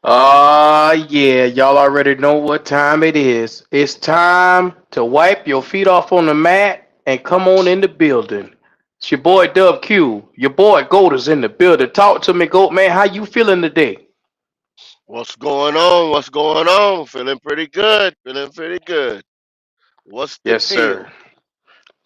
Yeah, y'all already know what time it is. It's time to wipe your feet off on the mat and come on in the building. It's your boy Dub Q. Your boy Goat is in the building. Talk to me, Goat man. How you feeling today? What's going on? What's going on? Feeling pretty good. Feeling pretty good. What's the Yes, sir. deal?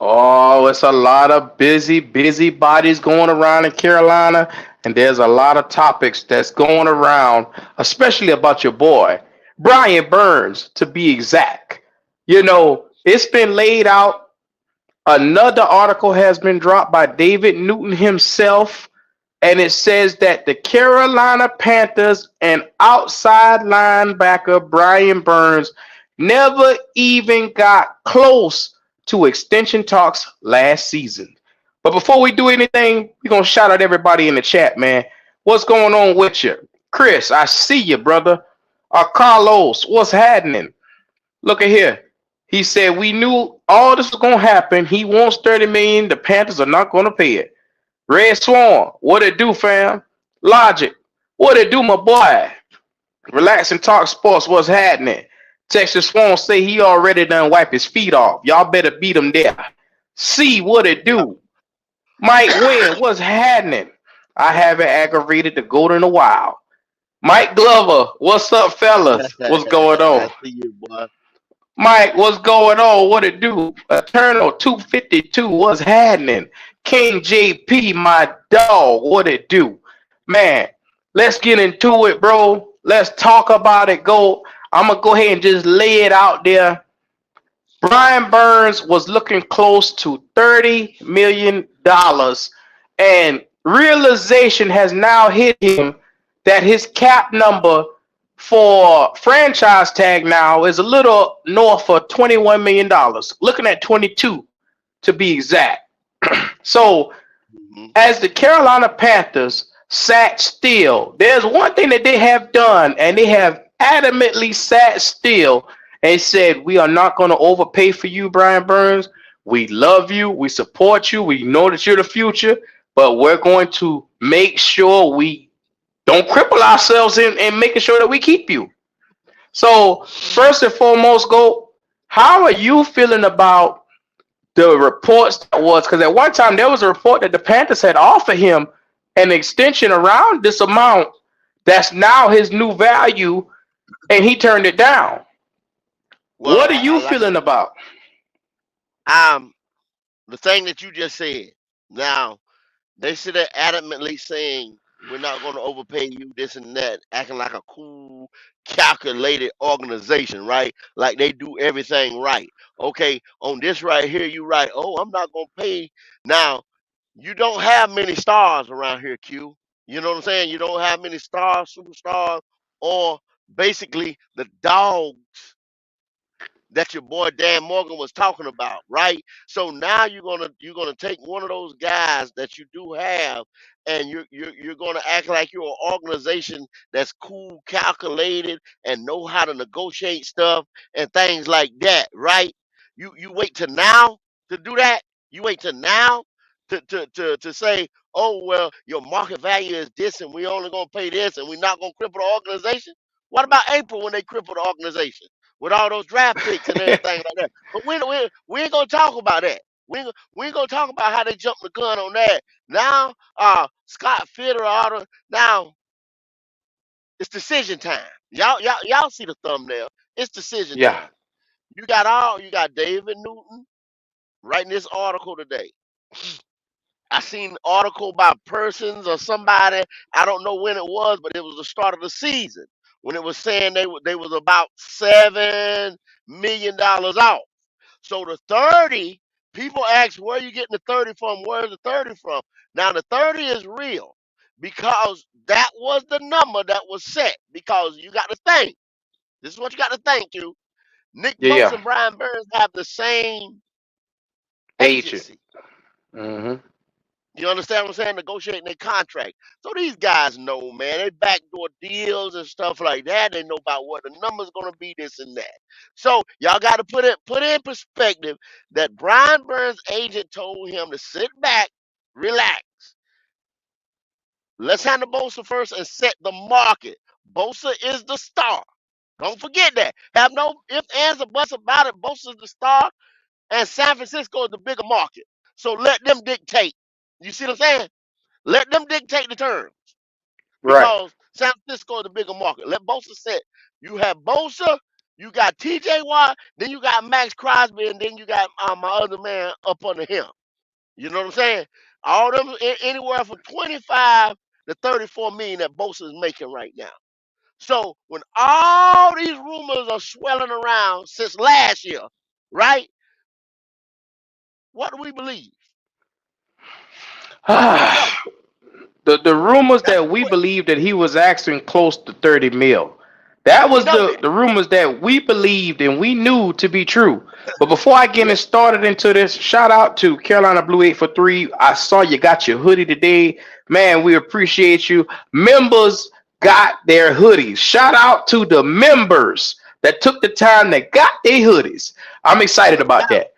Oh, it's a lot of busy bodies going around in Carolina, and there's a lot of topics that's going around, especially about your boy, Brian Burns, to be exact. It's been laid out. Another article has been dropped by David Newton himself, and it says that the Carolina Panthers and outside linebacker Brian Burns never even got close to extension talks last season. But before we do anything, we're going to shout out everybody in the chat, man. What's going on with you? Chris, I see you, brother. Carlos, what's happening? Look at here. He said we knew all this was gonna happen. He wants 30 million. The Panthers are not gonna pay it. Red Swan, what it do, fam? Logic, what it do, my boy? Relax and talk sports. What's happening? Texas Swan say he already done wipe his feet off. Y'all better beat him there. See what it do. Mike Win, what's happening? I haven't aggravated the goat in a while. Mike Glover, what's up, fellas? What's going I on? see you, boy. Mike, what's going on? What it do? Eternal 252, what's happening? King JP, my dog, what it do? Man, let's get into it, bro. Let's talk about it. I'm gonna go ahead and just lay it out there. Brian Burns was looking close to $30 million, and realization has now hit him that his cap number for franchise tag now is a little north of $21 million, looking at 22 to be exact. So, Mhm. as the Carolina Panthers sat still, there's one thing that they have done, and they have adamantly sat still and said, we are not going to overpay for you, Brian Burns. We love you. We support you. We know that you're the future, but we're going to make sure we don't cripple ourselves in making sure that we keep you. So, first and foremost, go. How are you feeling about the reports that was? Because at one time there was a report that the Panthers had offered him an extension around this amount. That's now his new value, and he turned it down. Well, What are you feeling about? um, the thing that you just said. Now, they sit there adamantly saying we're not going to overpay you, this and that, acting like a cool, calculated organization, right? Like they do everything right. Okay, on this right here, you right. Oh, I'm not going to pay. Now, you don't have many stars around here, Q. You know what I'm saying? You don't have many stars, superstars, or basically the dogs that your boy Dan Morgan was talking about, right? So now you're gonna take one of those guys that you do have, and you're gonna act like you're an organization that's cool, calculated, and know how to negotiate stuff and things like that, right? You wait till now to do that. You wait till now to say, oh well, your market value is this, and we only gonna pay this, and we're not gonna cripple the organization. What about April when they crippled the organization with all those draft picks and everything like that? But we ain't gonna talk about that. We ain't gonna talk about how they jumped the gun on that. Now, Scott Fitter, now it's decision time. Y'all see the thumbnail? It's decision Yeah, time. You got David Newton writing this article today. I seen an article about persons or somebody. I don't know when it was, but it was the start of the season when it was saying they was about $7 million off. So the 30, people ask where you getting the 30 from? Where's the 30 from? Now the 30 is real because that was the number that was set. Because you got to think. This is what you got to think, you. Nick Bosa yeah. and Brian Burns have the same Agent. agency. Hmm. You understand what I'm saying? Negotiating their contract. So these guys know, man. They backdoor deals and stuff like that. They know about what the number's gonna be, this and that. So y'all got to put in perspective that Brian Burns' agent told him to sit back, relax. Let's handle Bosa first and set the market. Bosa is the star. Don't forget that. Have no ifs, ands, or buts about it. Bosa is the star, and San Francisco is the bigger market. So let them dictate. You see what I'm saying? Let them dictate the terms Right. because San Francisco is the bigger market. Let Bosa set. You have Bosa, you got TJ Watt, then you got Max Crosby, and then you got my other man up under him. You know what I'm saying? All them anywhere from 25 to 34 million that Bosa is making right now. So when all these rumors are swelling around since last year, right? What do we believe? What's the number? The rumors That's that the we question. believed that he was asking close to 30 mil. That We was know the that. the rumors that we believed and we knew to be true. But before I get Yeah, it started into this, shout out to Carolina Blue 843. I saw you got your hoodie today. Man, we appreciate you. Members got their hoodies. Shout out to the members that took the time that got their hoodies. I'm excited no about doubt. that.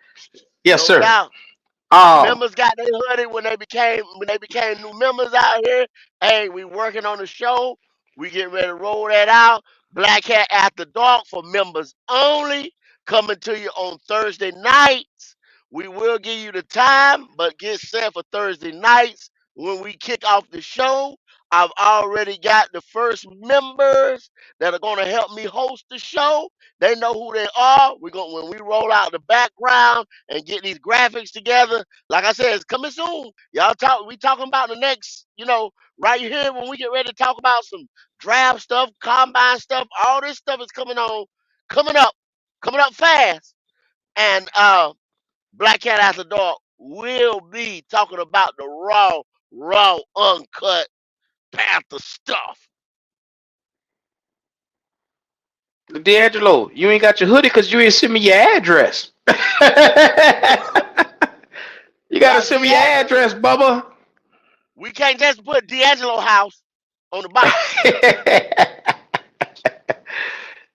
Yes, No sir. doubt. Um, Members got their hoodie when they became new members out here. Hey, we working on the show. We getting ready to roll that out. Black Hat After Dark for members only. Coming to you on Thursday nights. We will give you the time, but get set for Thursday nights when we kick off the show. I've already got the first members that are going to help me host the show. They know who they are. We're going when we roll out the background and get these graphics together. Like I said, it's coming soon. Y'all talk. We talking about the next, right here when we get ready to talk about some draft stuff, combine stuff. All this stuff is coming up, coming up fast. And Black Cat After Dark will be talking about the raw, uncut Panther stuff. D'Angelo, you ain't got your hoodie because you ain't send me your address. You You gotta got to send see me your that? address, Bubba. We can't just put D'Angelo House on the box.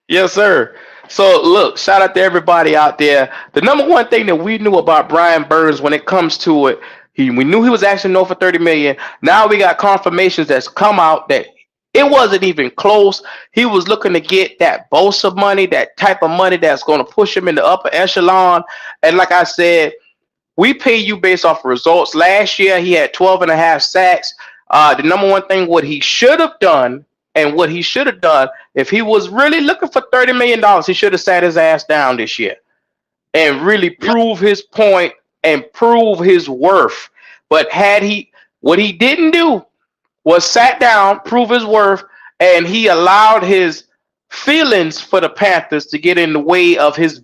Yes, sir. So look, shout out to everybody out there. The number one thing that we knew about Brian Burns when it comes to it, we knew he was actually no for 30 million. Now we got confirmations that's come out that it wasn't even close. He was looking to get that Bosa money, that type of money that's going to push him in the upper echelon. And like I said, we pay you based off of results. Last year, he had 12 and a half sacks. The number one thing, what he should have done, and what he should have done, if he was really looking for $30 million, he should have sat his ass down this year and really Yep. prove his point and prove his worth. But what he didn't do was sat down, prove his worth, and he allowed his feelings for the Panthers to get in the way of his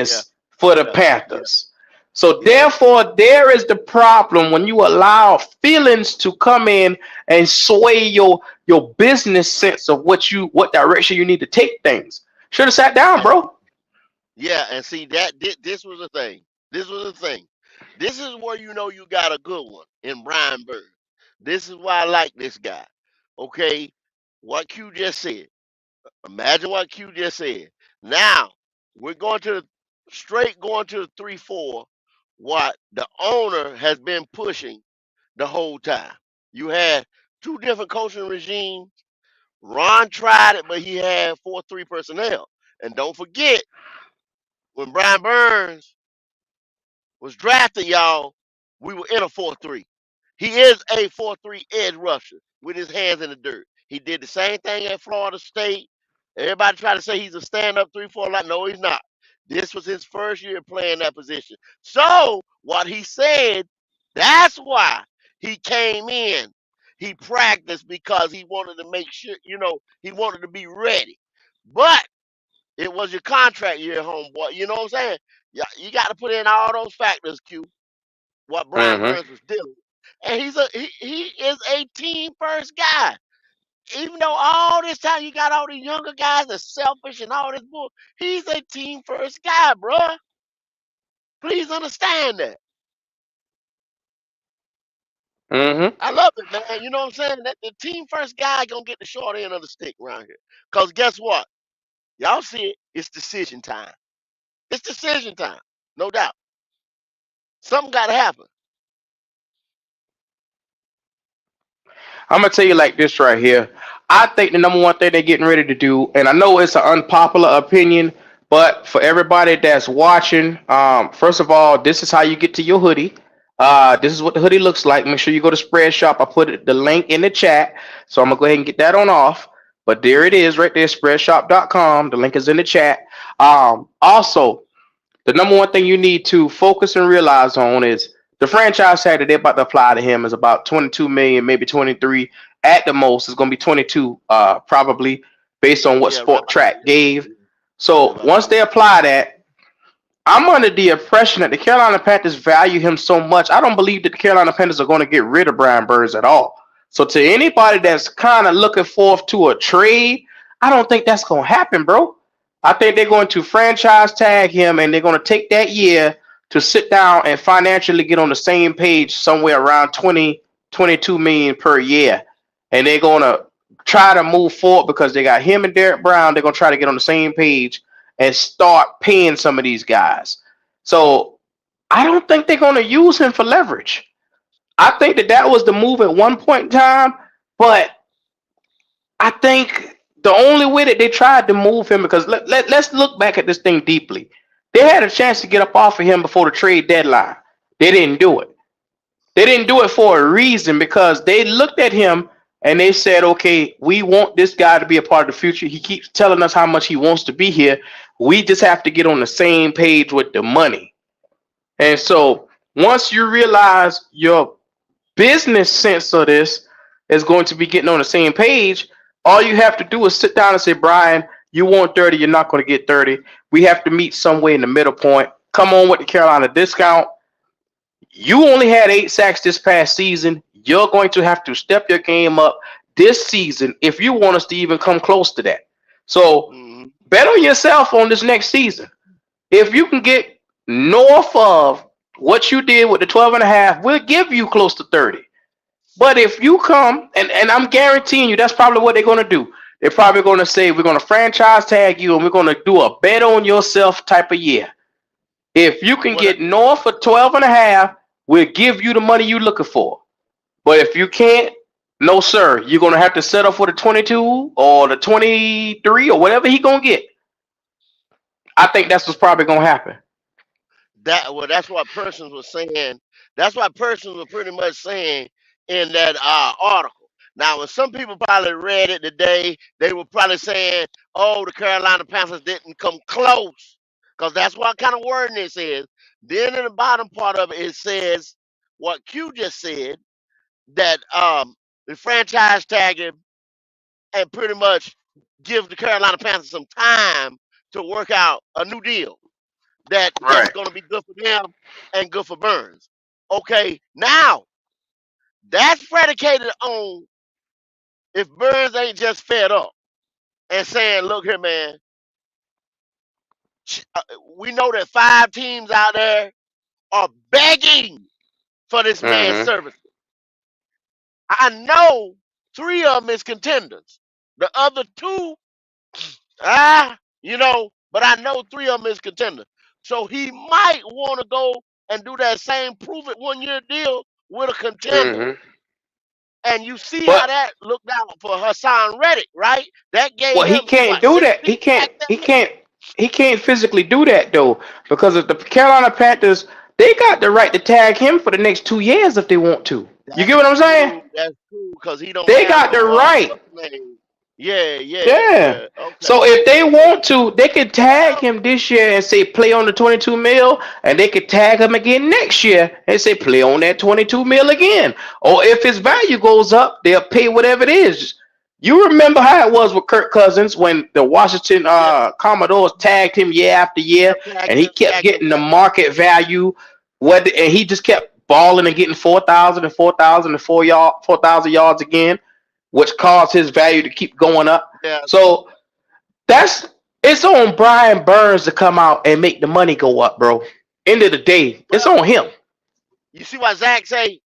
Yeah. business for the Yeah. Yeah. Panthers. So Yeah. therefore, there is the problem when you allow feelings to come in and sway your business sense of what direction you need to take things. Should have sat down, Yeah. bro. Yeah. And see that this was the thing. This was the thing. This is where you know you got a good one in Brian Bird. This is why I like this guy. Okay. What Q just said. Imagine what Q just said. Now we're going to the 3-4. What the owner has been pushing the whole time. You had two different coaching regimes. Ron tried it, but he had 4-3 personnel. And don't forget, when Brian Burns was drafted, y'all, we were in a 4-3. He is a 4-3 edge rusher with his hands in the dirt. He did the same thing at Florida State. Everybody try to say he's a stand-up 3-4. Like, no, he's not. This was his first year playing that position. So what he said, that's why he came in. He practiced because he wanted to make sure, he wanted to be ready. But it was your contract year, homeboy. You know what I'm saying? Yeah, you got to put in all those factors, Q. What Brian Mm-hmm. Burns was dealing with, and he is a team first guy. Even though all this time you got all these younger guys that's selfish and all this bull, he's a team first guy, bruh. Please understand that. Mm-hmm. I love it, man. You know what I'm saying? That the team first guy gonna get the short end of the stick around here. Cause guess what? Y'all see it? It's decision time. It's decision time, no doubt. Something got to happen. I'm gonna tell you like this right here. I think the number one thing they're getting ready to do, and I know it's an unpopular opinion, but for everybody that's watching, first of all, this is how you get to your hoodie. This is what the hoodie looks like. Make sure you go to Spread Shop. I put the link in the chat, so I'm gonna go ahead and get that on off. But there it is, right there, spreadshop.com. The link is in the chat. Also, the number one thing you need to focus and realize on is the franchise tag that they're about to apply to him is about 22 million, maybe 23 at the most. It's going to be 22, probably based on what Yeah, right Sport about Track there. gave. Right So about once there. they apply that, I'm under the impression that the Carolina Panthers value him so much. I don't believe that the Carolina Panthers are going to get rid of Brian Burns at all. So to anybody that's kind of looking forth to a trade, I don't think that's going to happen, bro. I think they're going to franchise tag him and they're going to take that year to sit down and financially get on the same page somewhere around 20, 22 million per year. And they're going to try to move forward because they got him and Derek Brown. They're going to try to get on the same page and start paying some of these guys. So I don't think they're going to use him for leverage. I think that that was the move at one point in time, but I think the only way that they tried to move him because let's look back at this thing deeply. They had a chance to get up off of him before the trade deadline. They didn't do it. They didn't do it for a reason because they looked at him and they said, okay, we want this guy to be a part of the future. He keeps telling us how much he wants to be here. We just have to get on the same page with the money. And so once you realize your business sense of this is going to be getting on the same page, all you have to do is sit down and say, Brian, you want 30, you're not going to get 30. We have to meet somewhere in the middle point. Come on with the Carolina discount. You only had 8 sacks this past season. You're going to have to step your game up this season if you want us to even come close to that. So Hmm. bet on yourself on this next season. If you can get north of what you did with the 12 and a half, we'll give you close to 30. But if you come, and I'm guaranteeing you that's probably what they're going to do. They're probably going to say, we're going to franchise tag you and we're going to do a bet on yourself type of year. If you can Well, get north of 12 and a half, we'll give you the money you're looking for. But if you can't, no, sir, you're going to have to settle for the 22 or the 23 or whatever he's going to get. I think that's what's probably going to happen. that's what persons was saying. That's what persons were pretty much saying in that article. Now, when some people probably read it today, they were probably saying, "Oh, the Carolina Panthers didn't come close," because that's what kind of wording this is. Then in the bottom part of it, it says what Q just said, that the franchise tag him and pretty much give the Carolina Panthers some time to work out a new deal that's Right. going to be good for them and good for Burns. Okay, now that's predicated on if Burns ain't just fed up and saying, "Look here, man, we know that 5 teams out there are begging for this man's Mm-hmm. service. I know 3 of them is contenders. The other 2, but I know 3 of them is contenders. So he might want to go and do that same prove it 1 year deal with a contender. Mm-hmm. And you see how But that looked out for Hassan Reddick, right? That gave well, he him can't what, do six that. He million can't. back that He year? can't. He can't physically do that though, because of the Carolina Panthers. They got the right to tag him for the next 2 years if they want to. You get That's what I'm saying? true. That's true. Cause he don't They have got the no right. what's the name? Yeah, yeah, Yeah. yeah. Okay. So if they want to, they could tag him this year and say play on the 22 mil, and they could tag him again next year and say play on that 22 mil again. Or if his value goes up, they'll pay whatever it is. You remember how it was with Kirk Cousins when the Washington Yeah. Commodores tagged him year after year, and he kept Tag him getting the back. market value, and he just kept balling and getting 4,000 and 4,000 and 4,000 yards again, which caused his value to keep going up. Yeah. So that's it's on Brian Burns to come out and make the money go up, bro. End of the day, it's Well, on him. you see what Zach say?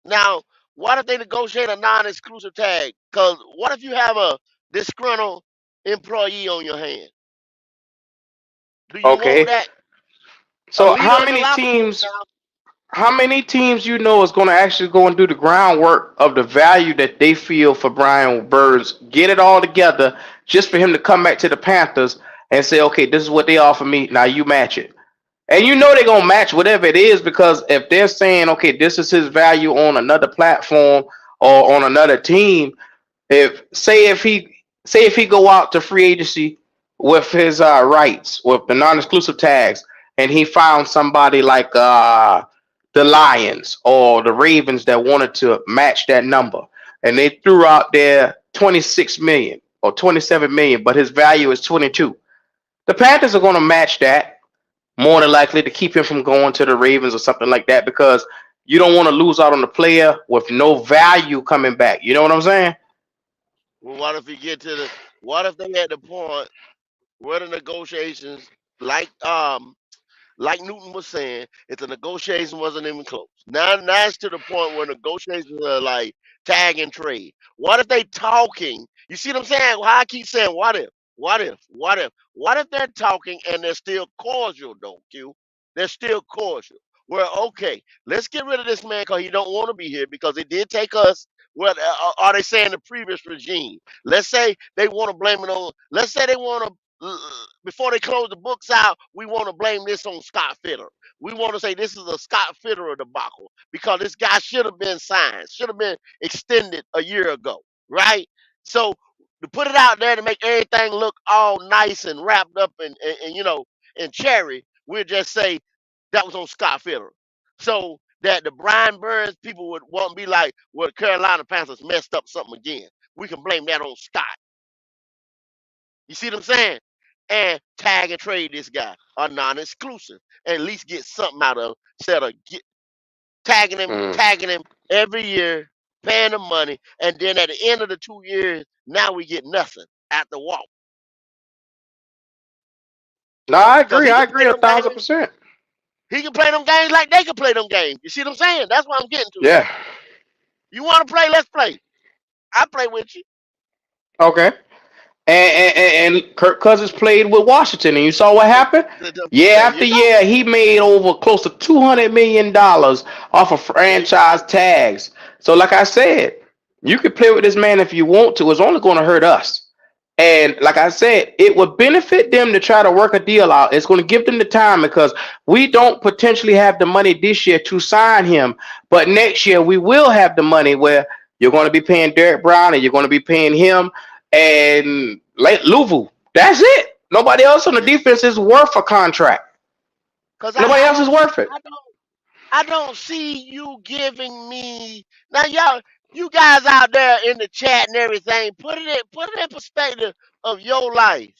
Now, what if they negotiate a non-exclusive tag? Cause what if you have a disgruntled employee on your hand? Do you want Okay. that? A So leader how in the many locker room teams? now. How many teams you know is going to actually go and do the groundwork of the value that they feel for Brian Burns, get it all together just for him to come back to the Panthers and say, okay, this is what they offer me. Now you match it. And you know they're going to match whatever it is because if they're saying, okay, this is his value on another platform or on another team, if he go out to free agency with his rights with the non-exclusive tags and he found somebody like the Lions or the Ravens that wanted to match that number and they threw out their 26 million or 27 million but his value is 22, the Panthers are going to match that more than likely to keep him from going to the Ravens or something like that because you don't want to lose out on the player with no value coming back, you know what I'm saying? Well, what if we get to the? What if they at the point where the negotiations, like like Newton was saying, if the negotiation wasn't even close. Now it's to the point where negotiations are like tag and trade. What if they talking? You see what I'm saying? How I keep saying, what if? What if? What if? What if they're talking and they're still cordial, don't you? They're still cordial. Well, okay, let's get rid of this man because he don't want to be here because it did take us. What are they saying? The previous regime. Let's say they want to blame it on. Let's say they want to before they close the books out, we want to blame this on Scott Fitter. We want to say this is a Scott Fitter debacle because this guy should have been signed, should have been extended a year ago, right? So to put it out there to make everything look all nice and wrapped up and and cherry, we'll just say that was on Scott Fitter. So that the Brian Burns people would won't be like, well, the Carolina Panthers messed up something again. We can blame that on Scott. You see what I'm saying? And tag and trade this guy a non-exclusive, and at least get something out of him instead of Mm. tagging him every year, paying him money, and then at the end of the 2 years, now we get nothing at the walk No, I because agree. I agree 1,000%. he can play them games like they can play them games. You see what I'm saying? That's what I'm getting to. Yeah. You want to play? Let's play. I play with you. Okay. And Kirk Cousins played with Washington, and you saw what happened. Year There after you go. year, he made over close to $200 million off of There you franchise tags. So, like I said, you could play with this man if you want to. It's only going to hurt us. And like I said, it would benefit them to try to work a deal out. It's going to give them the time because we don't potentially have the money this year to sign him. But next year, we will have the money where you're going to be paying Derek Brown and you're going to be paying him and like Louvu. That's it. Nobody else on the go. defense is worth a contract. Because Nobody else is worth it. I don't I don't see you giving me now, y'all. You guys out there in the chat and everything, put it in perspective of your life.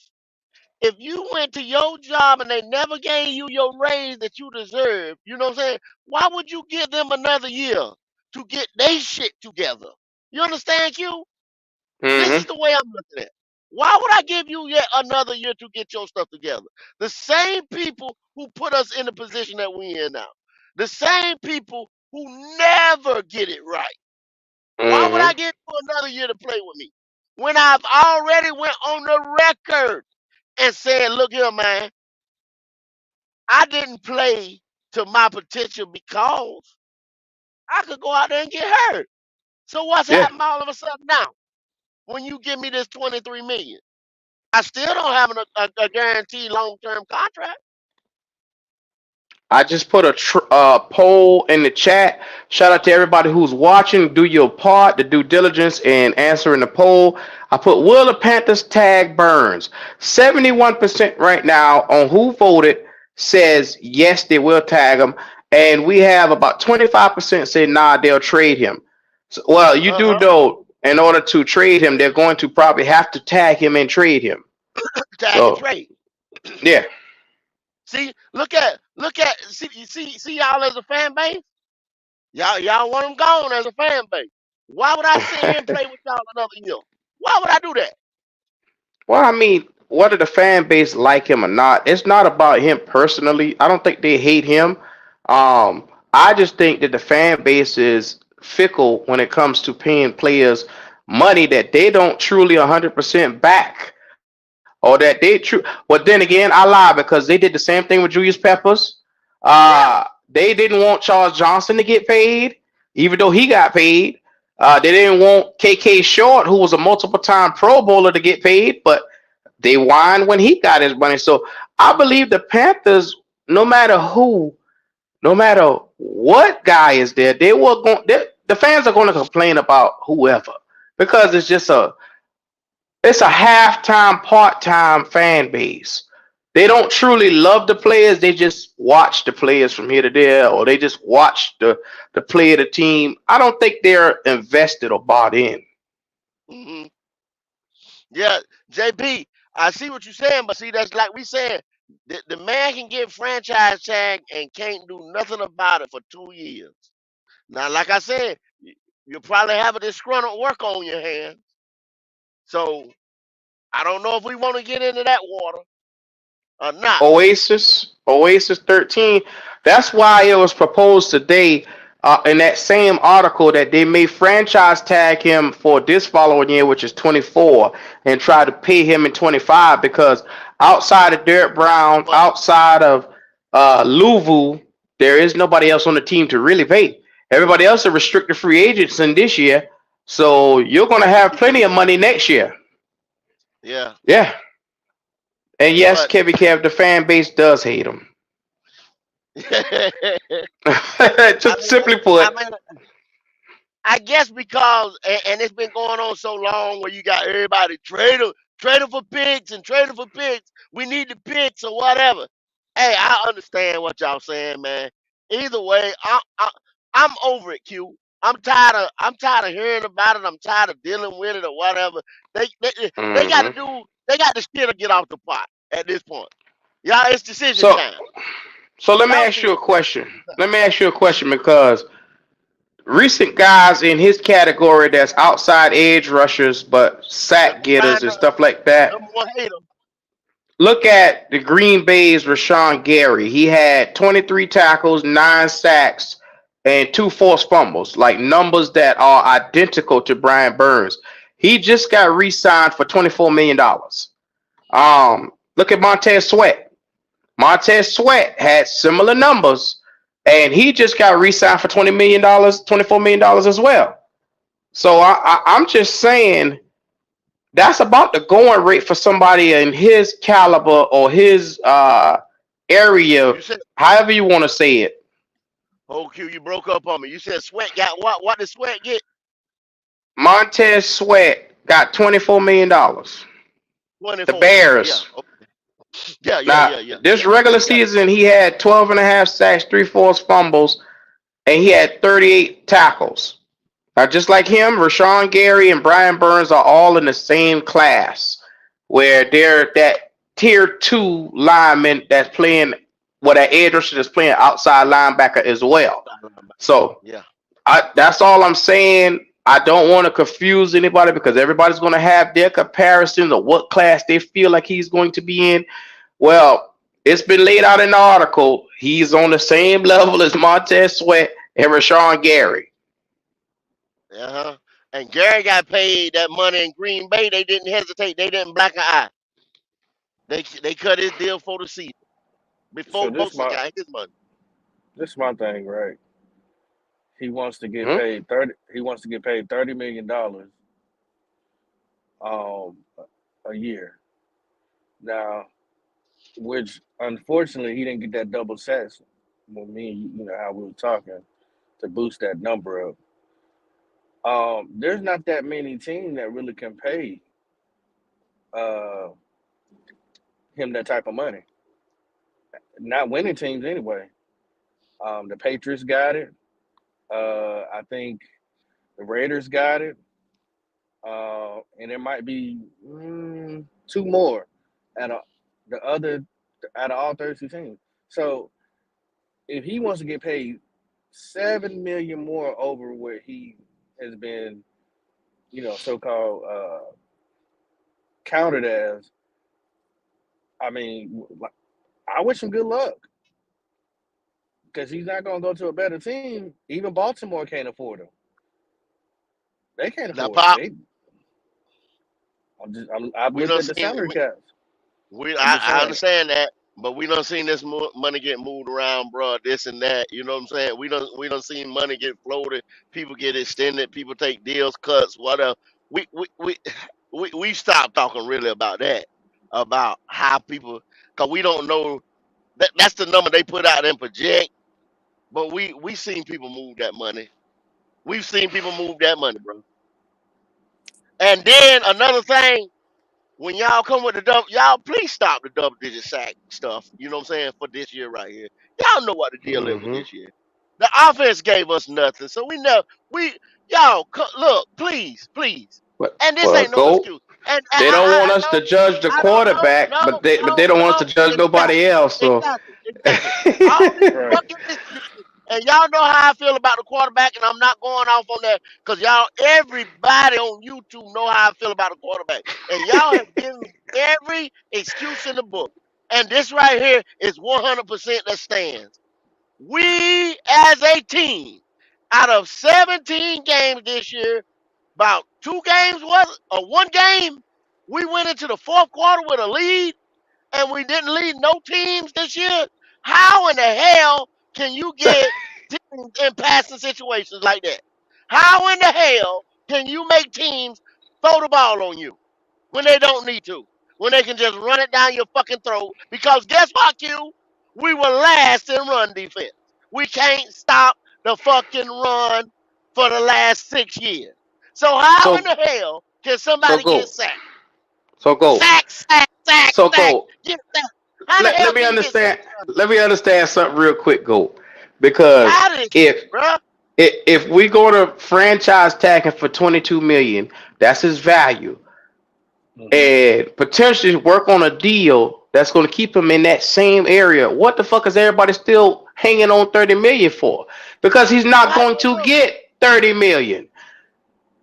If you went to your job and they never gave you your raise that you deserve, you know what I'm saying? Why would you give them another year to get their shit together? You understand, Q? This is Mm-hmm. the way I'm looking at it. Why would I give you yet another year to get your stuff together? The same people who put us in the position that we in now. The same people who never get it right. Why would I Mm-hmm. give you another year to play with me? When I've already went on the record and said, look here, man, I didn't play to my potential because I could go out there and get hurt. So what's Yeah. happened all of a sudden now? When you give me this 23 million, I still don't have a guaranteed long term contract. I just put a poll in the chat. Shout out to everybody who's watching. Do your part, the due diligence, and answering the poll. I put will the Panthers tag Burns? 71% right now on who voted says yes, they will tag him, and we have about 25% say nah, they'll trade him. So, well, you Uh do huh. know in order to trade him, they're going to probably have to tag him and trade him. Tag and So trade. yeah, See, see y'all as a fan base. Y'all want them gone as a fan base. Why would I sit here and play with y'all another year? Why would I do that? well, I mean, whether the fan base like him or not, it's not about him personally. I don't think they hate him. I just think that the fan base is fickle when it comes to paying players money that they don't truly 100% back, or that they true. But then again, I lie because they did the same thing with Julius Peppers. Yeah. They didn't want Charles Johnson to get paid, even though he got paid. They didn't want KK Short, who was a multiple time Pro Bowler, to get paid, but they whined when he got his money. So I believe the Panthers, no matter who, no matter what guy is there, they will going. The fans are going to complain about whoever because it's a half-time, part-time fan base. They don't truly love the players. They just watch the players from here to there, or they just watch the play of the team. I don't think they're invested or bought in. Hmm. Yeah, JP, I see what you're saying, but see, that's like we said, the man can get franchise tag and can't do nothing about it for 2 years. Now, like I said, you'll probably have a disgruntled work on your hands. So I don't know if we want to get into that water or not. Oasis 13. That's why it was proposed today in that same article that they may franchise tag him for this following year, which is 24, and try to pay him in 25 because outside of Derek Brown, But outside of Louisville, there is nobody else on the team to really pay. Everybody else are restricted free agents in this year, so you're going to have plenty of money next year. yeah, Yeah. And yes, but Kevin Kev, the fan base does hate him. I Just mean, simply put, I mean, I guess because and it's been going on so long where you got everybody trading for picks and trading for picks. We need the picks or whatever. Hey, I understand what y'all saying, man. Either way, I'm over it, Q. I'm tired of hearing about it. I'm tired of dealing with it or whatever. They got to hmm do. They got to shit or get off the pot at this point. Y'all, it's decision so time. let me Y'all ask see you a what? question. Let me ask you a question because recent guys in his category that's outside edge rushers but Let sack me find getters and stuff like that. number one hater. Look at the Green Bay's Rashawn Gary. He had 23 tackles, 9 sacks, and 2 forced fumbles, like numbers that are identical to Brian Burns. He just got re-signed for $24 million. Look at Montez Sweat. Montez Sweat had similar numbers, and he just got re-signed for $20 million, $24 million as well. So I'm just saying that's about the going rate for somebody in his caliber or his area, You said, however you want to say it. "Oh, Q, you broke up on me." You said Sweat got what? What did Sweat get? Montez Sweat got $24 million. The 24. Yeah. Bears. Oh, yeah. Yeah. Now, Yeah. Yeah. this Yeah. regular Yeah. season, he had 12 and a half sacks, 3 forced fumbles, and he had 38 tackles. Now, just like him, Rashawn Gary and Brian Burns are all in the same class, where they're that tier 2 lineman that's playing, well, that edge rusher that's playing outside linebacker as well. Outside linebacker. So Yeah. that's all I'm saying. I don't want to confuse anybody because everybody's going to have their comparisons of what class they feel like he's going to be in. Well, it's been laid out in the article. He's on the same level as Montez Sweat and Rashawn Gary. Uh huh. And Gary got paid that money in Green Bay. They didn't hesitate. They didn't black an eye. They cut his deal for the season So before this Bosa my got his money. this my thing, right? He wants to get Hmm? paid 30. He wants to get paid $30 million a year now, which unfortunately he didn't get that double sacks. With me, you know how we were talking to boost that number up. There's not that many teams that really can pay uh, him that type of money. Not winning teams anyway. The Patriots got it. I think the Raiders got it. And there might be two more at the other out of all 32 teams. So if he wants to get paid 7 million more over what he has been, so-called counted as, I mean, I wish him good luck because he's not going to go to a better team. Even Baltimore can't afford him. They can't Now, afford him. Pop, I've we looked done at the seen. salary caps. We I'm just I saying. understand that. But we done seen this money get moved around, bro. This and that. You know what I'm saying? We done seen money get floated. People get extended. People take deals, cuts, whatever. We we we we stopped talking really about that, about how people, cause we don't know that that's the number they put out and project. But we seen people move that money. We've seen people move that money, bro. And then another thing, when y'all come with the double, y'all please stop the double digit sack stuff. You know what I'm saying, for this year right here. Y'all know what the deal is with Hmm. this year. The offense gave us nothing, so we know we y'all look, please, please. And this Well, ain't no go. excuse. And They don't want I us know, to judge the I don't know, quarterback, no, but they no, don't want us no, to judge nobody exactly, else. So, exactly. All these Right. fucking excuses, and y'all know how I feel about the quarterback, and I'm not going off on that because y'all, everybody on YouTube know how I feel about the quarterback, and y'all have given me every excuse in the book, and this right here is 100% that stands. We as a team, out of 17 games this year, about 2 games was or 1 game, we went into the fourth quarter with a lead and we didn't lead no teams this year. How in the hell can you get teams in passing situations like that? How in the hell can you make teams throw the ball on you when they don't need to? When they can just run it down your fucking throat? Because guess what, Q? We were last in run defense. We can't stop the fucking run for the last 6 years. So how in so, the hell can so somebody get go. sacked? So go. Sack, sack, sack, So sack. go. Get sack. How the Let hell me can you get understand. sacked? Let me understand something real quick, go. Because Tired of this if shit, bruh. if we go to franchise tagging for 22 million, that's his value, Hmm. and potentially work on a deal that's going to keep him in that same area. What the fuck is everybody still hanging on 30 million for? Because he's not I going don't to know. get 30 million.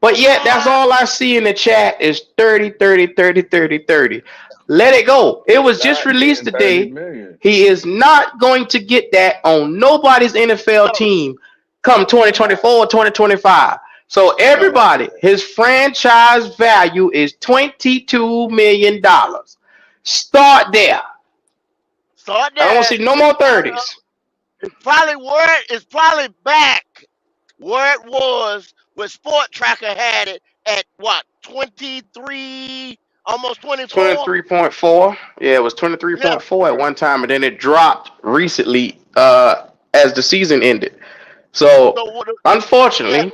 But yet, that's Ah, all I see in the chat is 30, 30, 30, 30, 30. Let it go. It He's was just not released getting 30 today. million. He is not going to get that on nobody's NFL no, team come He's not. 2024 or 2025. So He's no. not everybody, getting it. his franchise value is $22 million. Start there. Start I don't want there. to see no It's more probably up. 30s. It's probably it's probably back where it was when Sport Tracker had it at what, 23, almost 24. 23.4. Yeah, it was Yeah. 23.4 at one time, and then it dropped recently as the season ended. So So what? Yeah. unfortunately,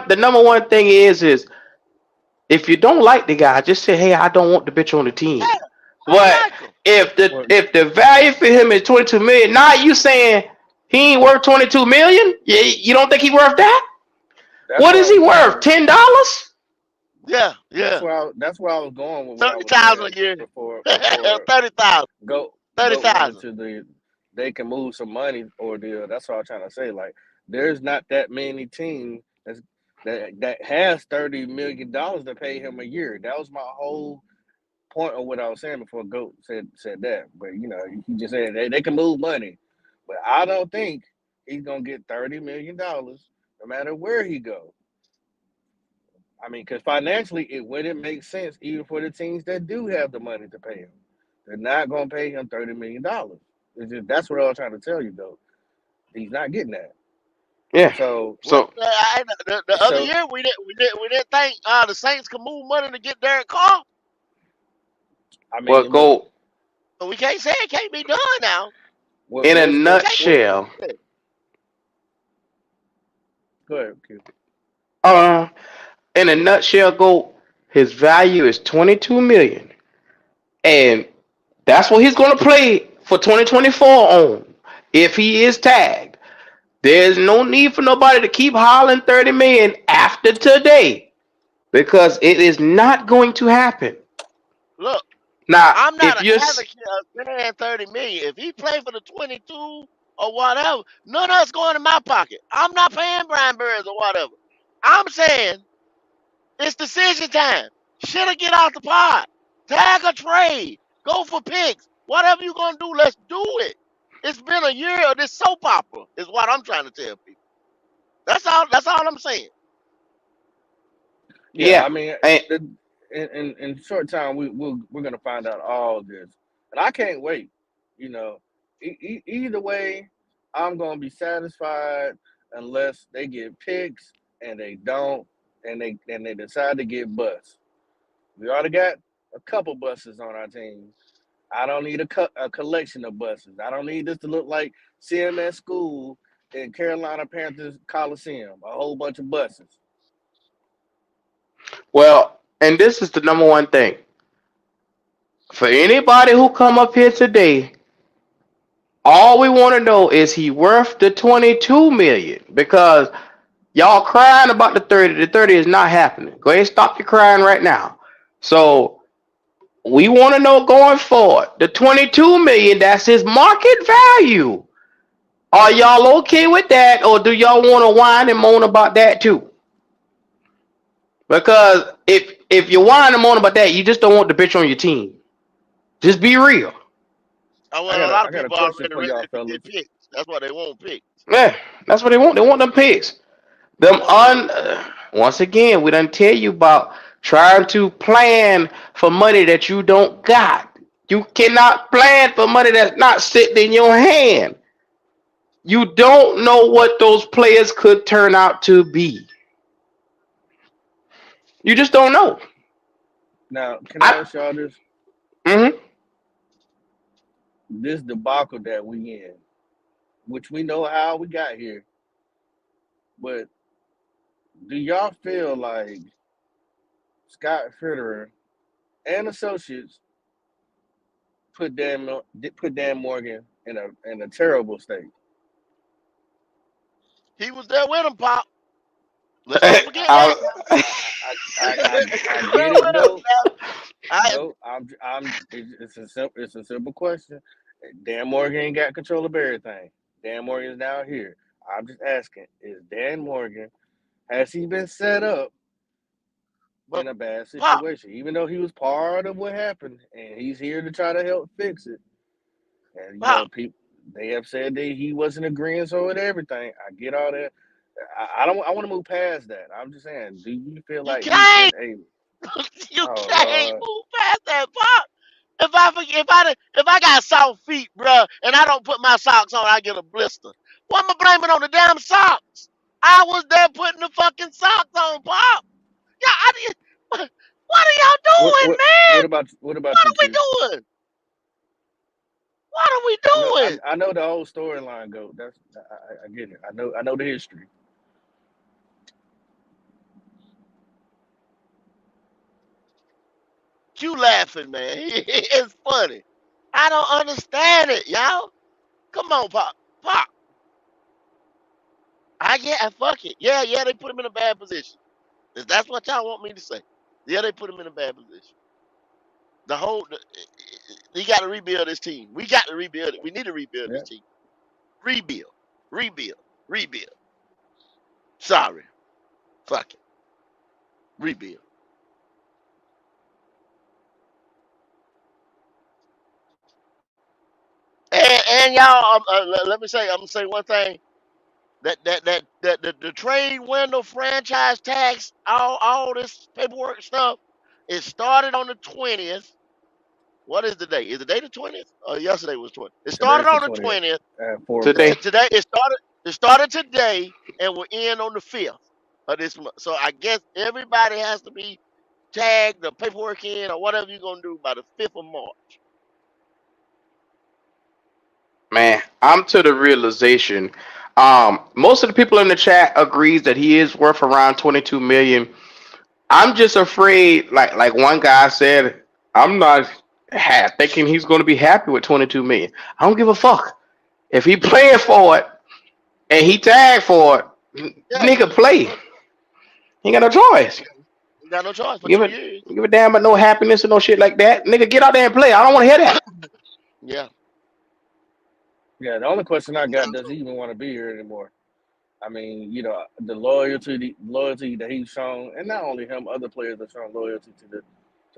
the number one thing is if you don't like the guy, just say, hey, I don't want the bitch on the team. Yeah. I don't But like him. Well, if the value for him is 22 million, now you saying he ain't worth 22 million? You don't think he worth that? that's What where I is he was worth? going. Yeah. $10? Yeah. Yeah. That's where I was going with what I was 30,000 saying a year. before 30,000. go go went 30,000. into the they can move some money ordeal. That's what I'm trying to say. Like, there's not that many teams that has $30 million to pay him a year. That was my whole point of what I was saying before Goat said that. But he just said they can move money, but I don't think he's gonna get $30 million no matter where he goes. I mean, because financially, it wouldn't make sense even for the teams that do have the money to pay him. They're not going to pay him $30 million. That's what I was trying to tell you, though. He's not getting that. Yeah. So, Well, So the other so year we didn't think the Saints could move money to get Derek Carr. I what mean, look, go So we can't say it can't be done now. what in a what's We go can't what? nutshell, say it. Go ahead, Q. uh, go. His value is 22 million, and that's what he's going to play for 2024 on. If he is tagged, there's no need for nobody to keep hollering 30 million after today because it is not going to happen. Look, Now, I'm not if an you're advocate of paying 30 million. If he play for the 22 or whatever, none of us going in my pocket. I'm not paying Brian Burns or whatever. I'm saying it's decision time. Should have get out the pot. Tag a trade. Go for picks. Whatever you gonna do, let's do it. It's been a year of this soap opera, is what I'm trying to tell people. That's all. That's all I'm saying. Yeah, yeah, I mean, and the, in short time we're gonna find out all this, and I can't wait. You know, either way, I'm gonna be satisfied unless they get picks and they don't, and they decide to get bust. We already got a couple buses on our team. I don't need a collection of buses. I don't need this to look like CMS School in Carolina Panthers Coliseum. A whole bunch of buses. Well, and this is the number one thing for anybody who come up here today. All we want to know is he worth the 22 million because y'all crying about the 30. The 30 is not happening. Go ahead, stop your crying right now. So we want to know going forward the 22 million. That's his market value. Are y'all okay with that, or do y'all want to whine and moan about that too? Because if you whine and moan about that, you just don't want the bitch on your team. Just be real. Well, a lot I of got a people question already for ready y'all to get fellas. picks. That's why they want picks. Yeah, that's what they want. They want them picks. They Them want them picks. un. Once again, we done tell you about trying to plan for money that you don't got. You cannot plan for money that's not sitting in your hand. You don't know what those players could turn out to be. You just don't know. Now, can I I. ask y'all this? Mm-hmm. This debacle that we in, which we know how we got here, but do y'all feel like Scott Fitterer and associates put Dan Morgan in a terrible state? He was there with him, Pop. Let's don't forget that. I, I He was get there it with him. though. Now. No, it's a simple question. Dan Morgan ain't got control of everything. Dan Morgan is now here. I'm just asking: is Dan Morgan, has he been set up But in a bad Pop, situation? Even though he was part of what happened, and he's here to try to help fix it. And Pop, people, they have said that he wasn't agreeing so with everything. I get all that. I don't. I want to move past that. I'm just saying. Do you feel you like he's can't. been able? You Oh can't Lord. move past that, Pop. If I got soft feet, bruh, and I don't put my socks on, I get a blister. What am I blaming on the damn socks? I was there putting the fucking socks on, Pop. Yeah, what are y'all doing, man? What about What you, are we Q? doing? What are we No, doing? I know the whole storyline go. I get it. I know the history. You laughing, man. It's funny. I don't understand it, y'all. Come on, Pop. Pop. Fuck it. Yeah, they put him in a bad position. If that's what y'all want me to say. Yeah, they put him in a bad position. The whole, the, he got to rebuild his team. We got to rebuild it. We need to rebuild this Yeah. team. Rebuild, rebuild, rebuild. Sorry, fuck it, rebuild. And y'all, let me say, I'm gonna say one thing. The trade window franchise tax, all this paperwork stuff, it started on the 20th. What is the day? Is the day the 20th? Or yesterday was 20th. It started Today's the on the 20th 20th. at 4 o'clock. today. Today it started today, and we're in on the 5th of this month. So I guess everybody has to be tagged the paperwork in or whatever you're gonna do by the 5th of March. Man, I'm to the realization. Most of the people in the chat agrees that he is worth around 22 million. I'm just afraid, like one guy said, I'm not thinking he's going to be happy with 22 million. I don't give a fuck if he playing for it and he tagged for it. Yeah, Nigga, play. He ain't got no choice. you got no choice for Give two it, years. give a damn about no happiness or no shit like that. Nigga, get out there and play. I don't want to hear that. Yeah. Yeah. The only question I You got got: no does he choice. even want to be here anymore? I mean, the loyalty that he's shown, and not only him, other players have shown loyalty to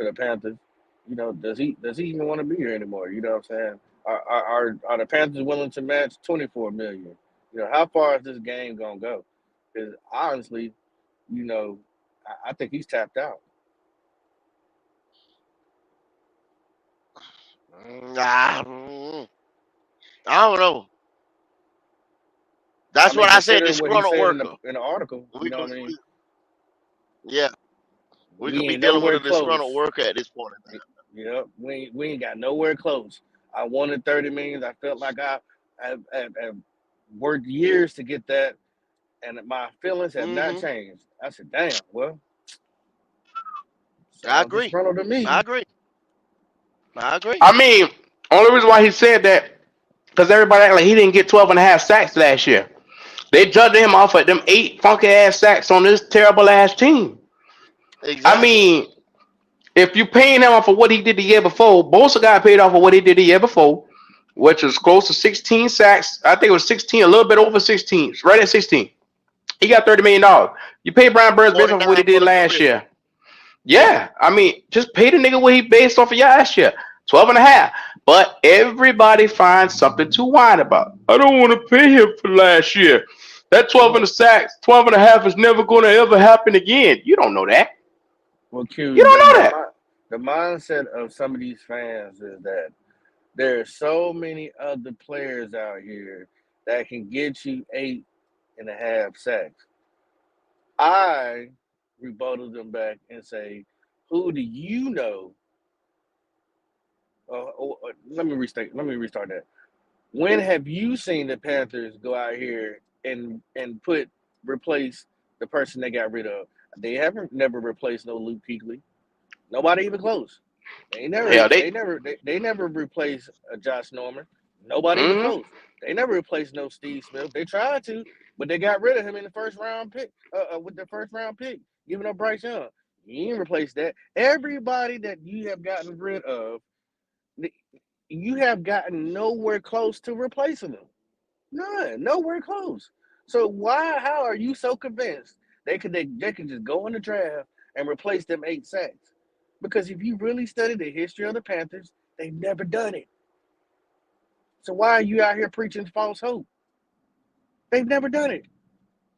the Panthers. Does he even want to be here anymore? You know what I'm saying? Are the Panthers willing to match 24 million? How far is this game gonna go? Because honestly, you know, I think he's tapped out. Nah, I don't know. I That's mean, what I said. considering what he Disgruntled said in worker. the article, you We know could, what I mean? we, yeah, we We could be ain't dealing with nowhere a disgruntled close. worker at this point in Yep, we ain't got nowhere close. I wanted 30 million. I felt like I worked years to get that, and my feelings have time. not changed. I said, damn, well, I sounds agree. disgruntled to I me. agree. I agree. I mean, only reason why he said that because everybody act like he didn't get 12 and a half sacks last year. They judged him off of them 8 funky ass sacks on this terrible ass team. I Exactly. mean, if you paying him off of what he did the year before, Bosa got paid off of what he did the year before, which was close to 16 sacks. I think it was 16, a little bit over 16, right at 16. He got $30 million. You pay Brian Burns based off of what he 49 for did the last career. year. Yeah, I mean, just pay the nigga what he based off of last year. 12 and a half. But everybody finds something to whine about. I don't want to pay him for last year. That 12 and a Well, sacks, 12 and a half is never going to ever happen again. You don't know that. well, You Q, don't know that. the mindset of some of these fans is that there are so many other players out here that can get you 8.5 sacks. I rebuttal them back and say, who do you know? Let me restart. Let me restart that. When have you seen the Panthers go out here and replace the person they got rid of? They haven't never replaced no Luke Kuechly. Nobody even close. Hell, They never replaced Josh Norman. Nobody even mm-hmm. close. They never replaced no Steve Smith. They tried to, but they got rid of him in the first round pick. With the first round pick, giving up Bryce Young. You ain't replace that. Everybody that you have gotten rid of, you have gotten nowhere close to replacing them. None, nowhere close. So why? How are you so convinced they can just go in the draft and replace them 8 sacks? Because if you really study the history of the Panthers, they've never done it. So why are you out here preaching false hope? They've never done it.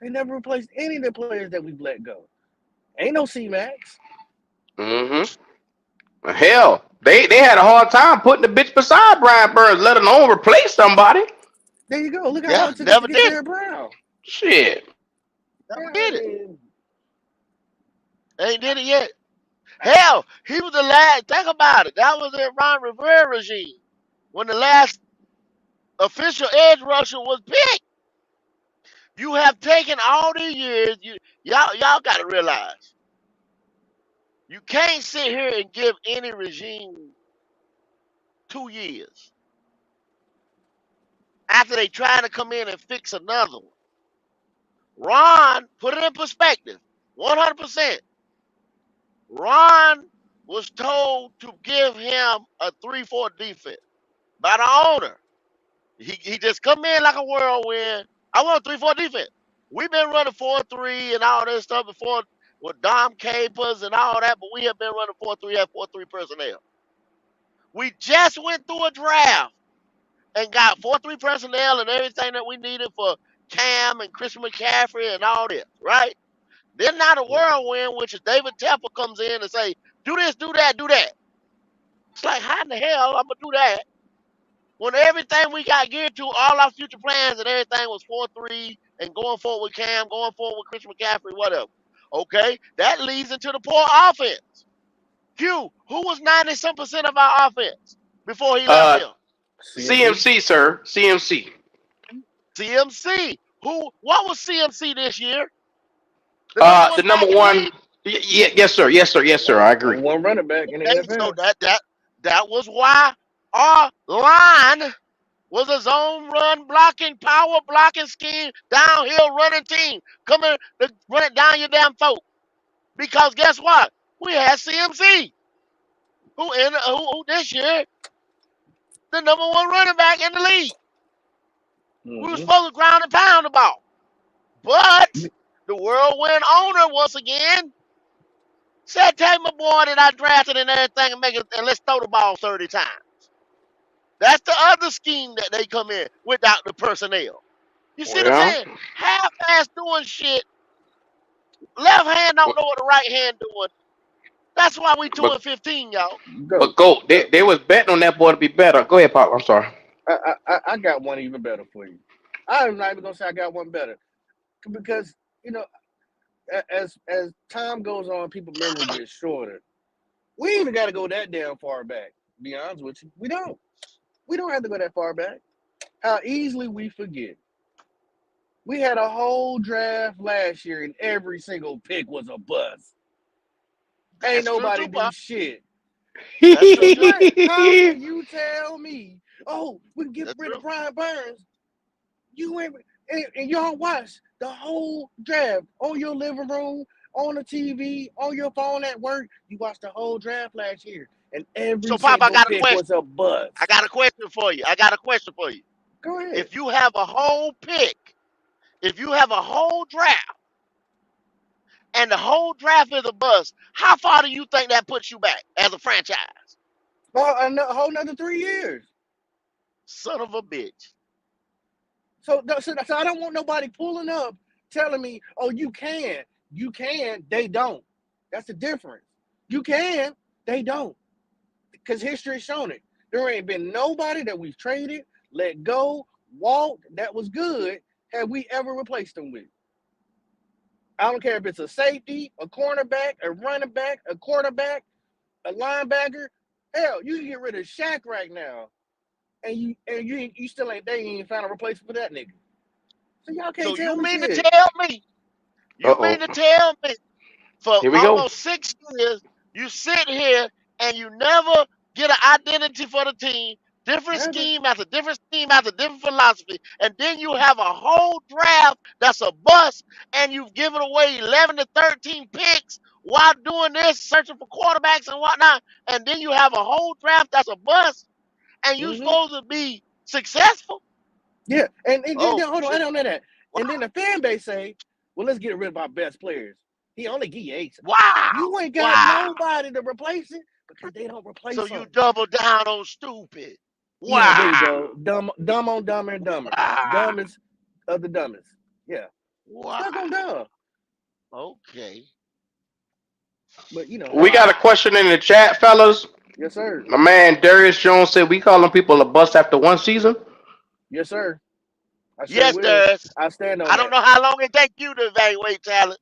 They never replaced any of the players that we've let go. Ain't no C Max. Mm-hmm. Hell, they had a hard time putting the bitch beside Brian Burns, let alone replace somebody. There you go. Look how Yeah, long it took us to never get did it. Jared Brown. Shit. Never Yeah, I did it. mean, Ain't did it yet. Hell, he was the last. Think about it. That was in Ron Rivera regime when the last official edge rusher was picked. You have taken all these years. Y'all got to realize you can't sit here and give any regime 2 years after they trying to come in and fix another one. Ron, put it in perspective. 100%. Ron was told to give him a 3-4 defense by the owner. He just come in like a whirlwind. I want a 3-4 defense. We've been running 4-3 and all this stuff before with Dom Capers and all that, but we have been running 4-3 at 4-3 personnel. We just went through a draft and got 4-3 personnel and everything that we needed for Cam and Christian McCaffrey and all this, right? Then now the whirlwind, which is David Tepper, comes in and say, do this, do that, do that. It's like, how in the hell I'm gonna do that when everything we got geared to, all our future plans and everything was 4-3 and going forward with Cam, going forward with Christian McCaffrey, whatever. Okay, that leads into the poor offense. Q, who was 90 some percent of our offense before he left Uh, here? CMC. CMC, sir. CMC. CMC. What was CMC this year? The number The one number back in the one. league? Yeah, yes, sir. Yes, sir. Yes, sir. I agree. Number one running back in the Okay, so NFL. that was why our line was a zone run blocking, power blocking scheme, downhill running team. Coming to run it down your damn throat. Because guess what? We had CMC, who this year the number one running back in the league. We were Mm-hmm. supposed to ground and pound the ball. But the whirlwind owner once again said, take my boy that I drafted and everything and make it and let's throw the ball 30 times. That's the other scheme that they come in without the personnel. You see what I'm Well, saying? Half-ass doing shit. Left hand don't know what the right hand doing. That's why we two But and 15, y'all. Go, but go, go. they was betting on that boy to be better. Go ahead, Pop. I'm sorry. I got one even better for you. I'm not even gonna say I got one better because you know as time goes on, people's memory gets shorter. We ain't even got to go that damn far back. To be honest with you, we don't. We don't have to go that far back. How easily we forget. We had a whole draft last year, and every single pick was a bust. Ain't That's true nobody too, do Pop. shit. That's true So too. how can you tell me, oh, we can get That's rid of true. Brian Burns? You ain't and y'all watch the whole draft on your living room, on the TV, on your phone at work. You watched the whole draft last year, and every So, Pop, I single got a pick question. was a I bust. got a question for you. I got a question for you. Go ahead. If you have a whole pick, if you have a whole draft, and the whole draft is a bust, how far do you think that puts you back as a franchise? Well, a whole another 3 years. Son of a bitch. So I don't want nobody pulling up telling me, oh, you can. You can. They don't. That's the difference. You can. They don't. Because history has shown it. There ain't been nobody that we've traded, let go, walked, that was good, have we ever replaced them with. I don't care if it's a safety, a cornerback, a running back, a quarterback, a linebacker. Hell, you can get rid of Shaq right now, and you still ain't they ain't found a replacement for that nigga. So y'all can't So tell you me mean to shit. tell me, Uh you oh. mean to tell me for Here we go. almost 6 years, you sit here and you never get an identity for the team, different Never. scheme after different scheme after different philosophy, and then you have a whole draft that's a bust, and you've given away 11 to 13 picks while doing this, searching for quarterbacks and whatnot, and then you have a whole draft that's a bust, and you Mm-hmm. supposed to be successful? Yeah, and then Oh hold on, I shit! don't know that. Wow! And then the fan base say, "Well, let's get rid of our best players." He only give you eight. Wow! You ain't got Wow! nobody to replace it because they don't So replace you them. double down on stupid. Yeah, there you Wow! go. Dumb on dumber and dumber. Wow! Dumbest of the dumbest. Yeah, Wow! stuck on dumb. Okay. But We got a Wow! question in the chat, fellas. yes, sir. My man Darius Jones said we calling people a bust after one season. Yes, sir. I sure Yes, will. there's. I stand on I don't that. know how long it takes you to evaluate talent,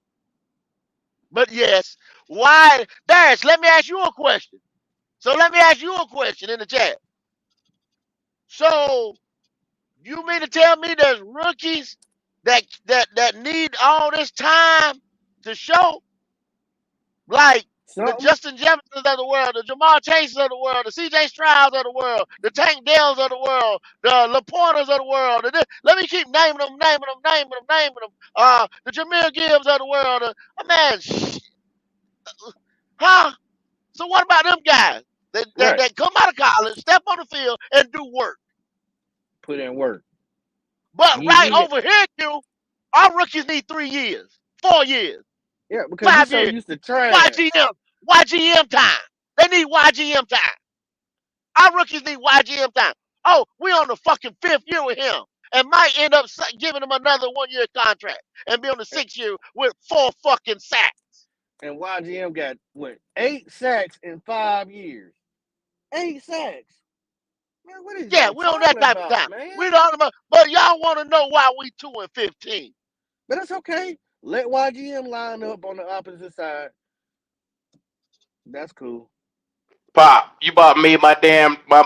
but yes. Why, Darius? Let me ask you a question. So let me ask you a question in the chat. So you mean to tell me there's rookies that need all this time to show? Like the Something. Justin Jeffersons of the world, the Jamal Chases of the world, the C.J. Strouds of the world, the Tank Dells of the world, the Laportas of the world. Let me keep naming them. The Jameer Gibbs of the world. Man, huh? So what about them guys Right. that come out of college, step on the field, and do work? Put in work. But right You over here, our rookies need 3 years, 4 years, yeah, because we 5 so years. used to trash. YGM time. They need YGM time. Our rookies need YGM time. Oh, we on the fucking 5th year with him, and might end up giving him another 1 year contract and be on the 6th year with 4 fucking sacks. And YGM got what 8 sacks in 5 years. 8 sacks. Man, what is Yeah, y'all we on that talking type of about, time. man? We don't, but y'all want to know why we 2 and 15? But that's okay. Let YGM line up on the opposite side. That's cool. Pop, you about made my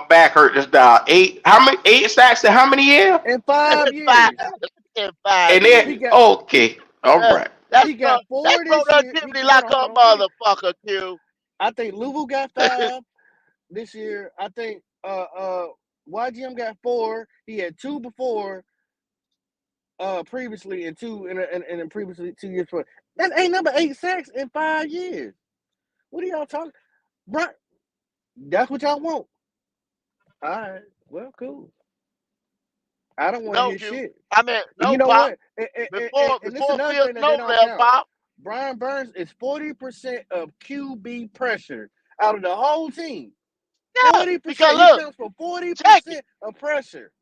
back hurt just now. Eight how many 8 sacks in how many years? In five five years, in five And then he years. got okay, all right. he got That's 4 this year. productivity Hold like on, hold a on. motherfucker, Q. I think Louisville got 5 this year. I think YGM got 4. He had 2 before previously and 2 and previously 2 years before. That ain't number 8 sacks in 5 years. What are y'all talking? Right? That's what y'all want. All right. Well, cool. I don't want to No, hear Q. shit. I mean, And you no, know Pop. what? And this is Before another Phil thing that they Snow don't left, count. Pop. Brian Burns is 40% of QB pressure out of the whole team. Yeah, 40%. because He look, comes for check it. 40% of pressure.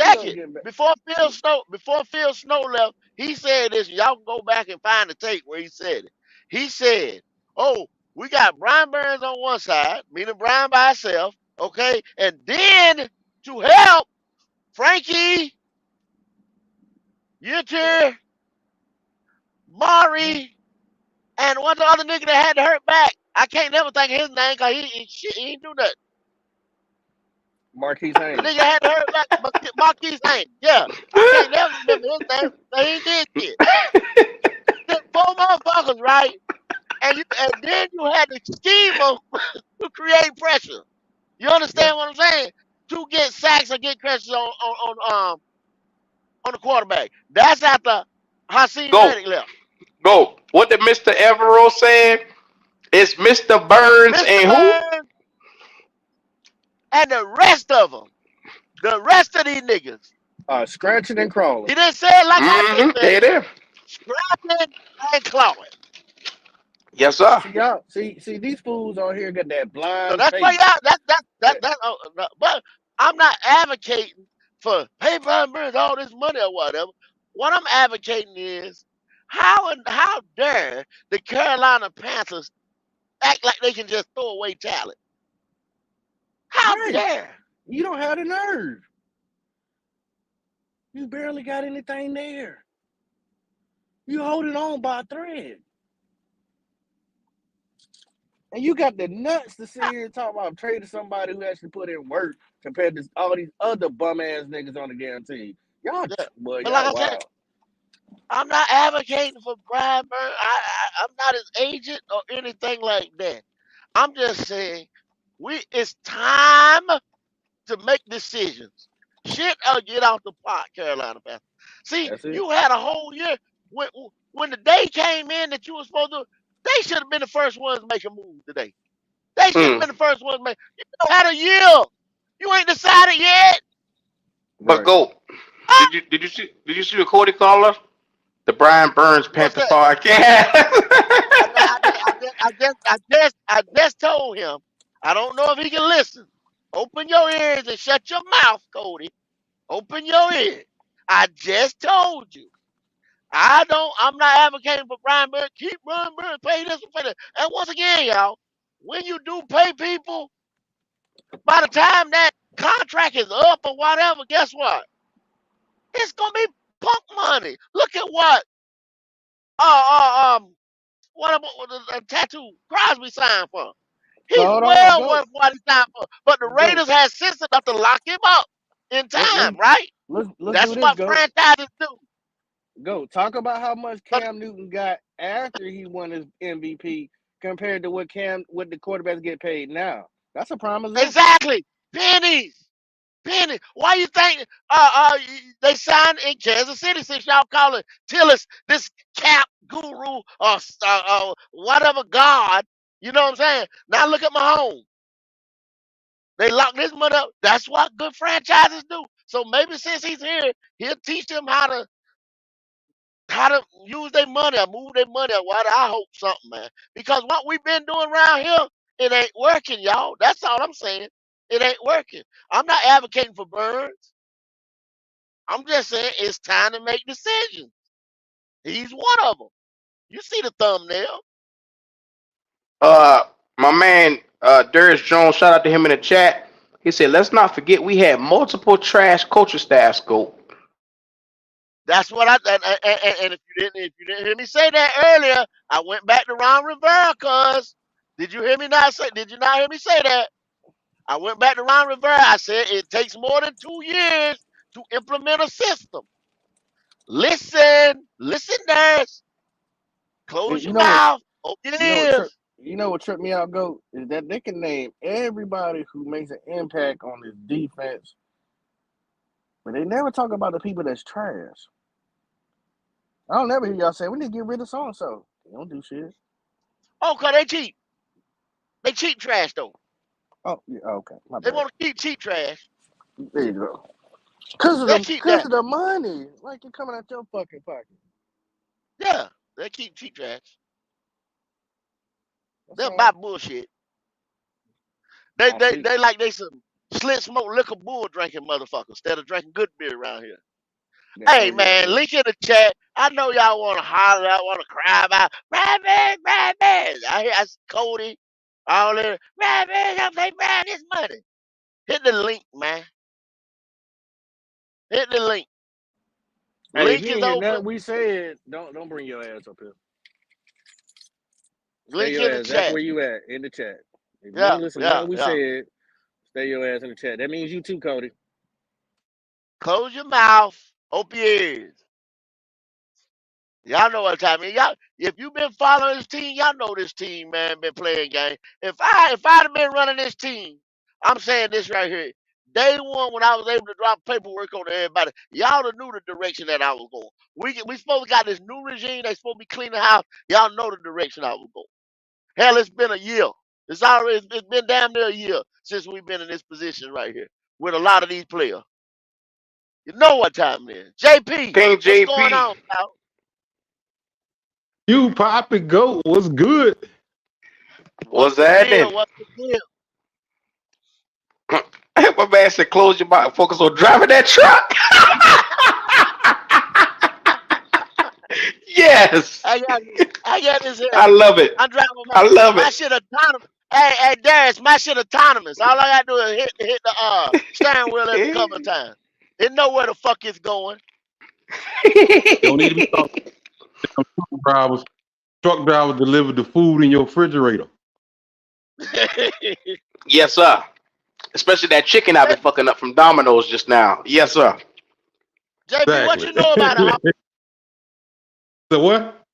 He Check gonna it. get back. Before Phil Snow left, he said this. Y'all can go back and find the tape where he said it. He said, "Oh, We got Brian Burns on one side, meaning Brian by himself, okay? And then to help Frankie, Yunter, Mari, and what's the other nigga that had to hurt back? I can't never think of his name because he ain't do nothing. Marquise The Haynes. nigga had to hurt back. Marquise Haynes. Yeah. I can't never remember his name. But he did shit. Then four motherfuckers, right? And then you had the schemer to create pressure. You Yeah. understand what I'm saying? To get sacks or get pressure on the quarterback. That's after Hakeem Go, Reddick left. go. What did Mr. Evero say? It's Mr. Burns Mr. and who? Burns and the rest of them. The rest of these niggas. Scratching and crawling. He didn't say it like I just Mm-hmm. said There it. it is. Scrapping and clawing. Yes, sir. See y'all. See these fools on here got that So blind that's why faith. y'all That but I'm not advocating for pay Brian Burns all this money or whatever. What I'm advocating is how dare the Carolina Panthers act like they can just throw away talent? How right. dare? You don't have the nerve. You barely got anything there. You holding on by a thread. And you got the nuts to sit here and talk about trading somebody who actually put in work compared to all these other bum ass niggas on the guarantee. Yeah. Boy, But like y'all I said, wild. I'm not advocating for Brian Burns. I'm not his agent or anything like that. I'm just saying it's time to make decisions. Shit or get off the pot, Carolina Panthers. See, That's it. you had a whole year when when the day came in that you were supposed to. They should have been the first ones to make a move today. They should have Mm. been the first ones to make. You had a year. You ain't decided yet. But Right. go. Huh? Did you see the Cody caller? The Brian Burns What's Panther that? podcast. I just told him. I don't know if he can listen. Open your ears and shut your mouth, Cody. Open your ears. I just told you. I'm not advocating for Brian Burns. Keep Brian Burns, pay this and pay that. And once again, y'all, when you do pay people, by the time that contract is up or whatever, guess what? It's gonna be punk money. Look at uh um what the tattoo Crosby signed for. So He's hold on, well go, worth what he signed for. But the go. Raiders had sense enough to lock him up in Let, let, time, right? let's That's do this, what go. franchises do. Go. Talk about how much But Cam Newton got after he won his MVP compared to what the quarterbacks get paid now. That's a prime example. exactly, pennies. Penny, why you think they signed in Kansas City since y'all call it Tillis, this cap guru or whatever god? You know what I'm saying? Now look at Mahomes. They locked this money up. That's what good franchises do. So maybe since he's here, he'll teach them how to use their money or move their money or what. I hope something, man. Because what we've been doing around here, it ain't working, y'all. That's all I'm saying. It ain't working. I'm not advocating for Burns. I'm just saying it's time to make decisions. He's one of them. You see the thumbnail. uh, my man, Darius Jones, shout out to him in the chat. He said, "Let's not forget we had multiple trash coaching staffs go." That's what and if you didn't hear me say that earlier, I went back to Ron Rivera. Cause did you not hear me say that? I went back to Ron Rivera. I said it takes more than 2 years to implement a system. Listen, nurse. Close You your know what? mouth. Open your You know what trip? ears. You know what tripped me out, go is that they can name everybody who makes an impact on this defense, but they never talk about the people that's trash. I don't never hear y'all say we need to get rid of so and so. They don't do shit. Oh, cause they cheap. They cheap trash though. Oh, yeah, okay, my They bad. want to keep cheap trash. There you go. Cause of They the keep cause that. of the money, like it coming out your fucking pocket. Yeah, they keep cheap trash. That's They'll all. buy bullshit. They I they see. they like they some slit smoke liquor bull drinking motherfuckers instead of drinking good beer around here. Yeah. Oh Hey yeah, man, yeah. link in the chat. I know y'all want to holler, I want to cry about rabbit, rabbit. I see Cody, all in rabbit. I'm like, man, this money. Hit the link, man. Hit the link. Hey, if Link you is ain't hear open. nothing we said, don't bring your ass up here. Stay Link your in the ass. That's chat. where you at in the chat. If you Yeah, ain't listen to yeah, nothing we yeah. said, stay your ass in the chat. That means you too, Cody. Close your mouth. Open your ears. Y'all know what time. Y'all, if you've been following this team, y'all know this team, man, been playing game. If I'd have been running this team, I'm saying this right here. Day one, when I was able to drop paperwork on everybody, y'all done knew the direction that I was going. We supposed to got this new regime. They supposed to be cleaning the house. Y'all know the direction I was going. Hell, it's been a year. It's been damn near a year since we've been in this position right here with a lot of these players. You know what time it is. JP, King what's going JP. on, pal? You Poppy Goat was good. What's What's the happening? deal? What's the deal? My man said, close your mouth, focus on driving that truck. Yes. I got I got this here. I love it. I'm driving I love my it. shit autonomous. Hey, Darius, my shit autonomous. All I gotta do is hit the steering wheel every couple of times. It know where the fuck it's going. You don't need to be talking to truck drivers. Truck drivers delivered the food in your refrigerator. Yes, sir. Especially that chicken I've been fucking up from Domino's just now. Yes, sir. JP, what Exactly. you know about it? So what?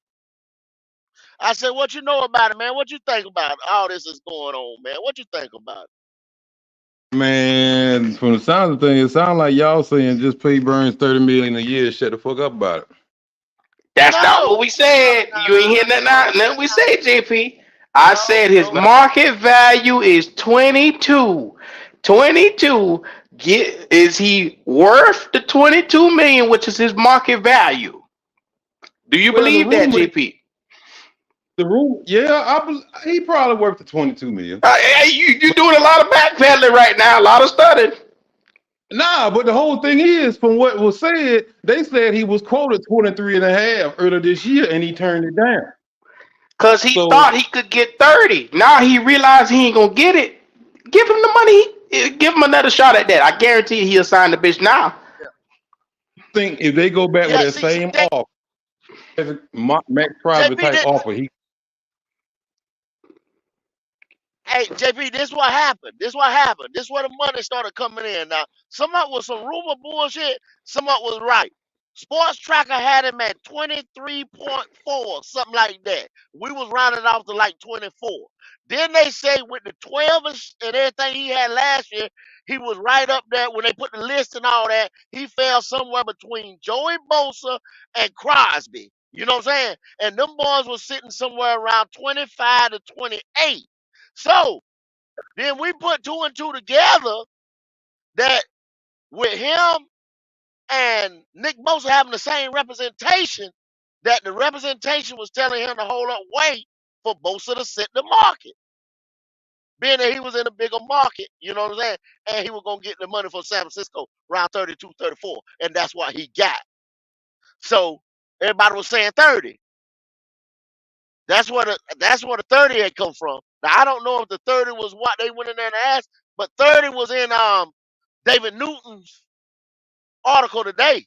I said, what you know about it, man? What you think about all this is going on, man? What you think about it? Man, from the sound of things, it sounds like y'all saying just pay Burns 30 million a year. Shut the fuck up about it. That's not what No, we said. You ain't hear nothing, nothing we said, JP. I no, said his no. market value is 22. 22. Is he worth the 22 million, which is his market value? Do you Well, believe that, JP? yeah, he probably worth the 22 million. Hey, you doing a lot of backpedaling right now, a lot of studying. Nah, but the whole thing is, from what was said, they said he was quoted 23 and a half earlier this year and he turned it down. Because he So thought he could get 30. Now he realized he ain't going to get it. Give him the money. Give him another shot at that. I guarantee he'll sign the bitch now. I think if they go back with Yeah, that see, same offer, Max Private JP, type offer, he hey, JP, this what happened. This what happened. This where the money started coming in. Now, some of it was some rumor bullshit. Some of it was right. Sports Tracker had him at 23.4, something like that. We was rounding off to like 24. Then they say with the 12 and everything he had last year, he was right up there. When they put the list and all that, he fell somewhere between Joey Bosa and Crosby. You know what I'm saying? And them boys was sitting somewhere around 25 to 28. So then we put two and two together that with him and Nick Bosa having the same representation, that the representation was telling him to hold up weight for Bosa to set the market. Being that he was in a bigger market, you know what I'm saying? And he was going to get the money for San Francisco around 32, 34. And that's what he got. So everybody was saying 30. That's where the 30 had come from. Now I don't know if the 30 was what they went in there and asked, but 30 was in David Newton's article today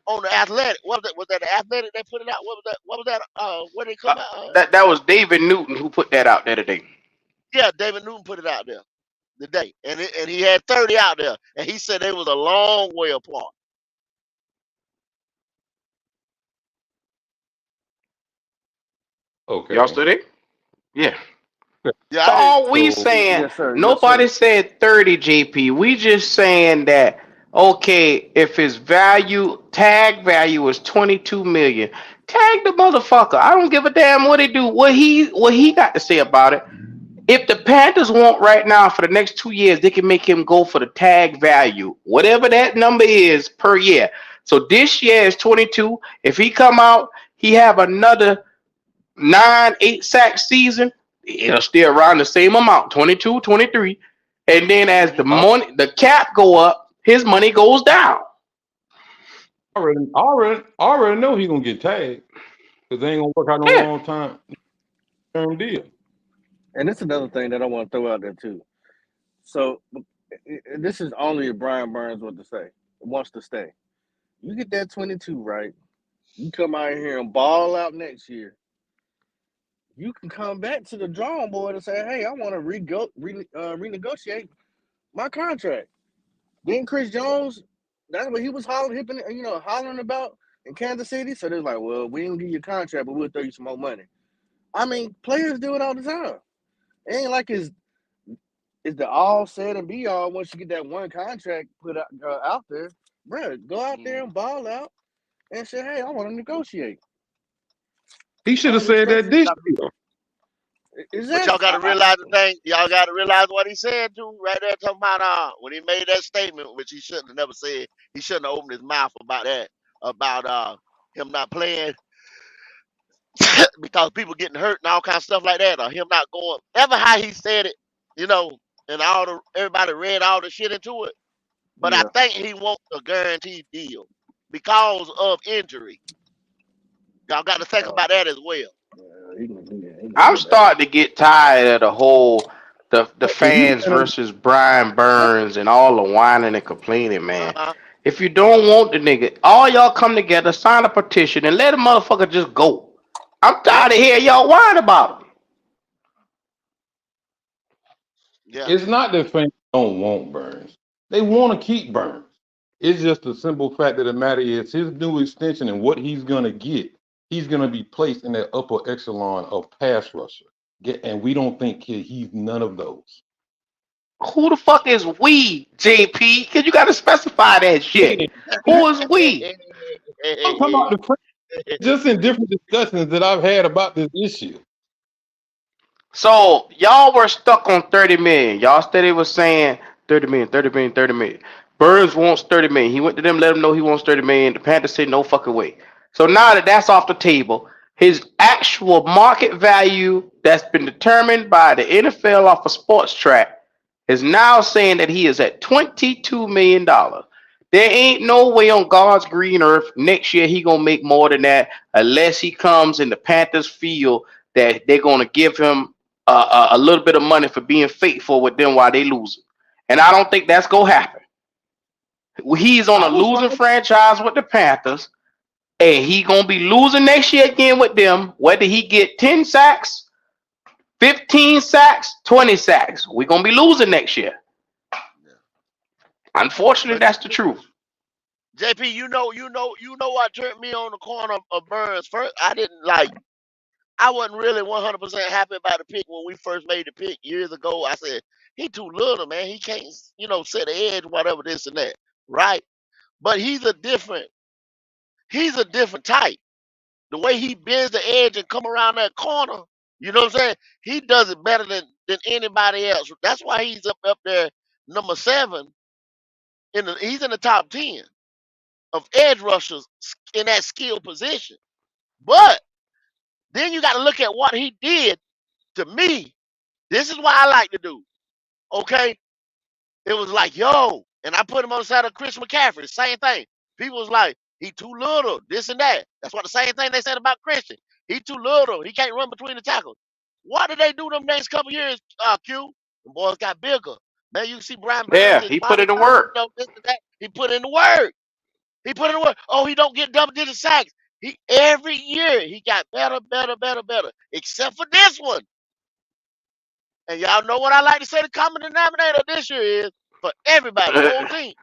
on the Athletic. What was that? Was that the Athletic they put it out? What was that? What was that? Where did it come out? That was David Newton who put that out there today. Yeah, David Newton put it out there today, and he had 30 out there, and he said they was a long way apart. Y'all okay. still there? Yeah. Yeah, So I hear all we So saying, Yes, sir. Yes, nobody sir. said 30, JP. We just saying that okay, if his value tag value is 22 million, tag the motherfucker. I don't give a damn what he do. What he got to say about it. If the Panthers want right now for the next 2 years, they can make him go for the tag value, whatever that number is per year. So this year is 22. If he come out, he have another 8 sack season, it'll stay around the same amount, 22, 23. And then as the mm-hmm. money, the cap go up, his money goes down. I already know he gonna get tagged because they ain't gonna work out no Yeah. long time term deal. And it's another thing that I want to throw out there too. So this is only if Brian Burns wants to stay. You get that 22 right. You come out here and ball out next year. You can come back to the drawing board and say, "Hey, I want to renegotiate my contract." Then Chris Jones, that's what he was hollering about in Kansas City. So they're like, "Well, we didn't give you a contract, but we'll throw you some more money." I mean, players do it all the time. It ain't like it's the all said and be all once you get that one contract put out there. Bro, go out there Mm. and ball out and say, "Hey, I want to negotiate." He should I have don't said expect that you. this Now, year. but y'all Exactly. got to realize the thing. Y'all got to realize what he said too, right there. Talking about when he made that statement, which he shouldn't have never said. He shouldn't have opened his mouth about that, about him not playing because people getting hurt and all kind of stuff like that, or him not going. Ever how he said it, you know, and everybody read all the shit into it. But I Yeah. think he wants a guaranteed deal because of injury. Y'all got to think Oh, about that as well. yeah. He gonna I'm get that. starting to get tired of the whole the If you fans saying versus Brian Burns and all the whining and complaining, Uh man. huh. If you don't want the nigga, all y'all come together, sign a petition, and let a motherfucker just go. I'm Yeah. tired of hearing y'all whine about him. Yeah. it's not that fans don't want Burns. They want to keep Burns. It's just the simple fact of the matter is his new extension and what he's gonna get. He's gonna be placed in that upper echelon of pass rusher. And we don't think he's none of those. Who the fuck is we, JP? Cause you gotta specify that shit. Who is we? I'm talking about the fans just in different discussions that I've had about this issue. So y'all were stuck on 30 million. Y'all steady was saying 30 million, 30 million, 30 million. Burns wants 30 million. He went to them, let them know he wants 30 million. The Panthers said no fucking way. So now that that's off the table, his actual market value that's been determined by the NFL off of Sports Track is now saying that he is at $22 million. There ain't no way on God's green earth next year he gonna make more than that unless he comes in the Panthers feel that they're gonna give him a little bit of money for being faithful with them while they losing. And I don't think that's gonna happen. He's on I a was losing right. franchise with the Panthers, and he gonna be losing next year again with them. Whether he get 10 sacks, 15 sacks, 20 sacks, we're gonna be losing next year. Yeah. Unfortunately, But that's the truth. JP, you know what turned me on the corner of Burns first. I wasn't really 100% happy about the pick when we first made the pick years ago. I said he too little, man. He can't, set the edge, whatever this and that, right? But he's a different type. The way he bends the edge and come around that corner, you know what I'm saying? He does it better than anybody else. That's why he's up there, number 7 he's in the top 10 of edge rushers in that skill position. But then you got to look at what he did to me. This is what I like to do. Okay, it was like, yo, and I put him on the side of Chris McCaffrey. Same thing. People was like, he too little, this and that. That's what the same thing they said about Christian. He too little. He can't run between the tackles. What did they do them next couple years, Q? The boys got bigger. Man, you see Brian Burns, Yeah, his he put body in the type, work. this and that. He put in the work. He put in the work. Oh, he don't get double digit sacks. He every year he got better, better, better, better. Except for this one. And y'all know what I like to say the common denominator this year is for everybody, the whole team.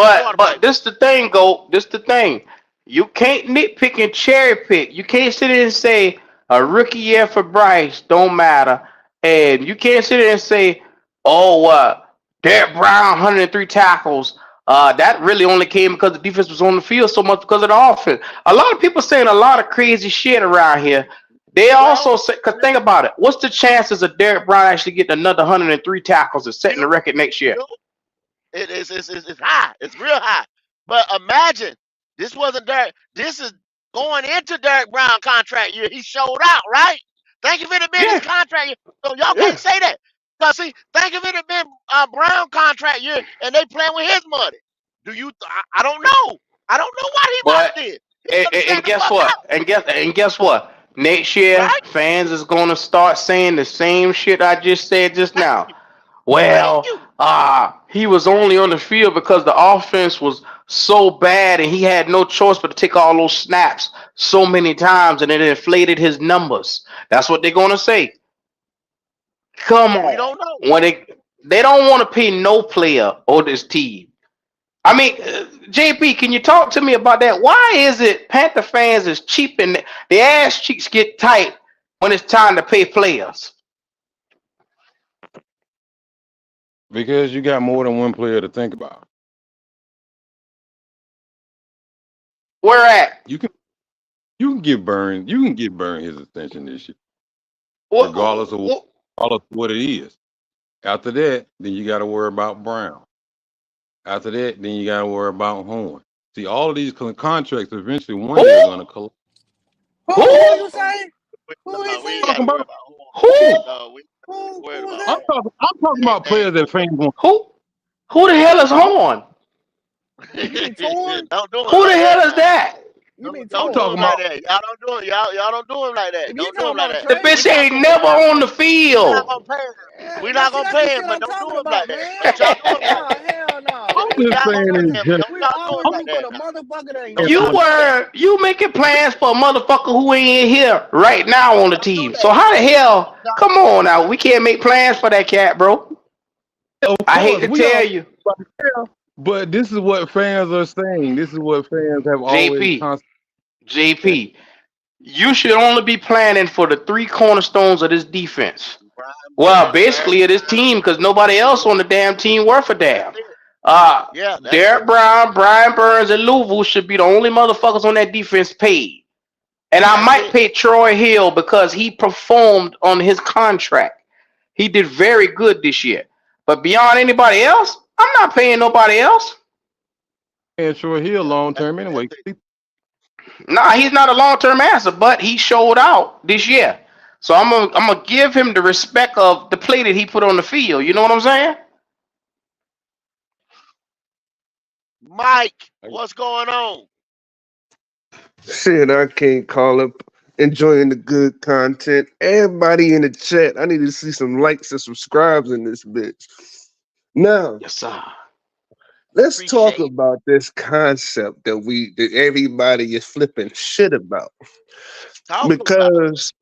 The But quarterback play. this the thing, go. This the thing. You can't nitpick and cherry pick. You can't sit there and say a rookie year for Bryce don't matter, and you can't sit there and say, oh, Derek Brown 103 tackles. That really only came because the defense was on the field so much because of the offense. A lot of people saying a lot of crazy shit around here. They Well, also say, cause think about it. What's the chances of Derek Brown actually getting another 103 tackles and setting the few, record next year? few. It's high. It's real high. But imagine this wasn't Derek. This is going into Derek Brown contract year. He showed out, right? Think if it had been his Yeah, contract year. So y'all yeah. can't say that. Cause see, think if it had been Brown contract year and they playing with his money. Do you? I don't know. I don't know why he But locked in. He should have and sat the guess fuck what? out, And guess what? Next year, right? fans is gonna start saying the same shit I just said just Thank now. you. Thank Well, you. he was only on the field because the offense was so bad and he had no choice but to take all those snaps so many times and it inflated his numbers. That's what they're gonna say. Come We on. don't know. When they don't want to pay no player on this team. I mean, JP, can you talk to me about that? Why is it Panther fans is cheap and the ass cheeks get tight when it's time to pay players? Because you got more than one player to think about. Where at? You can give Burn his attention this year, What, regardless of what, what it is. After that, then you got to worry about Brown. After that, then you got to worry about Horn. See, all of these contracts eventually one day are who? going to collapse. Who Who? you say? Who he No, we ain't say? got to Talking worry about about Horn. Who? No, we ain't worried Who was about that? Horn. I'm talking about They players ain't that gonna fans want. Who? Who the hell is Horn? You mean torn? don't do him Who the like hell that is now. that? You mean Don't I'm do torn? talking him like about that. Y'all don't do it. Y'all don't do him like that. If you Don't do talking him like about that. The Trey, We bitch not ain't gonna never on the we not field. gonna pay him. We but not see, gonna that's the pay shit him, I'm but don't do talking him about, like that. man. Don't y'all do him like Nah, that. hell no, I'm We man. just not We gonna saying pay always in him, but general. don't we y'all do him always like root for that the now. motherfucker that ain't Don't You y'all playing. do that. were you making plans for a motherfucker who ain't in here right now on the Don't do team. So that. how the hell? Don't y'all Come do that. on now, we can't make plans for that cat, bro. Of I hate course, to we tell all you, but this is what fans are saying. This is what fans have always JP, constantly said. JP. You should only be planning for the three cornerstones of this defense. Brian Well, Burns, basically of this team, because nobody else on the damn team worth a that's damn. it. Uh, Yeah, that's Derek it. Brown, Brian Burns, and Louisville should be the only motherfuckers on that defense paid. And I That's might it. pay Troy Hill because he performed on his contract. He did very good this year. But beyond anybody else, I'm not paying nobody else. And sure, he a Yeah, long that's term that's anyway. it. Nah, he's not a long-term answer, but he showed out this year. So I'm gonna give him the respect of the play that he put on the field. You know what I'm saying? Mike, what's going on? Shit, I can't call it. Enjoying the good content. Everybody in the chat, I need to see some likes and subscribes in this bitch. Now, Yes, sir. let's talk Appreciate about this concept that everybody is flipping shit about. talk about it. Because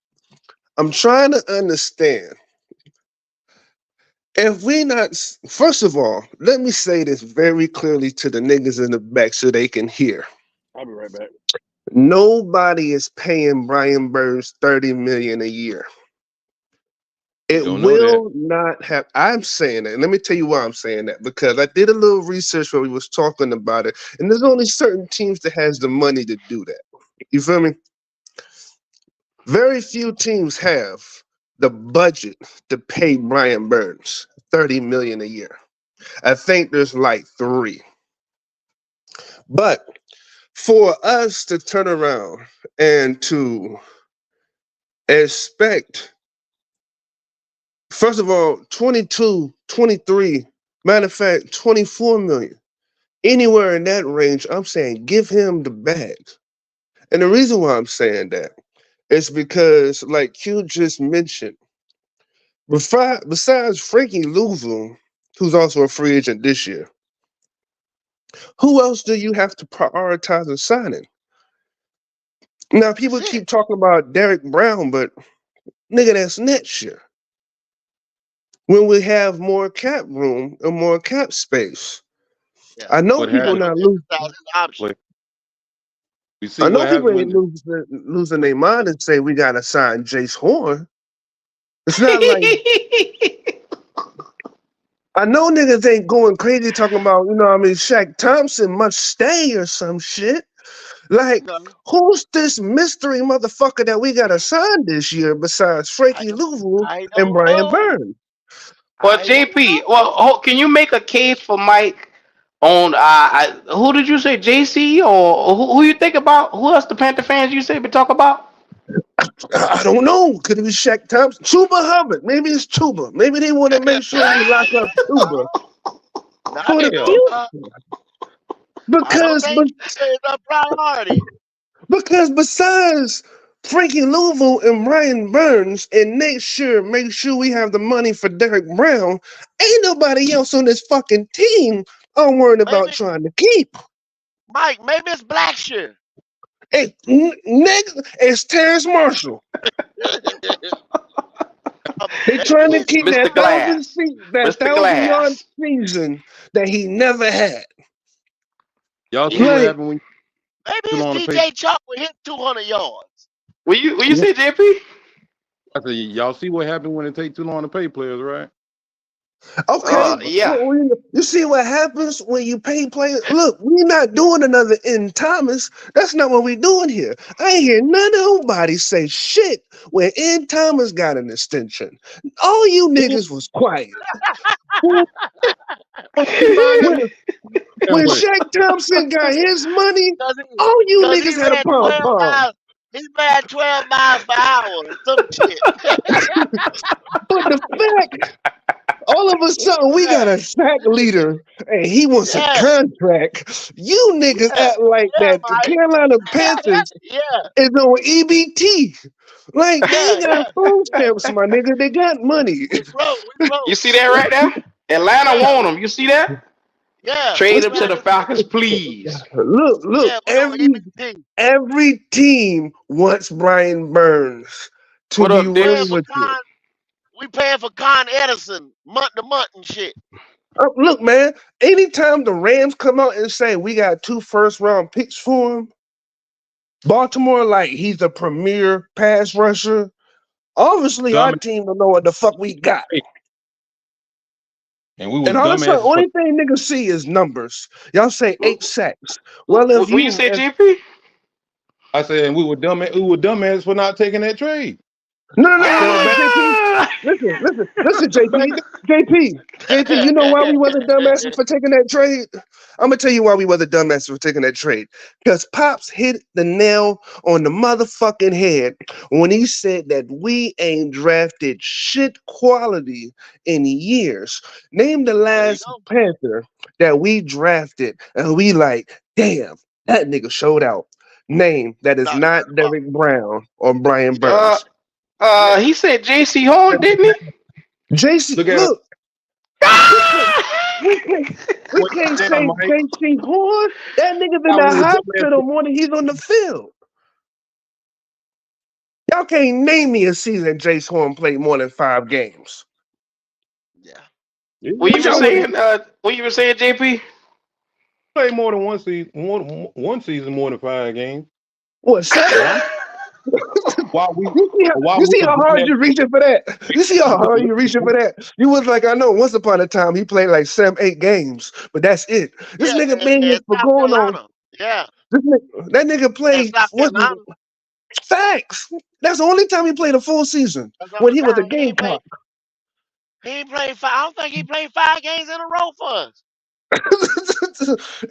I'm trying to understand. If we not, first of all, let me say this very clearly to the niggas in the back so they can hear. I'll be right back. Nobody is paying Brian Burns 30 million a year. We It don't know that. will not have. I'm saying that. And let me tell you why I'm saying that. Because I did a little research where we was talking about it, and there's only certain teams that has the money to do that. You feel me? Very few teams have the budget to pay Brian Burns 30 million a year. I think there's like three. But for us to turn around and to expect, first of all, 22, 23, matter of fact, 24 million, anywhere in that range, I'm saying give him the bag. And the reason why I'm saying that is because, like Q just mentioned, besides Frankie Louisville, who's also a free agent this year, who else do you have to prioritize in signing? Now, That's people it. keep talking about Derek Brown, but nigga, that's next year when we have more cap room and more cap space. Yeah. I know What You people gotta happened? go not lose. exercise his option. Like, we I see know what people happened ain't when losing their mind and say we gotta sign Jace Horn. It's not like I know niggas ain't going crazy talking about, I mean, Shaq Thompson must stay or some shit. Like, No, who's this mystery motherfucker that we got to sign this year besides I Frankie don't Louisville I and don't Brian know. Burns? Well, I don't JP, know. well, can you make a case for Mike on who did you say, JC or who you think about? Who else the Panther fans you say we talk about? I don't know. Could it be Shaq Thompson? Chuba Hubbard. Maybe it's Chuba. Maybe they want to make sure we lock up Chuba Not for the hell, future. I don't because think it's a priority. because besides Frankie Louisville and Brian Burns and make sure we have the money for Derek Brown, ain't nobody else on this fucking team I'm worried about Maybe trying to keep. Mike, maybe it's Blackshear. Hey, next it's Terrence Marshall. They Maybe trying to it's keep Mr. Glass. that Mr. 1,000 yard Glass. season that he never had. Y'all see what yeah. Like, happened when Maybe you too it's long to pay? DJ Chalk with hit 200 yards. Will you say JP? I said, y'all see what happened when it take too long to pay players, right? okay, Yeah. you see what happens when you pay players. Look, we're not doing another N. Thomas. That's not what we're doing here. I ain't hear nobody say shit when N. Thomas got an extension. All you niggas was quiet. When, He signed that when, nigga damn when way. Shaq Thompson got his money, Because he, all you cause he niggas had a ran pom 12 pom. miles. He ran 12 miles per hour or some shit. But the fact, all of a sudden, we yeah, got a sack leader and he wants a yeah, contract. You niggas yeah, act like yeah, that the Mike. Carolina Panthers yeah, is on EBT. Like, they yeah, ain't got yeah. food stamps, my nigga. They got money. We broke. We You broke. see that right there? Atlanta Yeah, want him. You see that? yeah. Trade We him to ran the the. Falcons, please. Look, Yeah, we on EBT. every team wants Brian Burns, to What be up, real Paying for Dish? with you. Con. We paying for Con Edison month to month and shit. Look, man, anytime the Rams come out and say we got 2 first-round picks for him, Baltimore, like he's a premier pass rusher. Obviously, our Dumb team don't know what the fuck we got. and we was And all of a sudden, dumbasses for only thing niggas see is numbers. Y'all say 8 sacks. Well, What you say, JP? I said, and we were dumbasses for not taking that trade. No, no, I no, no, said no, back JP. Yeah. Listen, JP. You know why we wasn't dumbasses for taking that trade? I'm gonna tell you why we wasn't dumbasses for taking that trade. Because Pops hit the nail on the motherfucking head when he said that we ain't drafted shit quality in years. Name the There you last go. Panther that we drafted, and we like, damn, that nigga showed out. Name that is Dr. not Bob. Derek Brown or Brian Yeah, Uh, Burns. yeah. he said J.C. Horn, didn't he? JC, look at him. look, we can't, we can't, we Wait, can't down, say Mike. JC Horn. That nigga's in Now the we were hospital dumbasses. more than he's on the field. Y'all can't name me a season Jace Horn played more than 5 games. Yeah. Yeah, What What you were y'all want? saying? What you were saying, JP? played more than one season, one season more than 5 games. What, 7? But I'm while we while You we see were how hard dumbasses. you reaching for that? You see how hard you reaching for that? You was like, I know once upon a time he played like 7, 8 games, but that's it. This Yeah, nigga and, been here and for South going on. Carolina. Yeah, That nigga and played South what Carolina. facts. That's the only time he played a full season That's the when only he was a time he ain't Gamecock. played. He ain't played five. I don't think he played 5 games in a row for us.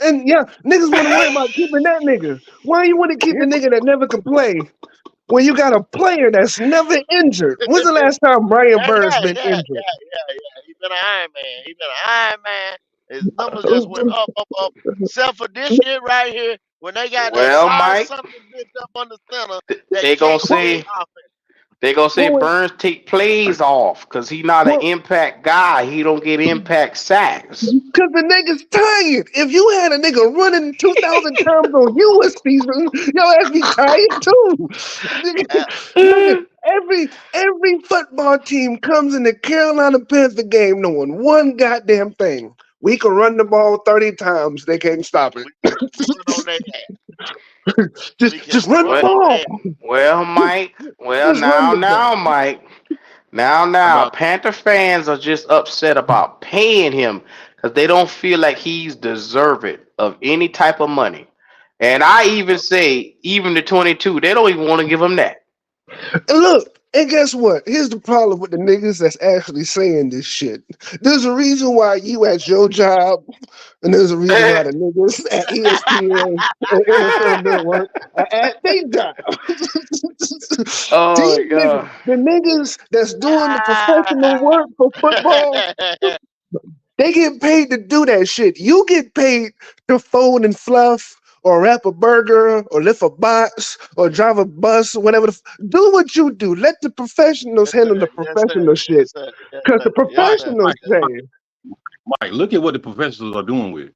And yeah, niggas want to worry about keeping that nigga. Why you want to keep Yeah, the nigga that never could play when you got a player that's never injured? When's the last time Brian Yeah, Burns yeah, been yeah, yeah, injured? yeah. He been an Iron Man. He been an Iron Man. His numbers just went up, up, up. Except for this year right here, when they got that Well, sorry Mike, son of a bitch up on the center that they gonna can't play say offense. What, Burns take plays off because he not an what, impact guy. He don't get impact sacks. Cause the nigga's tired. If you had a nigga running 2,000 times on you a season, your ass be tired too. Uh, Nigga, every football team comes in the Carolina Panther game knowing one goddamn thing. We can run the ball 30 times. They can't stop it. we can run on their ass. We can Just run the run Well, on ball. their ass. well, Mike. Well, Just run the ball. now, Mike. Now, About Panther fans are just upset about paying him because they don't feel like he's deserving of any type of money. And I even say, even the 22, they don't even want to give him that. And look, and guess what? Here's the problem with the niggas that's actually saying this shit. There's a reason why you at your job, and there's a reason why the niggas at ESPN and NFL Network are at their job. Oh These my niggas, god. the niggas that's doing the ah, professional work for football, They get paid to do that shit. You get paid to fold and fluff or wrap a burger or lift a box or drive a bus, whatever. Do what you do. Let the professionals Yes, handle the sir. Yes, sir. professional shit. Yes, sir. Yes, Because the sir. Yes, Mike, sir. professionals Mike, say, Mike, Mike, look at what the professionals are doing with it.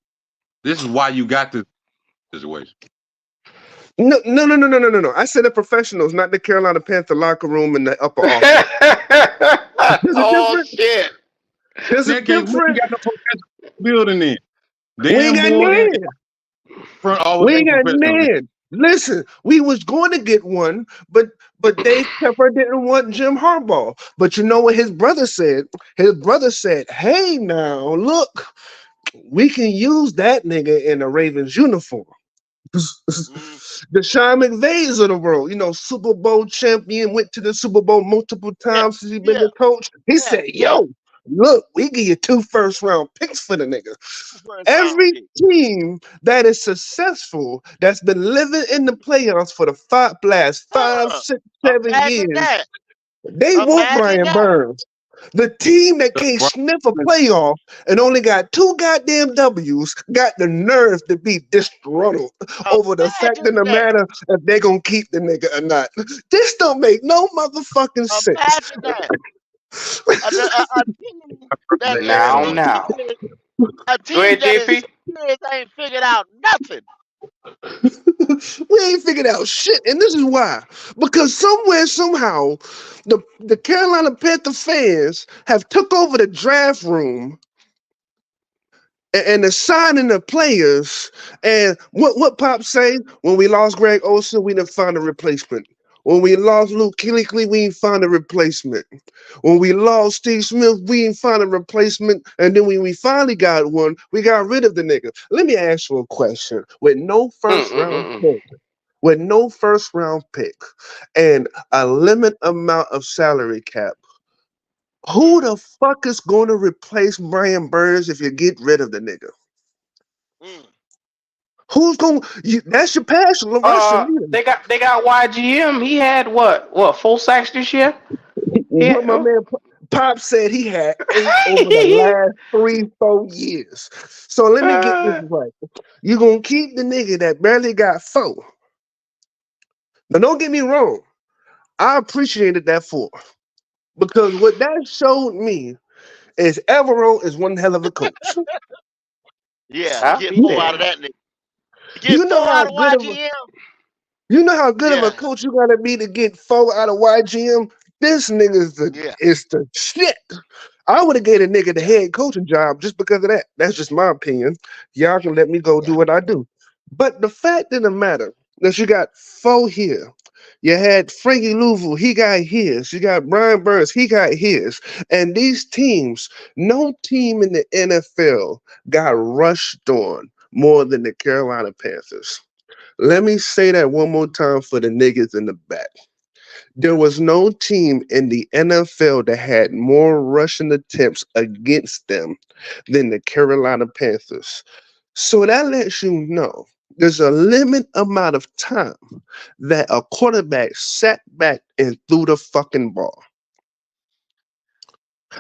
This is why you got this situation. no, no, no, no, no, no, no, no. I said the professionals, not the Carolina Panther locker room and the upper office. There's a Oh difference. shit. There's In a that case, we ain't difference. got no professional building in. We ain't Damn got boy, none. front always We ain't ain't got professional. none. Listen, we was going to get one, but Dave Pepper didn't want Jim Harbaugh. But you know what his brother said? His brother said, "Hey, now look, we can use that nigga in a Ravens uniform." Mm, The Sean McVays of the world, Super Bowl champion, went to the Super Bowl multiple yeah. times since he been Yeah. the coach. He Yeah. said, Yeah. "Yo, look, we give you 2 first-round picks for the nigga." First round Every pick. team that is successful, that's been living in the playoffs for the last five, Huh. 6, 7 Imagine years, that. they want Imagine Brian that. Burns. The team that The can't front- sniff a playoff and only got 2 goddamn W's got the nerve to be disgruntled over the fact of Imagine the that. matter if they gonna keep the nigga or not. This don't make no motherfucking sense. Imagine that. A team that is Now, as now. good as a Go team ahead, that is JP. good ain't figured out nothing. We ain't figured out shit, and this is why. Because somewhere, somehow, the Carolina Panther fans have took over the draft room and assigning the players. And what Pop say? When we lost Greg Olson, we didn't find a replacement. When we lost Luke Kuechly, we didn't find a replacement. When we lost Steve Smith, we didn't find a replacement. And then when we finally got one, we got rid of the nigga. Let me ask you a question. Mm-mm-mm. With no first round pick and a limit amount of salary cap, who Mm, the fuck is going to replace Brian Burns if you get rid of the nigga? mm. Who's going? That's your pass rushing leader. They got YGM. He had what 4 sacks this year? What my Yeah. man Pop said he had 8 over the last 3, 4 years. So let me get this uh, right. You gonna keep the nigga that barely got 4? Now don't get me wrong. I appreciated that 4 because what that showed me is Evero is one hell of a coach. Yeah, to I'll get be four out of damned. that nigga. To get You know four how out of good of a YGM. You know how good of a Yeah. coach you gotta be to get 4 out of YGM? This nigga Yeah. is the shit. I would have gave a nigga the Yeah. head coaching job just because of that. That's just my opinion. Y'all can let me go do Yeah. what I do. But the fact of the matter that you got 4 here. You had Frankie Louisville, he got his. You got Brian Burns, he got his. And these teams, no team in the NFL got rushed on more than the Carolina Panthers. Let me say that one more time for the niggas in the back. There was no team in the NFL that had more rushing attempts against them than the Carolina Panthers. So that lets you know there's a limit amount of time that a quarterback sat back and threw the fucking ball.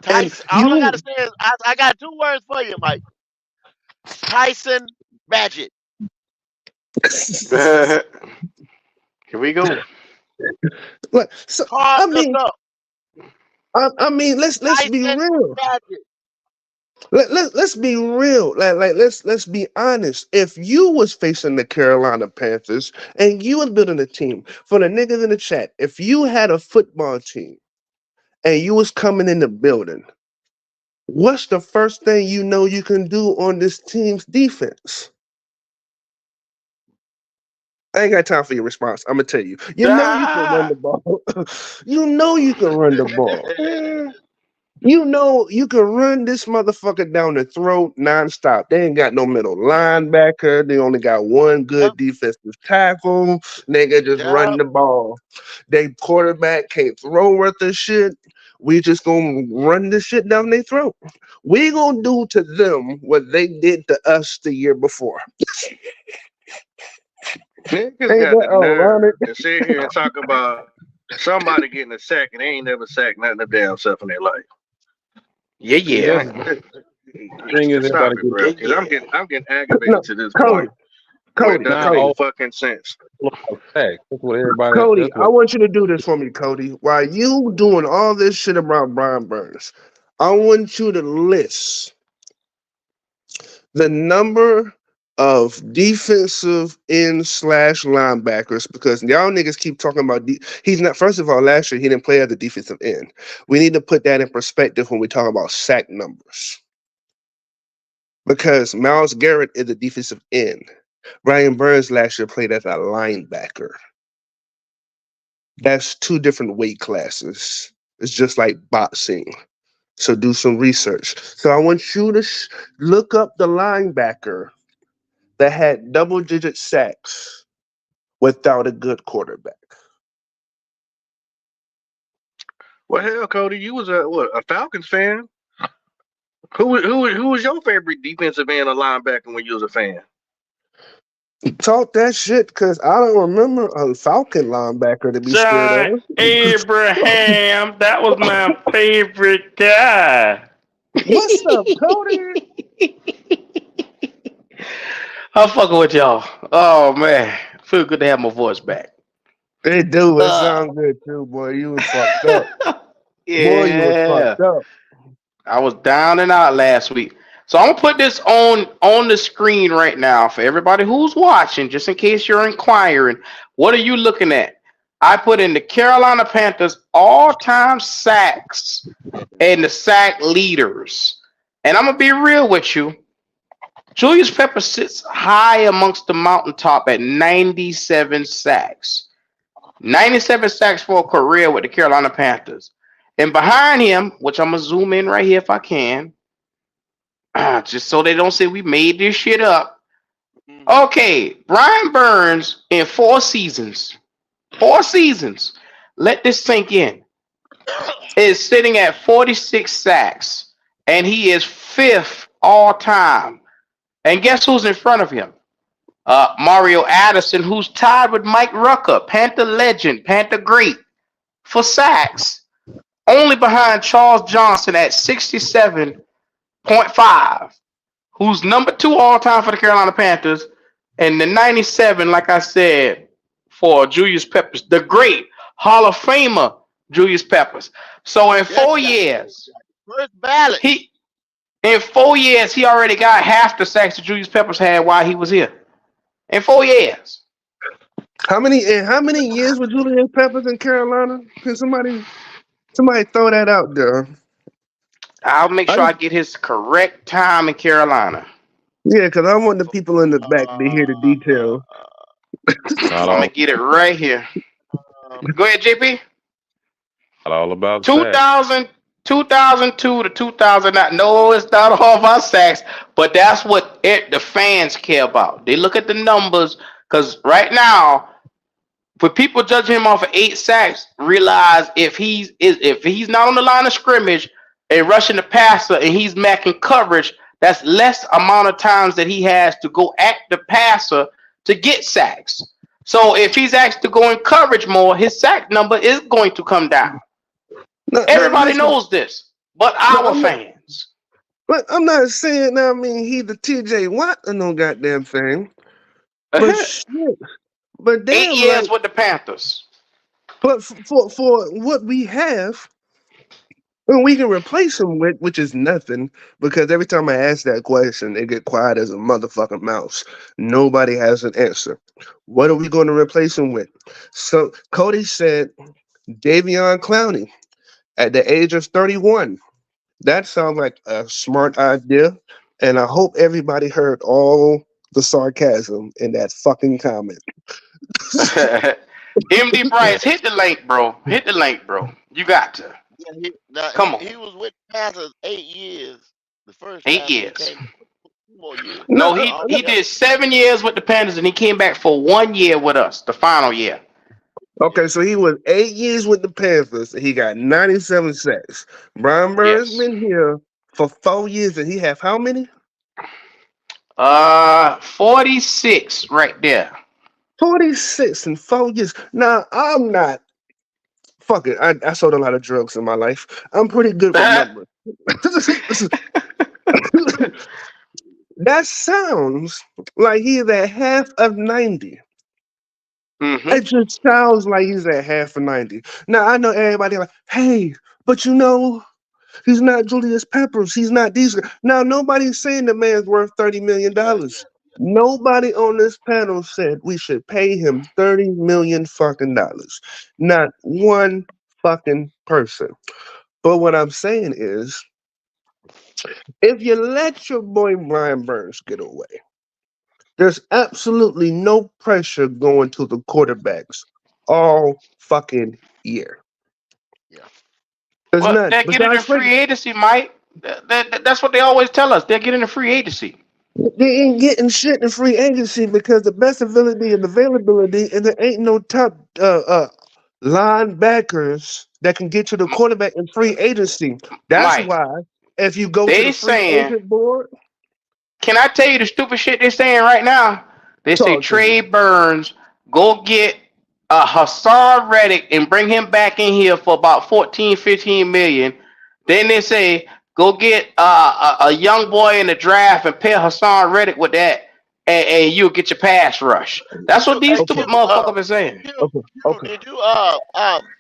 And Tyson. All I you gotta say is I got 2 words for you, Mike. Tyson Badgett. Here we go. like so I Carved us mean up. let's be Tyson real. Badgett. Let's be real. Let's be honest. If you was facing the Carolina Panthers and you was building a team for the niggas in the chat, if you had a football team and you was coming in the building, what's the first thing you know you can do on this team's defense? I ain't got time for your response. I'm gonna tell you. You know you can run Ah. the ball. You know you can run the ball. You know you can run this motherfucker down the throat nonstop. They ain't got no middle linebacker. They only got one Yep. good defensive tackle. Nigga just run Yep. the ball. They quarterback can't throw worth of shit. We just gonna run this shit down their throat. We gonna do to them what they did to us the year before. Niggas Ain't got the that ironic? nerve to sit here and talk about somebody getting a sack and they ain't never sacked nothing a damn self in their life. Yeah, See, yeah. that's Thing is, Stop everybody it, get bro. Yeah, Because yeah. I'm getting No, aggravated to this Cody, point where it doesn't now make Cody. all fucking sense. about facts. That's what everybody. Cody, That's I what. want you to do this for me, Cody. While you doing all this shit about Brian Burns, I want you to list the number of defensive end slash linebackers because y'all niggas keep talking about he's not. First of all, last year he didn't play as a defensive end. We need to put that in perspective when we talk about sack numbers because Myles Garrett is a defensive end. Brian Burns last year played as a linebacker. That's two different weight classes. It's just like boxing. So do some research. So I want you to look up the linebacker that had double digit sacks without a good quarterback. Well, hell, Cody, you was a Falcons fan. Who was your favorite defensive end or linebacker when you was a fan? Talk that shit because I don't remember a Falcon linebacker to be scared John of. Abraham, that was my favorite guy. What's up, Cody? I'm fucking with y'all. Oh man, feel good to have my voice back. It do. It Uh, sound good too, boy. You was fucked up. Boy, you was yeah, fucked up. I was down and out last week. So I'm gonna put this on the screen right now for everybody who's watching, just in case you're inquiring. What are you looking at? I put in the Carolina Panthers all-time sacks and the sack leaders. And I'm gonna be real with you. Julius Pepper sits high amongst the mountaintop at 97 sacks. 97 sacks for a career with the Carolina Panthers. And behind him, which I'm gonna zoom in right here if I can, just so they don't say we made this shit up. Mhm. Okay, Brian Burns in 4 seasons, 4 seasons, let this sink in, is sitting at 46 sacks, and he is fifth all time. And guess who's in front of him? Mario Addison, who's tied with Mike Rucker, Panther legend, Panther great, for sacks, only behind Charles Johnson at 67.5, who's number two all time for the Carolina Panthers, and the 97, like I said, for Julius Peppers, the great Hall of Famer Julius Peppers. So in Yeah, four years, first ballot. he in 4 years he already got half the sacks that Julius Peppers had while he was here. In 4 years. How many years with Julius Peppers in Carolina? Can somebody throw that out there? I'll make I sure I just, get his correct time in Carolina. yeah, because I want the people in the back to hear the Uh, details. Not I'm gonna all. get it right here. Go ahead, JP. Not all about sex. 2000, 2002 to 2009. No, it's not all about sacks, but that's what the fans care about. They look at the numbers because right now, for people judging him off of 8 sacks, realize if he's not on the line of scrimmage and rushing the passer and he's macking coverage, that's less amount of times that he has to go at the passer to get sacks. So if he's asked to go in coverage more, his sack number is going to come down. No, no, Everybody listen. knows this, but No, our fans. I'm not saying. I mean, he the T.J. Watt or no goddamn thing. But shit. But 8 damn, years like, with the Panthers. but for what we have, and we can replace him with, which is nothing, because every time I ask that question, they get quiet as a motherfucking mouse. Nobody has an answer. What are we going to replace him with? So Cody said Davion Clowney at the age of 31. That sounds like a smart idea, and I hope everybody heard all the sarcasm in that fucking comment. MD Bryce, hit the link, bro. Hit the link, bro. You got to. yeah, now Come on. he was with Panthers 8 years. The first 8 time, and he years. came 2 more years. No, No, So he altogether, did 7 years with the Panthers and he came back for 1 year with us, the final year. okay, so he was 8 years with the Panthers. And he got 97 sacks. Brian Burns Yes. been here for 4 years, and he have how many? 46 right there. 46 in 4 years. Now I'm not. Fuck it. I sold a lot of drugs in my life. I'm pretty good with numbers. That sounds like he's at half of 90. Mm-hmm. It just sounds like he's at half of 90. Now I know everybody like, hey, but you know, he's not Julius Peppers. He's not these. Now nobody's saying the man's worth Yeah, $30 million. yeah. Nobody on this panel said we should pay him 30 million fucking dollars. Not one fucking person. But what I'm saying is, if you let your boy Brian Burns get away, there's absolutely no pressure going to the quarterbacks all fucking year. Yeah. There's Well, none. they're getting in Besides free Frank, agency, Mike. That's what they always tell us. They're getting in free agency. they ain't getting shit in free agency because the best ability and availability, and there ain't no top linebackers that can get to the quarterback in free agency. That's Mike, why if you go to they the free saying, agent board, can I tell you the stupid shit they're saying right now? They say talk to me. Trey Burns, go get Hassan Reddick and bring him back in here for about 14, 15 million. Then they say, go get a young boy in the draft and pair Hassan Reddick with that, and you'll get your pass rush. That's what these Okay, stupid Q, motherfuckers are saying. okay, okay. did you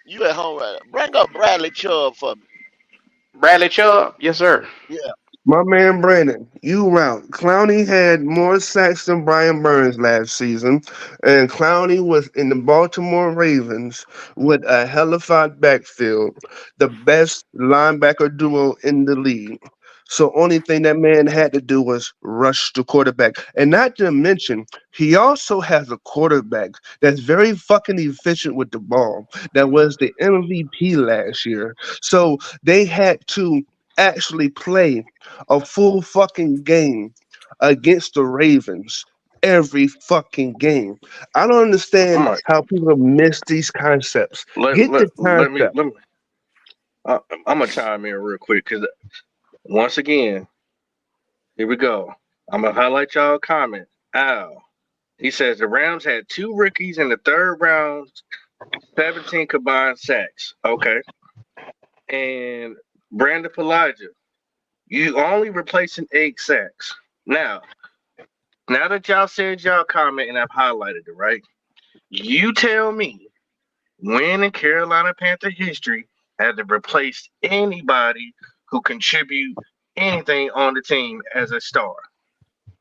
you at home right now? Bring up Bradley Chubb for me. Bradley Chubb, yes, sir. Yeah. My man Brandon, you right. Clowney had more sacks than Brian Burns last season, and Clowney was in the Baltimore Ravens with a hellified backfield, the best linebacker duo in the league. So only thing that man had to do was rush the quarterback. And not to mention, he also has a quarterback that's very fucking efficient with the ball. That was the MVP last year. So they had to actually play a full fucking game against the Ravens every fucking game. I don't I'm understand like, how people miss these concepts. let Get let the let me concept. let me. I'm gonna chime in real quick because once again, here we go. I'm gonna highlight y'all comment. Al, he says the Rams had two rookies in the third round, 17 combined sacks. Okay, and Brandon Pelagia, you only replacing 8 sacks. Now that y'all said y'all comment and I've highlighted it, right? You tell me when in Carolina Panther history has it replaced anybody who contribute anything on the team as a star?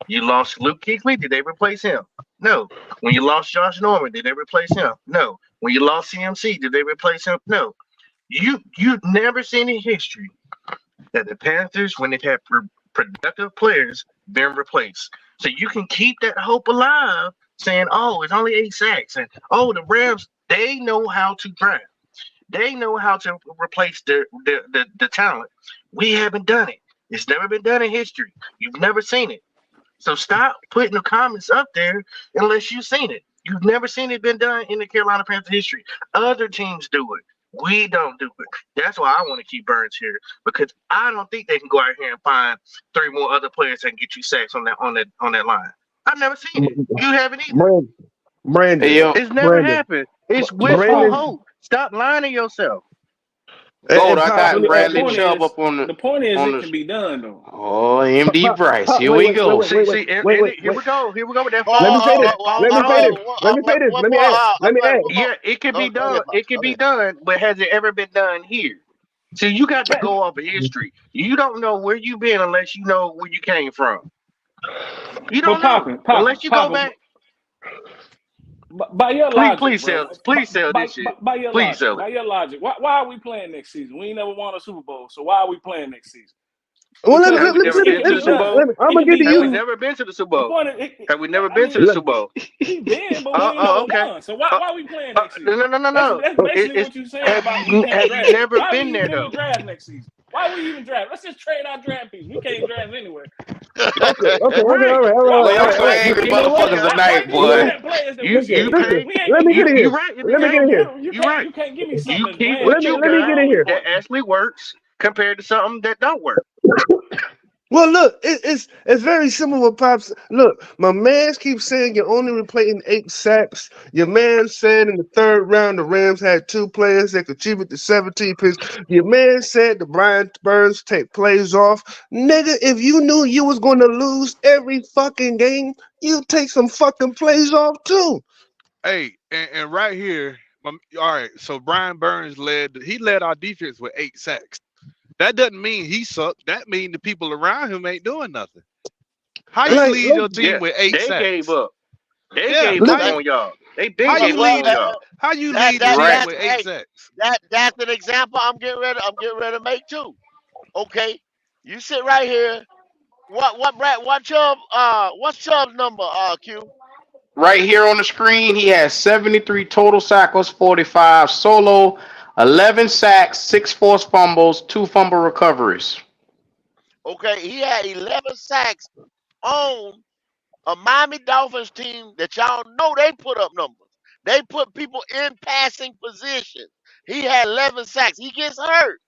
You lost Luke Kuechly, did they replace him? No. When you lost Josh Norman, did they replace him? No. When you lost CMC, did they replace him? No. You've never seen in history that the Panthers, when they've had productive players, been replaced. So you can keep that hope alive, saying, "Oh, it's only 8 sacks," and "Oh, the Rams, they know how to draft. They know how to replace the talent. We haven't done it. It's never been done in history. You've never seen it. So stop putting the comments up there unless you've seen it. You've never seen it been done in the Carolina Panthers history. Other teams do it. We don't do it. That's why I want to keep Burns here because I don't think they can go out here and find 3 more other players that can get you sacks on that line. I've never seen it. You haven't either. Brandon, Hey, Brandon, yo, It's never Brandon, happened. It's But wishful Papa, Brandon, hope. Stop lying to yourself. Gold, and I Pop, but got the Bradley point Chubb is, up on the point is, on it the. can be done though. Oh, MD Pop, Bryce, Pop, here wait, we wait, wait, go. wait, wait, wait, wait, wait, Here wait. we go. Here we go with that Let me false say this. hope. False Let me say this. hope. Let me say this. One Let me more. add. Let me add. One more. Yeah, it can be Go done. ahead, Bob. It can Go be ahead. done, but has it ever been done here? So you got to go off of history. You don't know where you've been unless you know where you came from. You But don't know unless you go Papa, back. by your Please, logic, bro. please sell this shit. Please sell it. By your logic, why are we playing next season? We ain't never won a Super Bowl, so why are we playing next season? Well, Because Have we never it been can to be the Super done. Bowl? I'm It gonna can give be to Have we you. done. never been to the Super The Bowl? point is, Have we never I been to mean, the Let, Super Bowl? we been, but we ain't never Okay. won. So Uh, why we playing next no, season? no, no, no, no. That's basically It's what you're saying about we can't have you draft. never Why we been there even in the though? draft next season? Why we even draft? Let's just trade our draft picks. We can't draft anyway. okay, Right. Why Boy, we y'all Okay. some why angry You know what? motherfuckers why tonight, do you boy. listen, draft players that we You listen, you shouldn't? listen. paid. We ain't Let me get You in you here. right in the Let me get in game. here. You right. you can't give me You something that's keep brand what new you Let me got get in tomorrow here. that morning. actually works compared to something that don't work. Well, look, it's very simple with Pops. Look, my man keeps saying you're only replaying 8 sacks. Your man said in the third round the Rams had 2 players that contribute to 17 picks. Your man said the Brian Burns take plays off. Nigga, if you knew you was going to lose every fucking game, you take some fucking plays off too. Hey, and right here, all right. So Brian Burns led our defense with 8 sacks. That doesn't mean he sucked. That means the people around him ain't doing nothing. How you Like, lead let's, your team Yeah, with eight they gave sacks? up. They Yeah. gave up How let's on y'all. They been how gave you up Well, lead on the y'all. how you that lead the that team Right. that's with eight hey, sacks? that's an example. I'm getting ready to make too. Okay, you sit right here. What what's Chubb's number? Q. Right here on the screen, he has 73 total tackles, 45 solo, 11 sacks, 6 forced fumbles, 2 fumble recoveries. Okay, he had 11 sacks on a Miami Dolphins team that y'all know they put up numbers. They put people in passing position. He had 11 sacks. He gets hurt.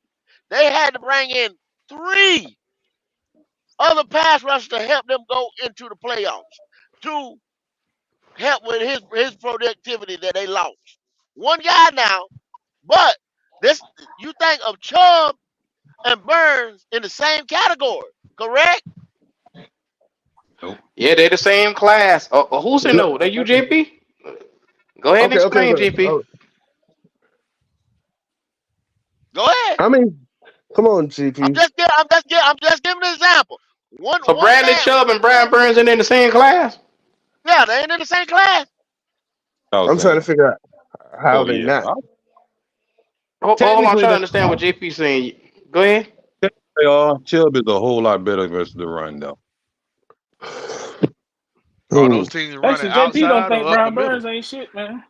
They had to bring in 3 other pass rushers to help them go into the playoffs to help with his productivity that they lost. One guy now, but this you think of Chubb and Burns in the same category, correct? Nope. Yeah, they're the same class. Who's in those? That you, JP? Go ahead and explain, okay. JP. Go ahead. I mean, come on, I'm GP. just giving. I'm just giving an example. So One Bradley guy. Chubb and Brian Burns in the same class? Yeah, they ain't in the same class. I was I'm trying to saying. figure out how Oh they yeah. not. Hold on, I'm Technically, trying to they understand what JP's saying. Go ahead. are. Chubb is a whole lot better versus the run though. Are Hmm. those teams running Actually, JP don't outside think or up the Brian middle? Burns ain't shit, man.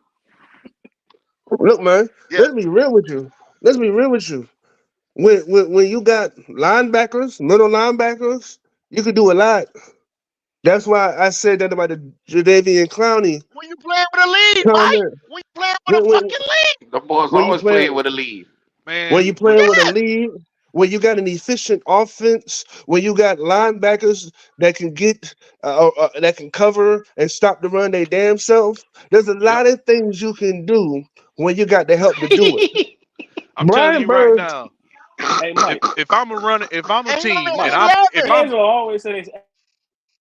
Look, man, Yeah. let's be real with you. Let's be real with you. When you got linebackers, middle linebackers, you could do a lot. That's why I said that about the Jadavian Clowney When you playing with a lead, Mike. comment. When you playing with a When when fucking lead. The boys when you always play played with a lead. when you Man, playing with a Yeah. lead, when you got an efficient offense, when you got linebackers that can get that can cover and stop the run they damn self. There's a yep. lot of things you can do when you got the help to do it. I'm telling Brian you right Burns, now. Hey, If Mike. if I'm a runner, if I'm a And he only team he and Mike. I'm if 11. I'm D'Angelo always says,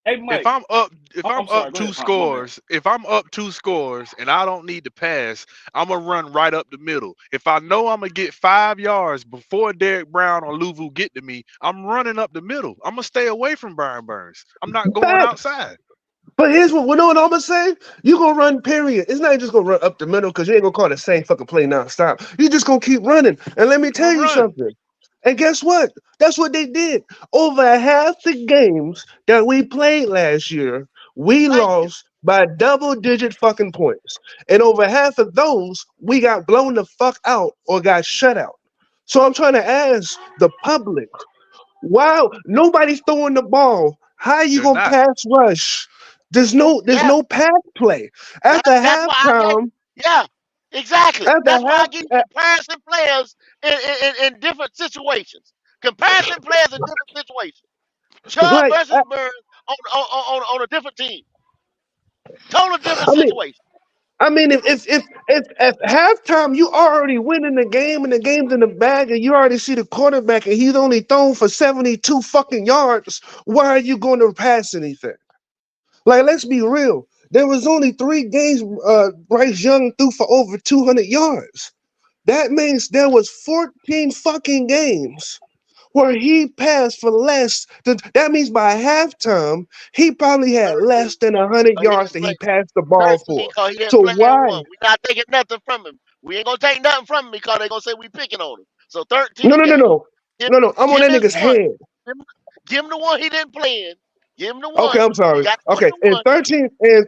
"Hey, if Mike." I'm up if I'm I'm up sorry. Go two ahead, Pop. My bad. scores, if I'm up 2 scores and I don't need to pass, I'm gonna run right up the middle. If I know I'm gonna get 5 yards before Derek Brown or Louvu get to me, I'm running up the middle. I'm gonna stay away from Brian Burns. I'm not going facts. outside. But here's what we know what I'm gonna say. You gonna run, period. It's not just gonna run up the middle because you ain't gonna call the same fucking play nonstop. You just gonna keep running. And let me I'm gonna tell you run. something. And guess what? That's what they did. Over half the games that we played last year, we Thank you. lost by double-digit fucking points. And over half of those, we got blown the fuck out or got shut out. So I'm trying to ask the public. Wow, nobody's throwing the ball. How you They're gonna not. pass rush? There's Yeah. no pass play. After That's why I gave. halftime, Yeah. Exactly. after That's why half I give you comparison players in different situations. Comparison players in different situations. Chubb like versus Burns on a different team. Total different I mean situation. if at halftime you already winning the game and the game's in the bag and you already see the quarterback and he's only thrown for 72 fucking yards, why are you going to pass anything? Like, let's be real. There was only 3 games Bryce Young threw for over 200 yards. That means there was 14 fucking games where he passed for less than that means by halftime, he probably had 13. less than 100 But he yards didn't that play he passed the ball 13 for. because he didn't So play in why? one. We not taking nothing from him. We ain't gonna take nothing from him because they gonna say we picking on him. So No, 13 no, no, games. no. Give, No, no. I'm on give that his nigga's one. head. Give him, give him the one he didn't play in. Give him the Okay, one. I'm He sorry. got Okay, in 21.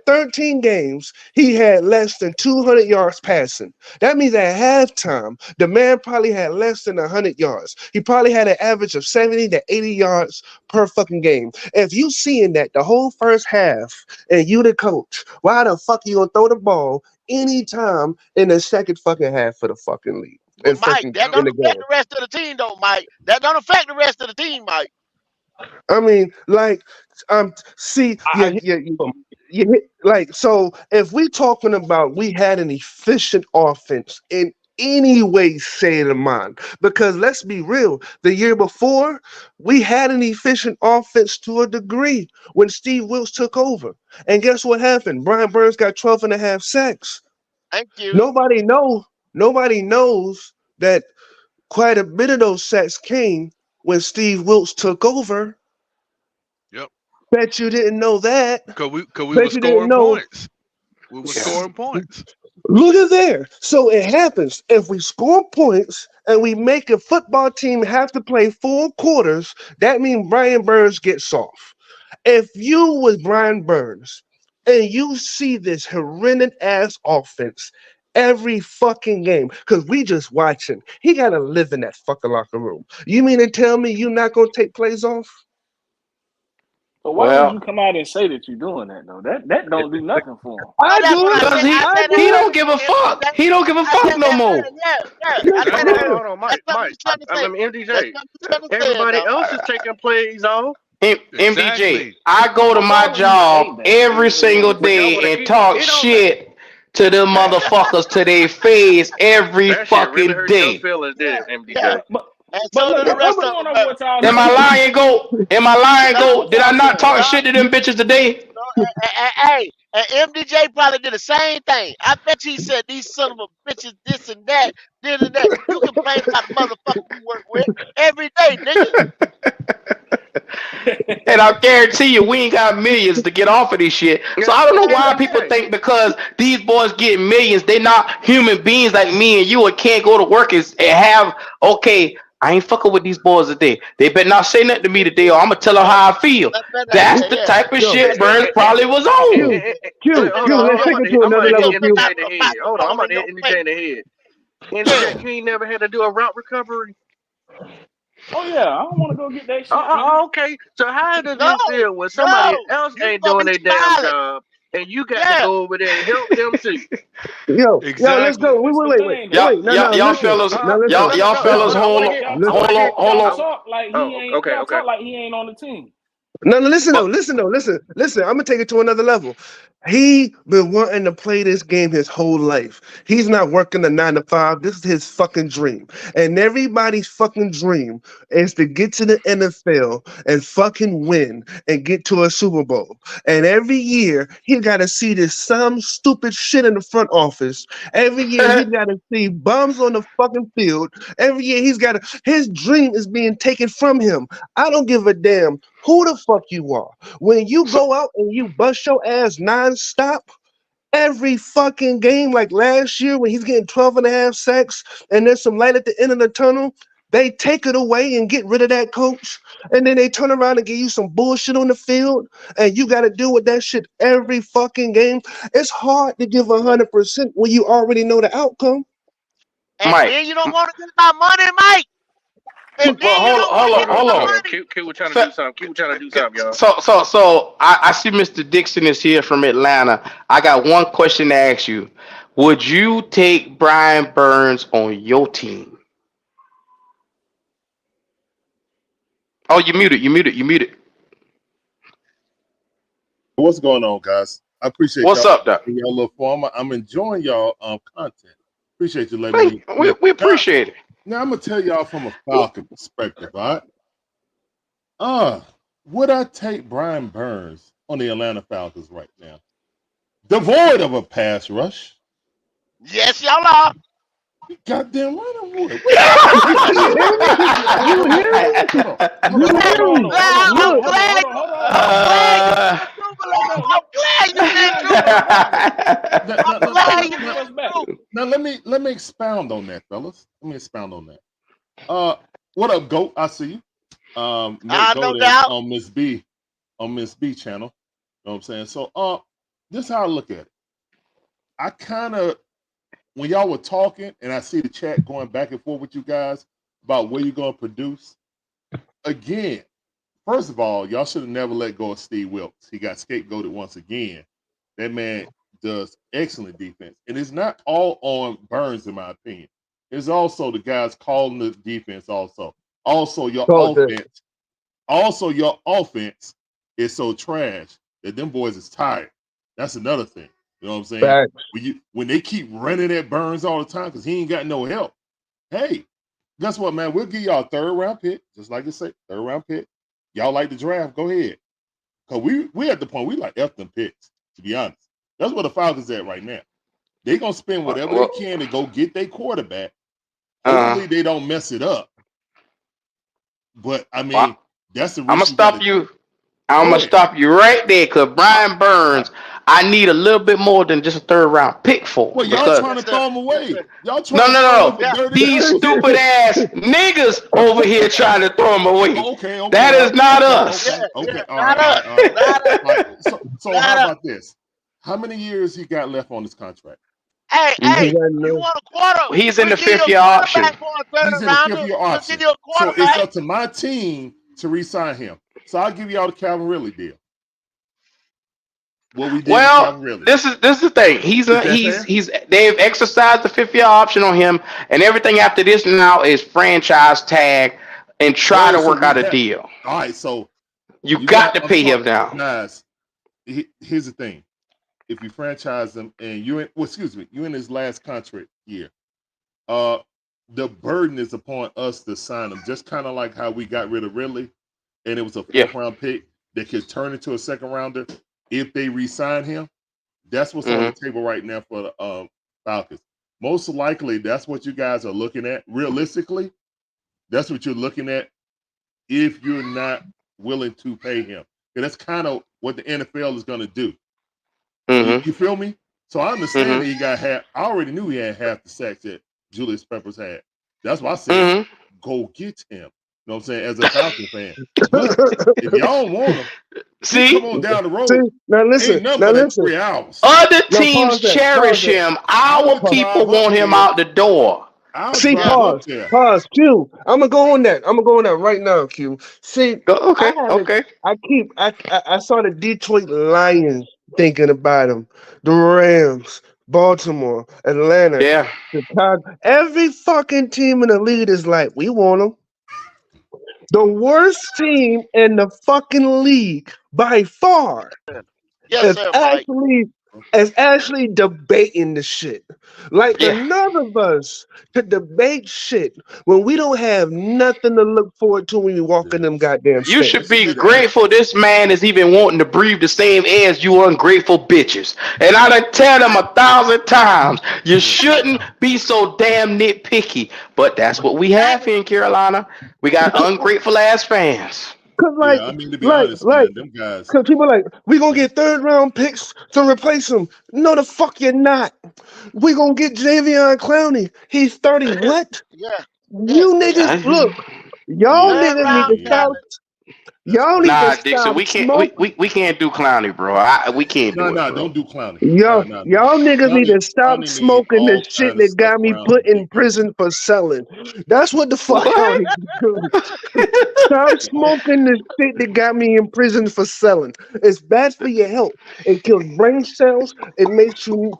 13 games, he had less than 200 yards passing. That means at halftime, the man probably had less than 100 yards. He probably had an average of 70 to 80 yards per fucking game. If you seeing that the whole first half and you the coach, why the fuck you gonna throw the ball anytime in the second fucking half for the fucking league But and Mike, fucking that in don't the affect game? the rest of the team, though, Mike. That don't affect the rest of the team, Mike. I mean, like, see, I get from like, so if we talking about we had an efficient offense in any way, say the mind, because let's be real, the year before we had an efficient offense to a degree when Steve Wilkes took over, and guess what happened? Brian Burns got 12 and a half sacks. Thank you. Nobody know, nobody knows that quite a bit of those sacks came when Steve Wilkes took over. Yep. Bet you didn't know that. Cause we were Bet you didn't scoring know. points. We were scoring points. Look at there. So it happens. If we score points and we make a football team have to play 4 quarters, that means Brian Burns gets off. If you was Brian Burns and you see this horrendous ass offense every fucking game, because we just watching, he gotta live in that fucking locker room. You mean to tell me you not gonna take plays off? But why would you Well, come out and say that you're doing that though? That don't do nothing for him. Well, I that's what do I it. cause said. I I said that he do it. don't give earlier. a fuck. He don't give a I fuck said no that more. earlier. Yeah, yeah. Yes, I I said Hold that on, do. earlier. hold on, That's Mike. something you Mike, shouldn't have I said. mean That's MDJ. something you shouldn't have said, Everybody though. else is taking plays off. MBJ, Exactly. I go to So why my would you say job that? every single But no, but day and talk it don't matter. shit to them Man, motherfuckers to their face every that shit really fucking hurt your day. feelings, did Yeah, it, yeah. MDJ? But but And but so look, do the I'm rest gonna of I don't them, know though. what y'all Am I saying. lying, go? Am I I lying, don't know No, go? what Did I y'all not saying. talk no, shit to them bitches today? no. Hey, and MDJ probably did the same thing. I bet he said these son of a bitches, this and that, this and that. You complain about the motherfucker you work with every day, nigga. And I guarantee you, we ain't got millions to get off of this shit. So Yeah, I don't know why people MDJ. think because these boys get millions, they not human beings like me and you and can't go to work and have, okay, I ain't fucking with these boys today. They better not say nothing to me today or I'm going to tell them Yeah, how I feel. that better, That's yeah, the yeah. type of yo, Eh, shit eh, Burns eh, eh, probably was eh, on. Q, eh, eh, Q, hold Q. on, hold Let's on. take it to I'm another about to hit level, Niggas Q. MDJ got in the the head. Hold on, I'm microphone about in to your hit MDJ face. in the head. Yeah. MDJ, you ain't never had to do a route recovery. Oh yeah, I don't want to go get that shit, nigga. Okay. So how does No, it feel when somebody no. else You ain't supposed to doing be their damn smiling. job and you got to Yeah. go over there and help them too? Yo, let's Exactly. go. Wait, That's wait, the wait, wait, thing, Y'all, though. wait. No, y'all, no, y'all listen. fellas, Now No, listen. no, y'all no, no, fellas, no. I want hold to on, hear. Now I want listen. to hear. hold I, on. w- Y'all talk like he oh, ain't. okay, Y'all okay. talk like he ain't on the team. No, no, listen though, But listen though, listen. I'm gonna take it to another level. He been wanting to play this game his whole life. He's not working a 9 to 5. This is his fucking dream, and everybody's fucking dream is to get to the NFL and fucking win and get to a Super Bowl. And every year he got to see this some stupid shit in the front office. Every year he got to see bums on the fucking field. Every year he's got to. His dream is being taken from him. I don't give a damn who the fuck you are. When you so, go out and you bust your ass nonstop every fucking game, like last year when he's getting 12 and a half sacks and there's some light at the end of the tunnel, they take it away and get rid of that coach. And then they turn around and give you some bullshit on the field. And you got to deal with that shit every fucking game. It's hard to give 100% when you already know the outcome. And Mike, then you don't want to get my money, Mike. And well, then you don't want to give me my hold on. Hold on. money. Q was trying to Fe- do something. Q was trying to do something, y'all. So I see Mr. Dixon is here from Atlanta. I got one question to ask you. Would you take Brian Burns on your team? Oh, you muted. You muted. You muted. What's going on, guys? I appreciate What's y'all up, Doc? in your little form. I'm enjoying y'all content. Appreciate you letting me Thank in. we Now, appreciate it. now I'm gonna tell y'all from a Falcon perspective, all right? Would I take Brian Burns on the Atlanta Falcons right now? Devoid of a pass rush. Yes, y'all are. You goddamn right I would. What the You hear me? You hear me? hold on. Hold You on. hear I'm me? glad. I'm Look, glad. I'm glad you Uh, being truthful. Hold on. I'm glad you Let being Dion give us truthful. back. Now, I'm now, now, Let glad now, you Dion now, give us being back. truthful. now let me expound on that, fellas. Let me expound on that. Uh what up, Goat? I see you. Met No Go there doubt. on Miss B channel. You know what I'm saying? So this is how I look at it. I kind of when y'all were talking and I see the chat going back and forth with you guys about where you're gonna produce, again, first of all, y'all should have never let go of Steve Wilkes. He got scapegoated once again. That man does excellent defense. And it's not all on Burns, in my opinion. It's also the guys calling the defense also. Also your Colton. offense. Also, your offense is so trash that them boys is tired. That's another thing. You know what I'm saying? Facts. When they keep running at Burns all the time because he ain't got no help. Hey, guess what, man? We'll give y'all a 3rd round pick, just like they say, 3rd round pick. Y'all like the draft? Go ahead. Cause we at the point we like F them picks, to be honest. That's where the Falcons at right now. They gonna spend whatever they can to go get their quarterback. Hopefully they don't mess it up. But I mean, that's the risk. I'm gonna stop you. I'm gonna stop you right there, cause Brian Burns, I need a little bit more than just a 3rd round pick for. Well, y'all trying to throw him away. Y'all trying to throw him away for 30 These years. stupid ass niggas over here trying to throw him away. Okay. That is not us. Okay. All right. So how about this? How many years he got left on his contract? Hey, you want a quarter? He's in the 5th-year option. He's in the 5th-year option. So it's up to my team to re-sign him. So I'll give y'all the Calvin Ridley deal. What we did with Calvin Ridley. This is the thing. They've exercised the 5th-year option on him, and everything after this now is franchise tag and try to work out a deal. All right, so you got to pay him now. Guys, here's the thing. If you franchise him and you in his last contract year, the burden is upon us to sign him. Just kind of like how we got rid of Ridley, and it was a 4th round pick that could turn into a 2nd rounder if they re-sign him. That's what's on the table right now for the Falcons. Most likely, that's what you guys are looking at. Realistically, that's what you're looking at if you're not willing to pay him. And that's kind of what the NFL is going to do. You feel me? So I understand that he got half. I already knew he had half the sacks that Julius Peppers had. That's why I said, go get him. You know what I'm saying? As a Falcon fan. But if y'all don't want him, come on down the road. Now listen. 3 hours. Other teams cherish him. Our people want him out the door. Pause. Q. I'm gonna go on that. Right now, Q. See, I saw the Detroit Lions thinking about him. The Rams, Baltimore, Atlanta, Chicago. Every fucking team in the league is like, we want him. The worst team in the fucking league by far is actually debating the shit. Like none of us could debate shit when we don't have nothing to look forward to when you walk in them goddamn You states. should be grateful this man is even wanting to breathe the same air as you ungrateful bitches. And I done tell them 1,000 times, you shouldn't be so damn nitpicky. But that's what we have here in Carolina. We got ungrateful ass fans. Cause to be honest, man, them guys. Cause people are like, we gonna get 3rd round picks to replace him. No, the fuck you're not. We gonna get Javion Clowney. He's 30. What? You niggas, look. Y'all niggas need to stop. Y'all need to stop. Dixon, we can't do Clowney, bro. We can't do it. No, don't do Clowney. Y'all niggas need to stop smoking this shit that got me put in prison for selling. That's what the fuck y'all need to do. Stop smoking this shit that got me in prison for selling. It's bad for your health. It kills brain cells. It makes you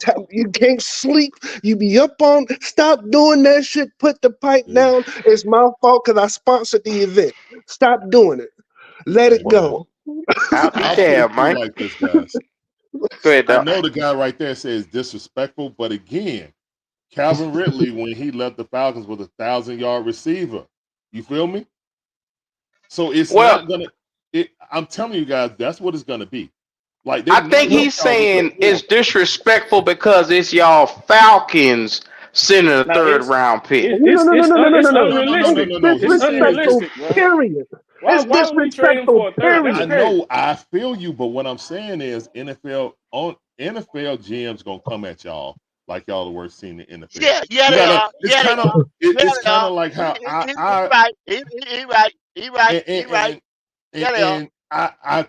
can't sleep. You be up on. Stop doing that shit. Put the pipe down. It's my fault because I sponsored the event. Stop doing it. Let it go. I'll be damned, Mike. Like this, guys. Go ahead, I know the guy right there says disrespectful, but again, Calvin Ridley, when he left the Falcons, was 1,000-yard receiver. You feel me? So it's not gonna. I'm telling you guys, that's what it's gonna be. Like I think he's saying it's disrespectful because it's y'all Falcons sending a 3rd round pick. No. It's unrealistic. Period. It's disrespectful. Period. I know. I feel you, but what I'm saying is NFL GMs gonna come at y'all like y'all the worst team in the NFL. It's kind of like how He right. And I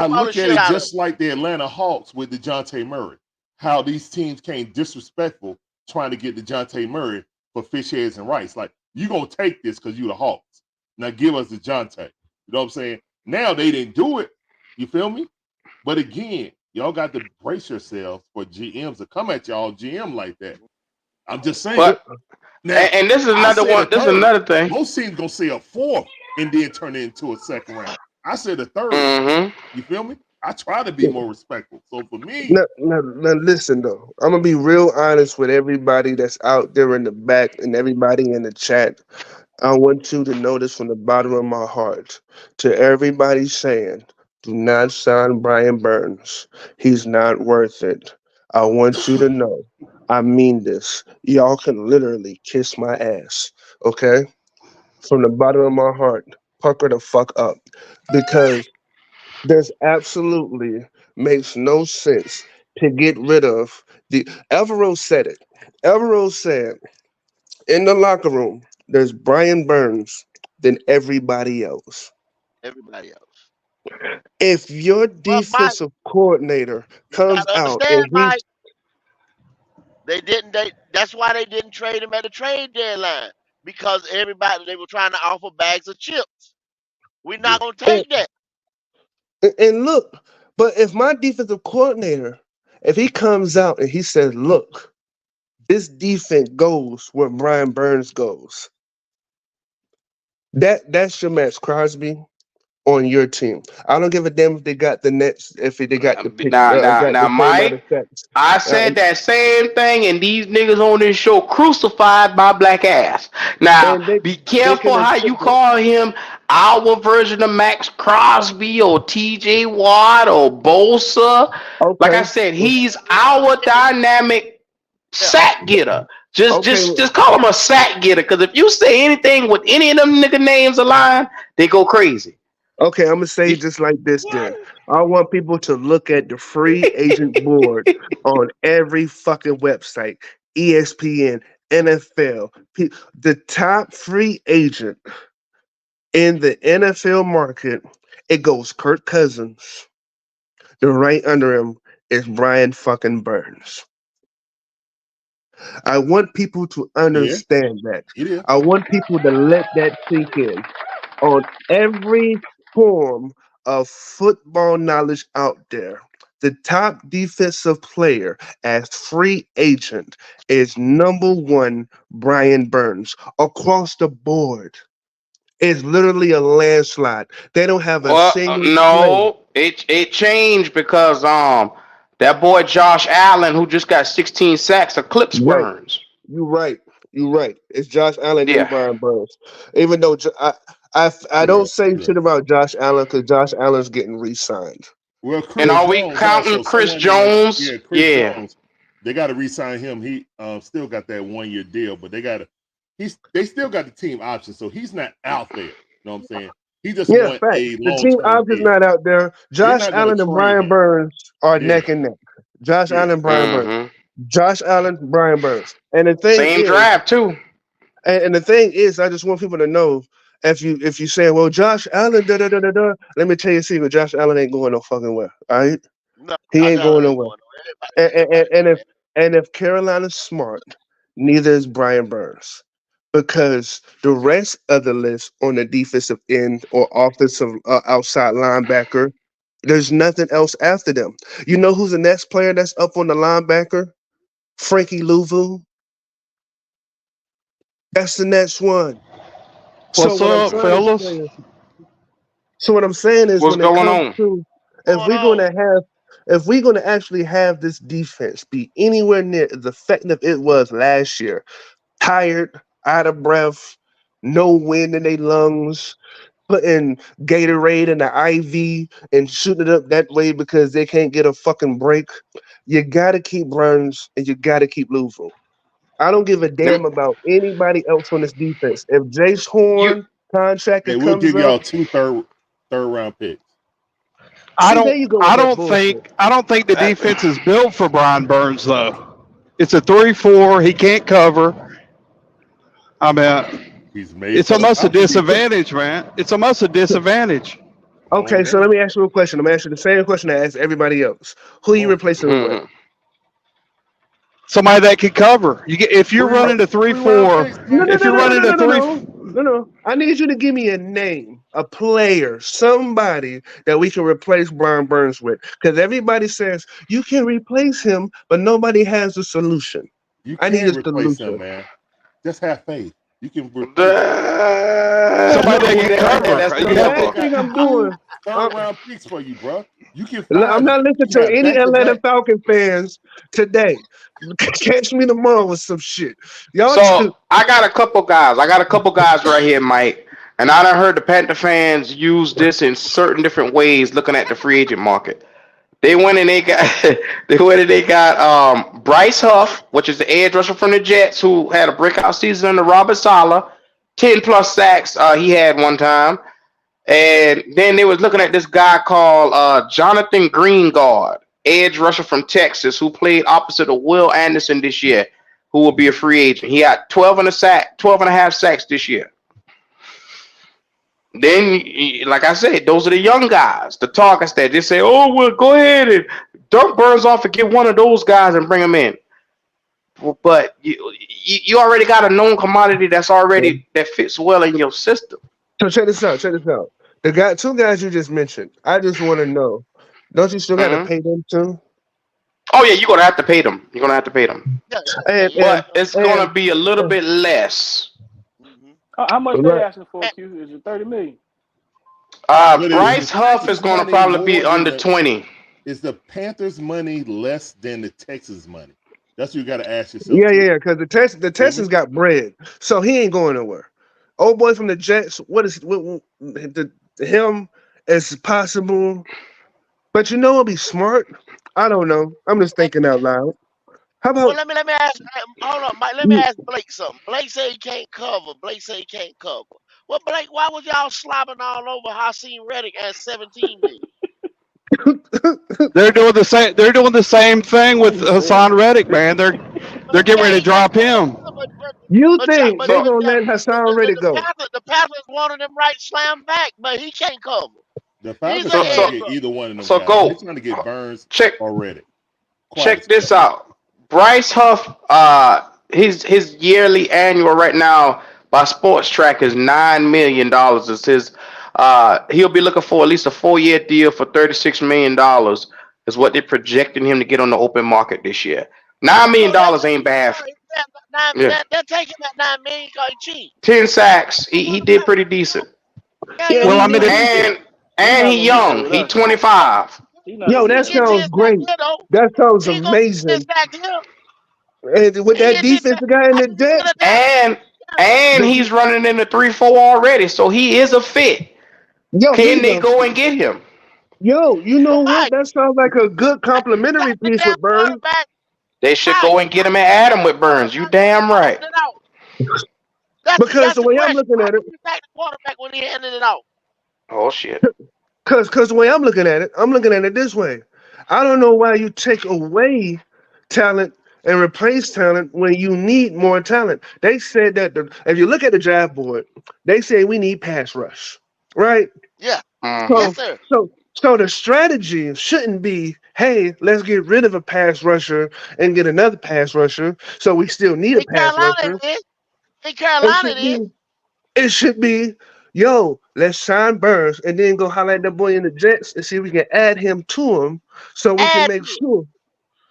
look at it just like the Atlanta Hawks with DeJounte Murray. How these teams came disrespectful trying to get DeJounte Murray for fish heads and rice. Like, you gonna take this because you the Hawks. Now give us DeJounte. You know what I'm saying? Now they didn't do it. You feel me? But again, y'all got to brace yourselves for GMs to come at y'all GM like that. I'm just saying. And this is another one. This is another thing. Most teams gonna say a 4th. and then turn it into a second round. I said a third round. Mm-hmm. You feel me? I try to be more respectful. So for me, Now, listen though. I'm gonna be real honest with everybody that's out there in the back and everybody in the chat. I want you to notice from the bottom of my heart to everybody saying, do not sign Brian Burns. He's not worth it. I want you to know, I mean this. Y'all can literally kiss my ass, okay? From the bottom of my heart, pucker the fuck up. Because there's absolutely makes no sense to get rid of the. Evero said it. Evero said in the locker room, there's Brian Burns, then everybody else. Everybody else. If your Well, Mike, defensive coordinator you got comes to out understand, and he Mike. They didn't. That's why they didn't trade him at the trade deadline because everybody they were trying to offer bags of chips. We're yeah, not gonna and, take that. and look, but if my defensive coordinator, if he comes out and he says, look, this defense goes where Brian Burns goes, that's your Max Crosby on your team. I don't give a damn if they got the Nets, if they got the pick, got Now, the same amount Mike. of sacks. I Uh, said that same thing, and these niggas on this show crucified my black ass. Now, and be they careful can how attempt you it. call him our version of Max Crosby or TJ Watt or Bosa. Like I Okay, said, he's our dynamic Yeah. sack getter. okay, Just call him a sack getter, because if you say anything with any of them nigga names aligned, they go crazy. okay. I'm gonna say it just like this. What? Then I want people to look at the free agent board on every fucking website, ESPN, NFL. The top free agent in the NFL market, it goes Kirk Cousins. The right under him is Brian fucking Burns. I want people to yeah, understand that. it is. I want people to let that sink in on every form of football knowledge out there. The top defensive player as free agent is number one, Brian Burns, across the board. It's literally a landslide. They don't have a Well, single player. no, it changed because that boy Josh Allen, who just got 16 sacks, eclipsed Right. Burns. You're right. You're right. It's Josh Allen and Yeah, Brian Burns. Even though I Yeah, don't say yeah. shit about Josh Allen because Josh Allen's getting re-signed. Well, and Chris are we Jones counting also Chris someone in the yeah, Jones? Chris Yeah, Jones. They got to re-sign him. He still got that 1 year deal, but they still got the team option, so he's not out there. You know what I'm saying? He just Yeah, want fact. a The long team term option's deal. not out there. They're Josh not going to Allen and trade Brian him. Burns are Yeah, neck and neck. Josh yeah, Allen, Brian Burns. hmm Josh Allen, Brian Burns. And the thing same is, draft too. and the thing is, I just want people to know if you say, well, Josh Allen, da da da da da. Let me tell you a secret. Josh Allen ain't going no fucking where. All right, No, he Josh ain't Allen going ain't nowhere. going nowhere. And, and, Everybody and know if that. and if Carolina's smart, neither is Brian Burns. Because the rest of the list on the defensive end or offensive outside linebacker, there's nothing else after them. You know who's the next player that's up on the linebacker? Frankie Louvu. That's the next one. So What's what I'm up, trying to fellas? say is, so what I'm saying is, What's when it going comes on? to if Going we're on. going to have, if we're going to actually have this defense be anywhere near as effective it was last year, tired, out of breath, no wind in their lungs, putting Gatorade in the IV and shooting it up that way because they can't get a fucking break. You got to keep Burns and you got to keep Louisville. I don't give a Lem- damn about anybody else on this defense. If Jace You Horn contract okay. We'll comes give up, y'all two third round picks. I see, don't there you go with I that don't bullshit. think I don't think the uh, defense is built for Brian Burns though. It's a 3-4. He can't cover. I mean, He's made it's for the almost a top to be great. disadvantage, man. It's almost a disadvantage. Oh Okay, so man, let me ask you a question. I'm gonna ask you the same question I asked everybody else. Who come you on. replacing him with? Somebody that can cover. You get if you're running a three 3 round four. picks, No, man. no, If no, you're no, no, no, running no, a no, three, no, no, no. I need you to give me a name, a player, somebody that we can replace Brian Burns with. Because everybody says you can replace him, but nobody has a solution. You I need can a replace him, solution. man. Just have faith. You can replace him. So somebody that can cover. That's the The Yeah, last number. thing I'm Two doing, third I'm, round picks for you, bro. You can I'm find them. not listening You to got any back to Atlanta back. Falcon fans today. Catch me tomorrow with some shit. Y'all just So I got a couple guys. I got a couple guys right here, Mike. And I done heard the Panther fans use this in certain different ways looking at the free agent market. They went and they got they went and they got Bryce Huff, which is the edge rusher from the Jets, who had a breakout season under Robert Sala, 10 plus sacks he had one time. And then they was looking at this guy called Jonathan Greengard, edge rusher from Texas, who played opposite of Will Anderson this year, who will be a free agent. He had 12 and a half sacks this year. Then, like I said, those are the young guys, the targets that just say, "Oh, well, go ahead and dump Burns off and get one of those guys and bring him in." But you already got a known commodity that's already that fits well in your system. so check this out. Check this out. The guy, two guys you just mentioned. I just want to know. Don't you still got to Hmm. pay them too? Oh yeah, you're gonna have to pay them. You're gonna have to pay them, Yeah, And you and but got. it's and gonna be a little bit less. Mm-hmm. How much they right. asking for? Q is it 30 million? But is the Bryce Huff is Panthers gonna money probably be more than under the 20. is the Panthers money less than the Texas money? That's what you got to ask yourself Yeah, yeah, too. yeah. Because the Feel me? Texans got bread, so he ain't going nowhere. Old boy from the Jets. What him as possible? But you know, it'll be smart. I don't know. I'm just thinking out loud. How Well, about let me ask. Hold on, Mike. Let me you? ask Blake something. Blake say he can't cover. Blake say he can't cover. Well, Blake, why was y'all slobbing all over Hakeem Reddick at 17 million? they're doing the same. They're doing the same thing with He said Hassan it. Reddick, man. But They're getting yeah, ready to he can't drop cover. him. You But y'all, think they but gonna that, let Hassan Reddy go? the Panthers wanted him right slam back, but he can't cover. The He's Falcons an So trying to so edge get rusher. either one of them so guys. They're go trying to get Burns check or Reddick. Quiet check as this kept. out. Bryce Huff, his yearly annual right now by Sports Track is $9 million. Is his he'll be looking for at least a 4 year deal for $36 million is what they're projecting him to get on the open market this year. $9 million So dollars ain't bad. Yeah, they're taking that 9 million because he cheap. 10 sacks. He did pretty decent, Yeah, Yeah, yeah, Well, he I he mean, do. it, did. and He and not he gonna get that young. with He us. 25. He not Yo, gonna He that get that get with 10 sounds us. sack great. here though. That sounds He gonna get 10 amazing. sack here. And with He that get 10 defense, sack. the guy in I the can get Jets, it down. And Yeah. and the, he's running in the 3-4 already, so he is a fit. yo, Can he's they a go and get him? yo. You know But what? Mike, That sounds like a good you got complimentary the piece damn with Burns. quarterback. They should Mike, go and get him and add him with Burns. You damn handing right. it out. Because That's the the way I'm question. looking Why at it, would you take the quarterback when he handed it out? Oh shit. because the way I'm looking at it this way. I don't know why you take away talent and replace talent when you need more talent. They said that if you look at the draft board, they say we need pass rush, right? Yeah. Hmm. Yes, So sir. so the strategy shouldn't be, hey, let's get rid of a pass rusher and get another pass rusher. So we still need a In pass Carolina rusher. it is. In It Carolina should it is. be it should be, yo, let's sign Burns and then go highlight that boy in the Jets and see if we can add him to him so we can Add make to it. sure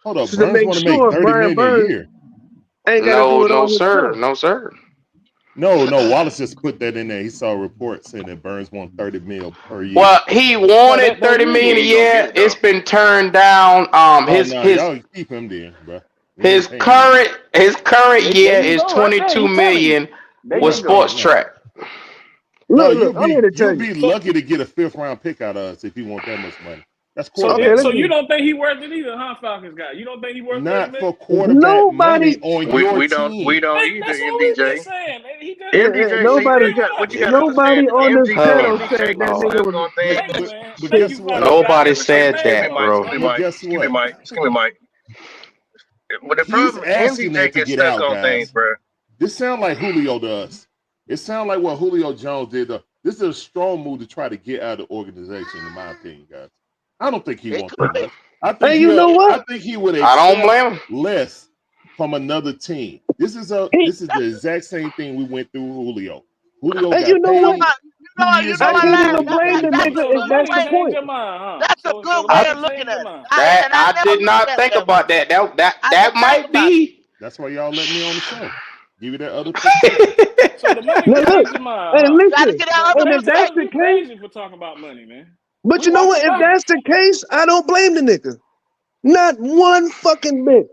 Hold up, to Burns make want to make sure 30 Brian million a Burns year. ain't gotta No, do it no, all sir. himself. No, sir. No, Wallace just put that in there. He saw a report saying that Burns won 30 mil per year. Well, he No, wanted that 30 is million what a he gonna year. get It's though. been turned down. Oh His no, his y'all keep him then, bro. We his ain't paying him. current There year you is go, right there. 22 He telling you. million There with you No, go. Sports no. Track. No, Look, I'm here to tell you'll you. be So lucky to get a 5th round pick out of us if you want that much money. That's Okay, quarterback so money. you don't think he worth it either, huh, Falcons guy? You don't think he worth 30 Not million? for quarterback money nobody on We your we don't we team. don't either, That's what we've been MBJ. saying. Man. He just MBJ, see nobody what you got to nobody understand. on this panel Oh said MBJ that just nigga Lord. stuck was on But things. thank you, but man. but Thank guess you, what? Falcons guy. Nobody Appreciate said that, Excuse me, that, bro. Mike. bro. Excuse me, But Mike. guess Excuse me, what? Mike. Excuse me, Mike. But the He's problem, asking MBJ that to gets get stuck out, on things, guys. bro. This sounds like Julio to us. It sounds like what Julio Jones did. This is a strong move to try to get out of the organization, in my opinion, guys. I don't think he It wants could that be. much. I think and you know what? he would I don't accept blame him. less from another team. This is the He exact same thing we went through with Julio. Julio and you got know what? paid You 2 years know I what, later. can't He Larry? even wanted to blame pay the That's more. nigga a if So the good that's money the way. changed point. your mind, huh? That's a So good the way I money of looking changed your at it. mind. I I never did looked not at it think that way. about that. That that I that didn't think might about it. be. That's why y'all let me on the show. Give you that other perspective. So the money Now look, changing mind, hey, huh? Gotta listen, get that and other if that's Panther, the you perspective. case, crazy for talking about money, man. but We you know what? watching If life. that's the case, I don't blame the nigga. Not one fucking bit.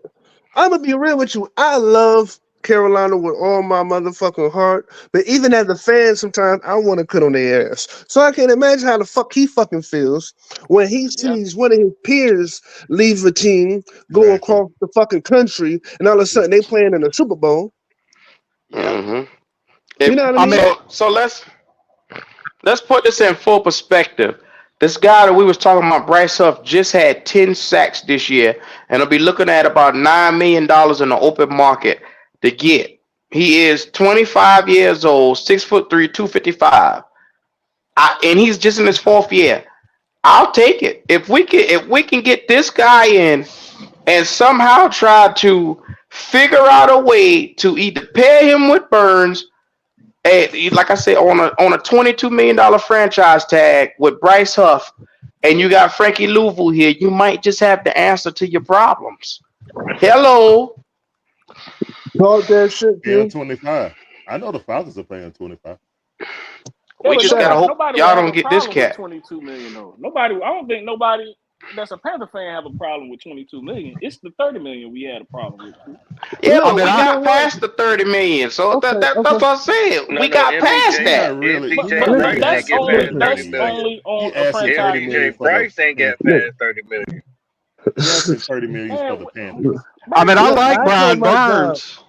I'm gonna be real with you. I love Carolina with all my motherfucking heart, but even as a fan, sometimes I want to cut on their ass. So I can imagine how the fuck he fucking feels when he Yeah. sees one of his peers leave a team, go Exactly. across the fucking country, and all of a sudden they playing in a Super Bowl. Yeah. You If know what I I mean? mean, so, let's put this in full perspective. This guy that we was talking about, Bryce Huff, just had 10 sacks this year, and he'll be looking at about $9 million in the open market to get. He is 25 years old, 6'3", 255, and he's just in his fourth year. I'll take it if we can get this guy in and somehow try to figure out a way to either pair him with Burns, like I said, on a $22 million franchise tag with Bryce Huff, and you got Frankie Louisville here, you might just have the answer to your problems. Hello. Talk that shit, Paying Q. 25. I know the Falcons are paying 25. Yeah, We but just gotta Sad. hope nobody would y'all have don't a get this problem with cat. 22 million though. Nobody, I don't think nobody that's a Panther fan have a problem with 22 million. It's the 30 million we had a problem with. Too. Yeah, I Look, but mean, we you I know got what? past the 30 million. So Okay, that's okay. what I said. No, We no, got past He MPJ, that. not really. He but not Listen, really that's asking for only that listen, 30 that's million. only He on a asking 30 franchise. million That, for the Bryce ain't got Panthers. past 30 million. He asking 30 million for Man, the Panthers. I mean, Bryce I look, ain't like I getting told Brian my job. Burns.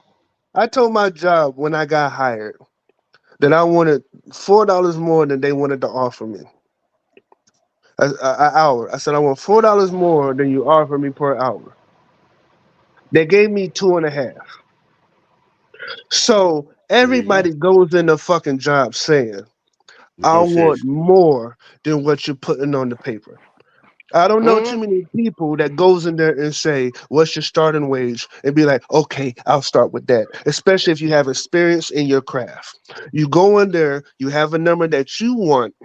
I told my job when I got hired that I wanted $4 more than they wanted to offer me an hour. I said I want $4 more than you offer me per hour. They gave me two and a half. So There you go. everybody goes in the fucking job saying, I want Negotiation. more than what you're putting on the paper. I don't know too Mm, many people that goes in there and say, "What's your starting wage?" and be like, "Okay, I'll start with that." Especially if you have experience in your craft. You go in there, you have a number that you want,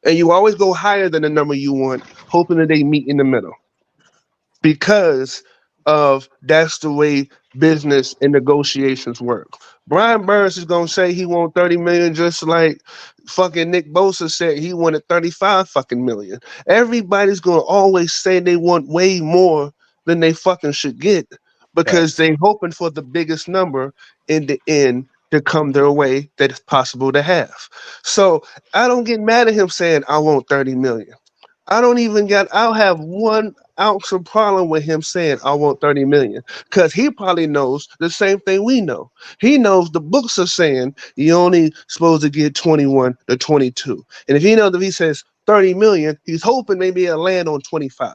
and you always go higher than the number you want, hoping that they meet in the middle because of that's the way business and negotiations work. Brian Burns is gonna say he want 30 million just like fucking Nick Bosa said he wanted 35 fucking million. Everybody's gonna always say they want way more than they fucking should get because Facts. they hoping for the biggest number in the end to come their way that is possible to have. So I don't get mad at him saying I want 30 million. I don't even get. I'll have 1 ounce of problem with him saying I want 30 million because he probably knows the same thing we know. He knows the books are saying you only supposed to get 21 to 22, and if he knows if he says 30 million, he's hoping maybe he'll land on 25.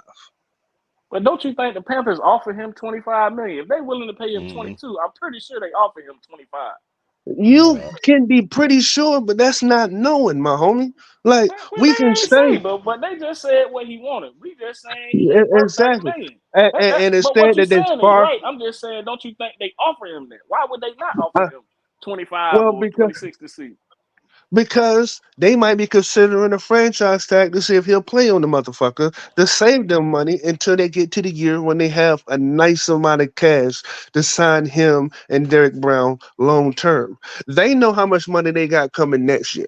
But don't you think the Panthers offer him 25 million? If they willing to pay him Mm-hmm. 22, I'm pretty sure they offer him 25. You Yeah. can be pretty sure, but that's not knowing, my homie. Like But we they can ain't say, say but they just said what he wanted. We just saying he ain't worth 30 exactly, million. and But what instead you that there's saying is far. right. I'm just saying, don't you think they offer him that? Why would they not offer Uh, him 25 well, or because 26 to see? they might be considering a franchise tag to see if he'll play on the motherfucker to save them money until they get to the year when they have a nice amount of cash to sign him and Derek Brown long term. They know how much money they got coming next year.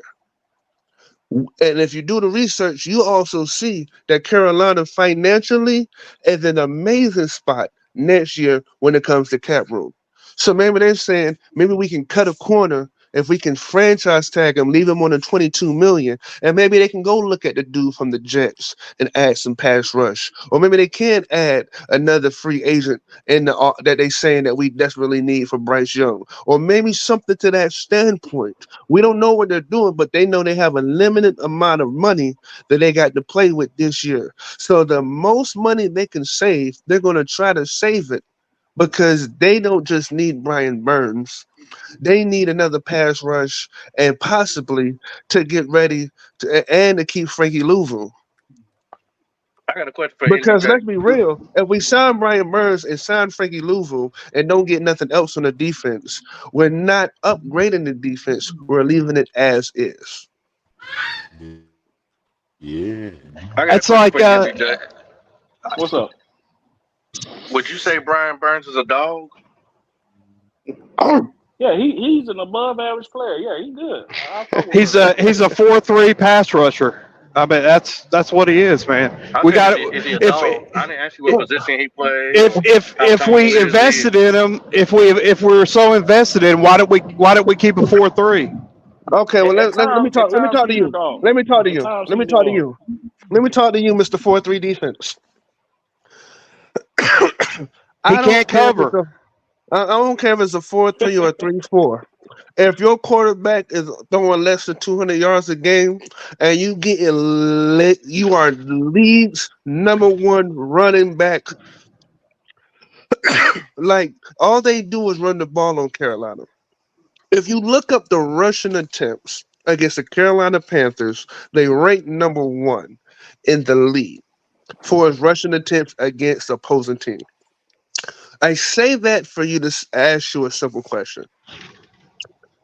And if you do the research, you also see that Carolina financially is an amazing spot next year when it comes to cap room. So maybe they're saying maybe we can cut a corner if we can franchise tag him, leave him on a 22 million, and maybe they can go look at the dude from the Jets and add some pass rush, or maybe they can add another free agent in the that they saying that we desperately need for Bryce Young, or maybe something to that standpoint. We don't know what they're doing, but they know they have a limited amount of money that they got to play with this year. So the most money they can save, they're going to try to save it because they don't just need Brian Burns. They need another pass rush and possibly to get ready and to keep Frankie Louisville. I got a question for Because MPJ. let's be real, if we sign Brian Burns and sign Frankie Louisville and don't get nothing else on the defense, we're not upgrading the defense. We're leaving it as is. Yeah. I got a It's question like for you, MPJ. What's up? Would you say Brian Burns is a dog? Yeah, he's an above average player. Yeah, he good. I fuck with He's Burns. a 4-3 pass rusher. I mean, that's what he is, man. I We said, got is he a if dog? I didn't ask you what if position he played or how if we dominant he is. invested in him, if we were so invested in, why did we keep a 4-3? Okay, well let me At talk. Let me times talk to he's a you. dog. Let me talk to At you. times Let me he's a talk to dog. you. Let me talk to you, Mister 4-3 defense. He I don't can't care if it's cover. a I don't care if it's a 4-3 or a 3-4. If your quarterback is throwing less than 200 yards a game and you getting lit, you are the league's number one running back. Like all they do is run the ball on Carolina. If you look up the rushing attempts against the Carolina Panthers, they rank number one in the league for his rushing attempts against opposing team. I say that for you to ask you a simple question.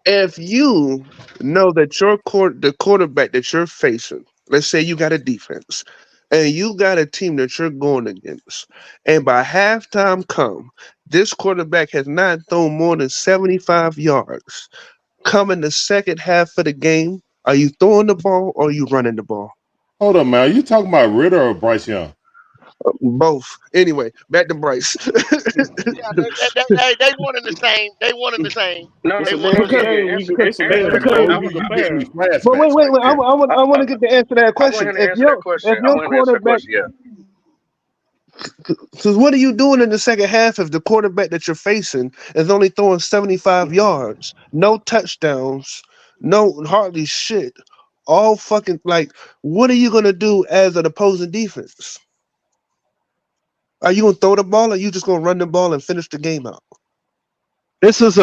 If you know that the quarterback that you're facing, let's say you got a defense, and you got a team that you're going against, and by halftime come, this quarterback has not thrown more than 75 yards. Come in the second half of the game, are you throwing the ball or are you running the ball? Hold up, man. You talking about Ritter or Bryce Young? Both. Anyway, back to Bryce. Yeah, they one in the same. They one in the same. No, It's They a one in damn the because same. shame we could. It's a answer damn that Bro, shame question. we you could giving me compare. but flashbacks right wait, there. I want to get the answer to that I'll go question. ahead and answer that question. If I your want to answer that quarterback, question. Yeah. because what are you doing in the second half if the quarterback that you're facing is only throwing 75 yards, no touchdowns, no hardly shit, all fucking like, what are you gonna do as an opposing defense? Are you gonna throw the ball, or are you just gonna run the ball and finish the game out? This is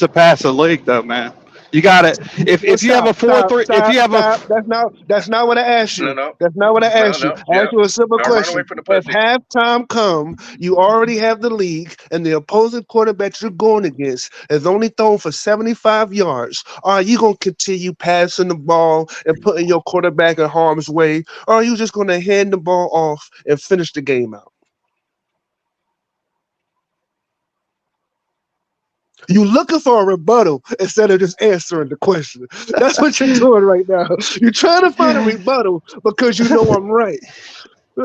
a passive league, though, man. You got it. Well, If you have a four three, if you have a stop. That's not what I asked No, you. no, That's not what I no, asked you. no. I Yeah. asked you a simple Don't run away question. from the If pussy. halftime come, you already have the league, and the opposing quarterback you're going against is only thrown for 75 yards. Are you gonna continue passing the ball and putting your quarterback in harm's way, or are you just gonna hand the ball off and finish the game out? You looking for a rebuttal instead of just answering the question. That's what you're doing right now. You're trying to find a rebuttal because you know I'm right.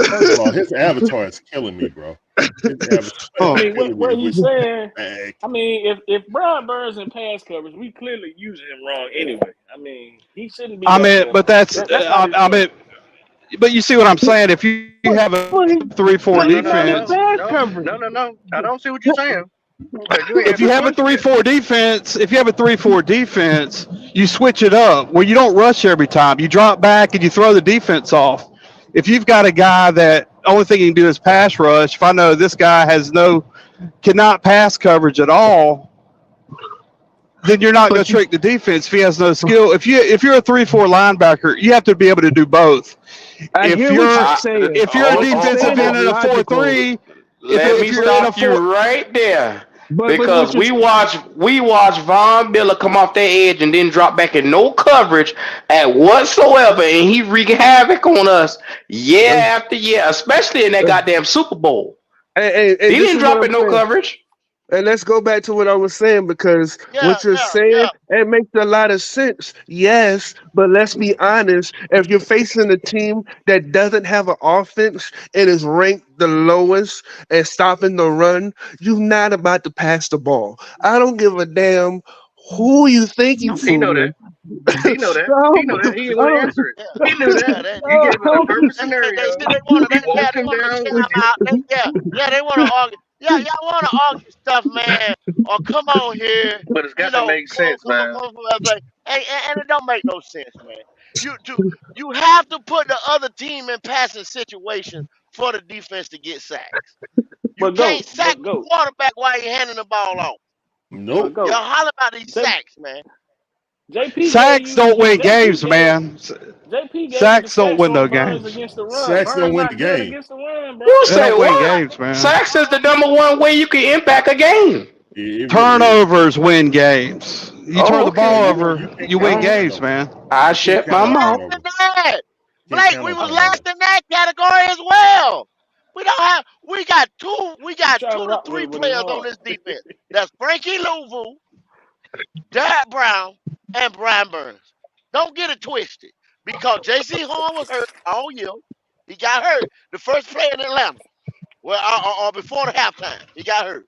First of all, his avatar is killing me, bro. His avatar I is oh, mean, killing me what with he's his saying. bag. I mean, if Brian Burns in pass coverage, we clearly using him wrong anyway. I mean, he shouldn't be I up mean, there. but That's not his I place. mean, but you see what I'm saying? If you have a But 3-4 but No, he's no, not in defense, no, pass no, coverage. no, no, no. I don't see what you're saying because you ain't if answered you the have a question three yet. four defense, if you have a 3-4 defense, you switch it up where you don't rush every time. You drop back and you throw the defense off. If you've got a guy that only thing he can do is pass rush, if I know this guy cannot pass coverage at all, then you're not going But to you, trick the defense if he has no skill. If you're a 3-4 linebacker, you have to be able to do both. I If hear what you're you're saying. if you're a What you're defensive saying is end in a four logical. three, Let if me you're in a stop you four, right there. But what Because you're we watch Von Miller come off that edge and then drop back in no coverage at whatsoever, and he wreak havoc on us year uh, after year, especially in that uh, goddamn Super Bowl. and He this didn't is what drop I'm in no saying. coverage. And let's go back to what I was saying because Yeah, what you're yeah, saying, yeah. it makes a lot of sense. Yes, but let's be honest. If you're facing a team that doesn't have an offense and is ranked the lowest and stopping the run, you're not about to pass the ball. I don't give a damn who you think you He know that. fooling. He know that. He know that. He ain't I gonna don't, answer it. Yeah, He knew that. yeah, they, You I gave it a don't, perfect they scenario. see they want to, You yeah, walked they him want to down scam with you. out. Yeah, they want to argue. Yeah, y'all want to argue stuff, man, or come on here, But it's got to make sense, man. come on, like, and it don't make no sense, man. You have to put the other team in passing situations for the defense to get sacks. You can't sack But the go, quarterback while you're handing the ball off. but Nope. Y'all go. holler about these J, sacks, man. JP gave sacks you don't win JP games, gave man. JP gave you the Sacks don't stats win no on Burns games. against the run. Sacks don't Burns win the not good game. against the run, bro. You They say don't win what? games, man. Sacks is the number one way you can impact a game. It really is. Turnovers win games. You turn Oh, the ball okay. over, You can't you count win on I games, turnovers. man. I You can't shut count my on mouth. Last in turnovers. that. Can't Blake, count we on was turnovers. last in that category as well. We You got trying two to to rock with three him, but it's players on hard. this defense. That's Frankie Louvu Derek Brown and Brian Burns. Don't get it twisted. Because J.C. Horn was hurt all year. He got hurt the first play in Atlanta. Well, or before the halftime, he got hurt.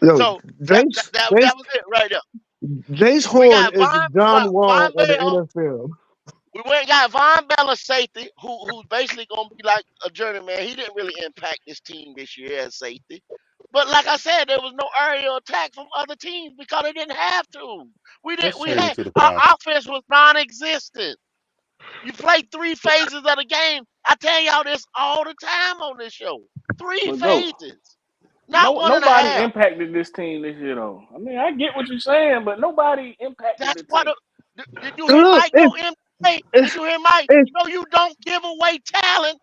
Yo, So that that, Jace, that, Jace, that was it right there. Jace We Horn got is the John Wall Von of the Bell. NFL. We went and got Von Bell, safety, who's basically going to be like a journeyman. He didn't really impact this team this year as safety. But like I said, there was no aerial attack from other teams because they didn't have to. We didn't. Let's We trade him had to the our Falcons. offense was non-existent. You play 3 phases of the game. I tell y'all this all the time on this show. Three But go. phases, not one and a Nobody half. impacted this team this year, though. I mean, I get what you're saying, but nobody impacted the That's what. team. Did you hear Look, Mike go in? Hey, did it's, you hear Mike? it's, No, you don't give away talent.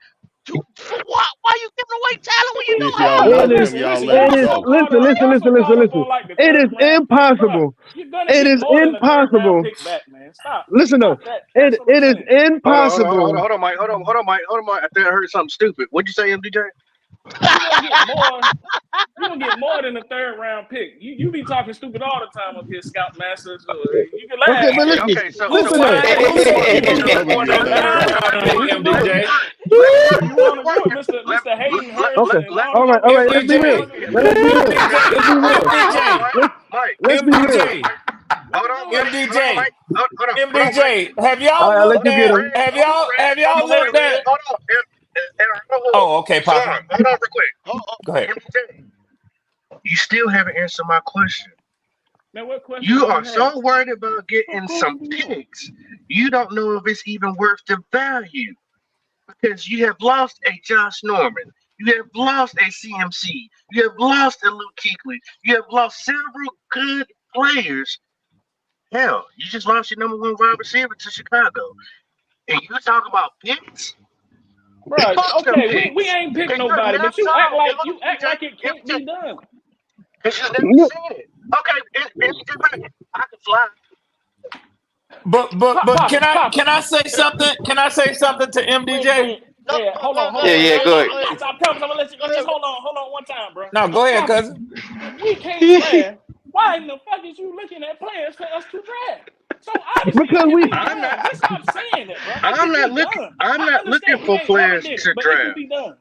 For what? Why you giving away talent when you If don't y'all have it love is, him, Listen, y'all listen. let Y'all him it is, so go. caught up. listen, Y'all listen, so caught listen, up listen. on like the It is third round pick, bro. impossible. You're gonna It get is more than the third round impossible. pick back, man. Stop, Listen though, stop that. That's what I'm it is saying. impossible. Hold on, Mike. Hold on, Mike. I think I heard something stupid. What'd you say, MDJ? You're gonna get more. You're gonna get more than the third round pick. You be talking stupid all the time up here, Scout Master. So you can Okay, laugh, but but listen, Okay, so listen though. why you who's going to you get wanna you you Never more wanna than get a the do it, third third huh? round round pick. pick, We can do it. MDJ? You wanna do it, Mr. Hayden Hurst Okay, and Let all all them right, other let's be real. MDJ, Let's be real. Let's be hold real. on, Mike, Mike, Let's be real. MDJ, we can do it. Mike, hold on, Mike. MDJ, have All y'all right, I'll let looked you get at him. have y'all Go ahead, looked Red. at oh okay, Poppy. Hold on, real quick. Go ahead. MDJ, you still haven't answered my question. Man, what question You do you are have? so worried about What getting some question do you have? picks, you don't know if it's even worth the value because you have lost a Josh Norman. You have lost a CMC. You have lost a Luke Kuechly. You have lost several good players. Hell, you just lost your number one wide receiver to Chicago. And you talk about picks? Bro, Fuck them okay, we picks. ain't picked Because you nobody, never but you saw act them. like Hold on, it can't be done. Because you never Look, seen it. Okay, I can fly. But Pop it, pop it. can I say something? Can I say something to MDJ? Red, hold on, hold Yeah, on. yeah, I, good. I, I promise I'm gonna let you Go just ahead. hold on one time, bro. No, go ahead, Pop it. cousin. If we can't draft, why in the fuck is you looking at players for us to draft? So obviously it because can we be done. Just stop saying that, bro. It I'm can not be looking. done. I'm I not looking understand we for ain't never players did it, to but it can draft. be done.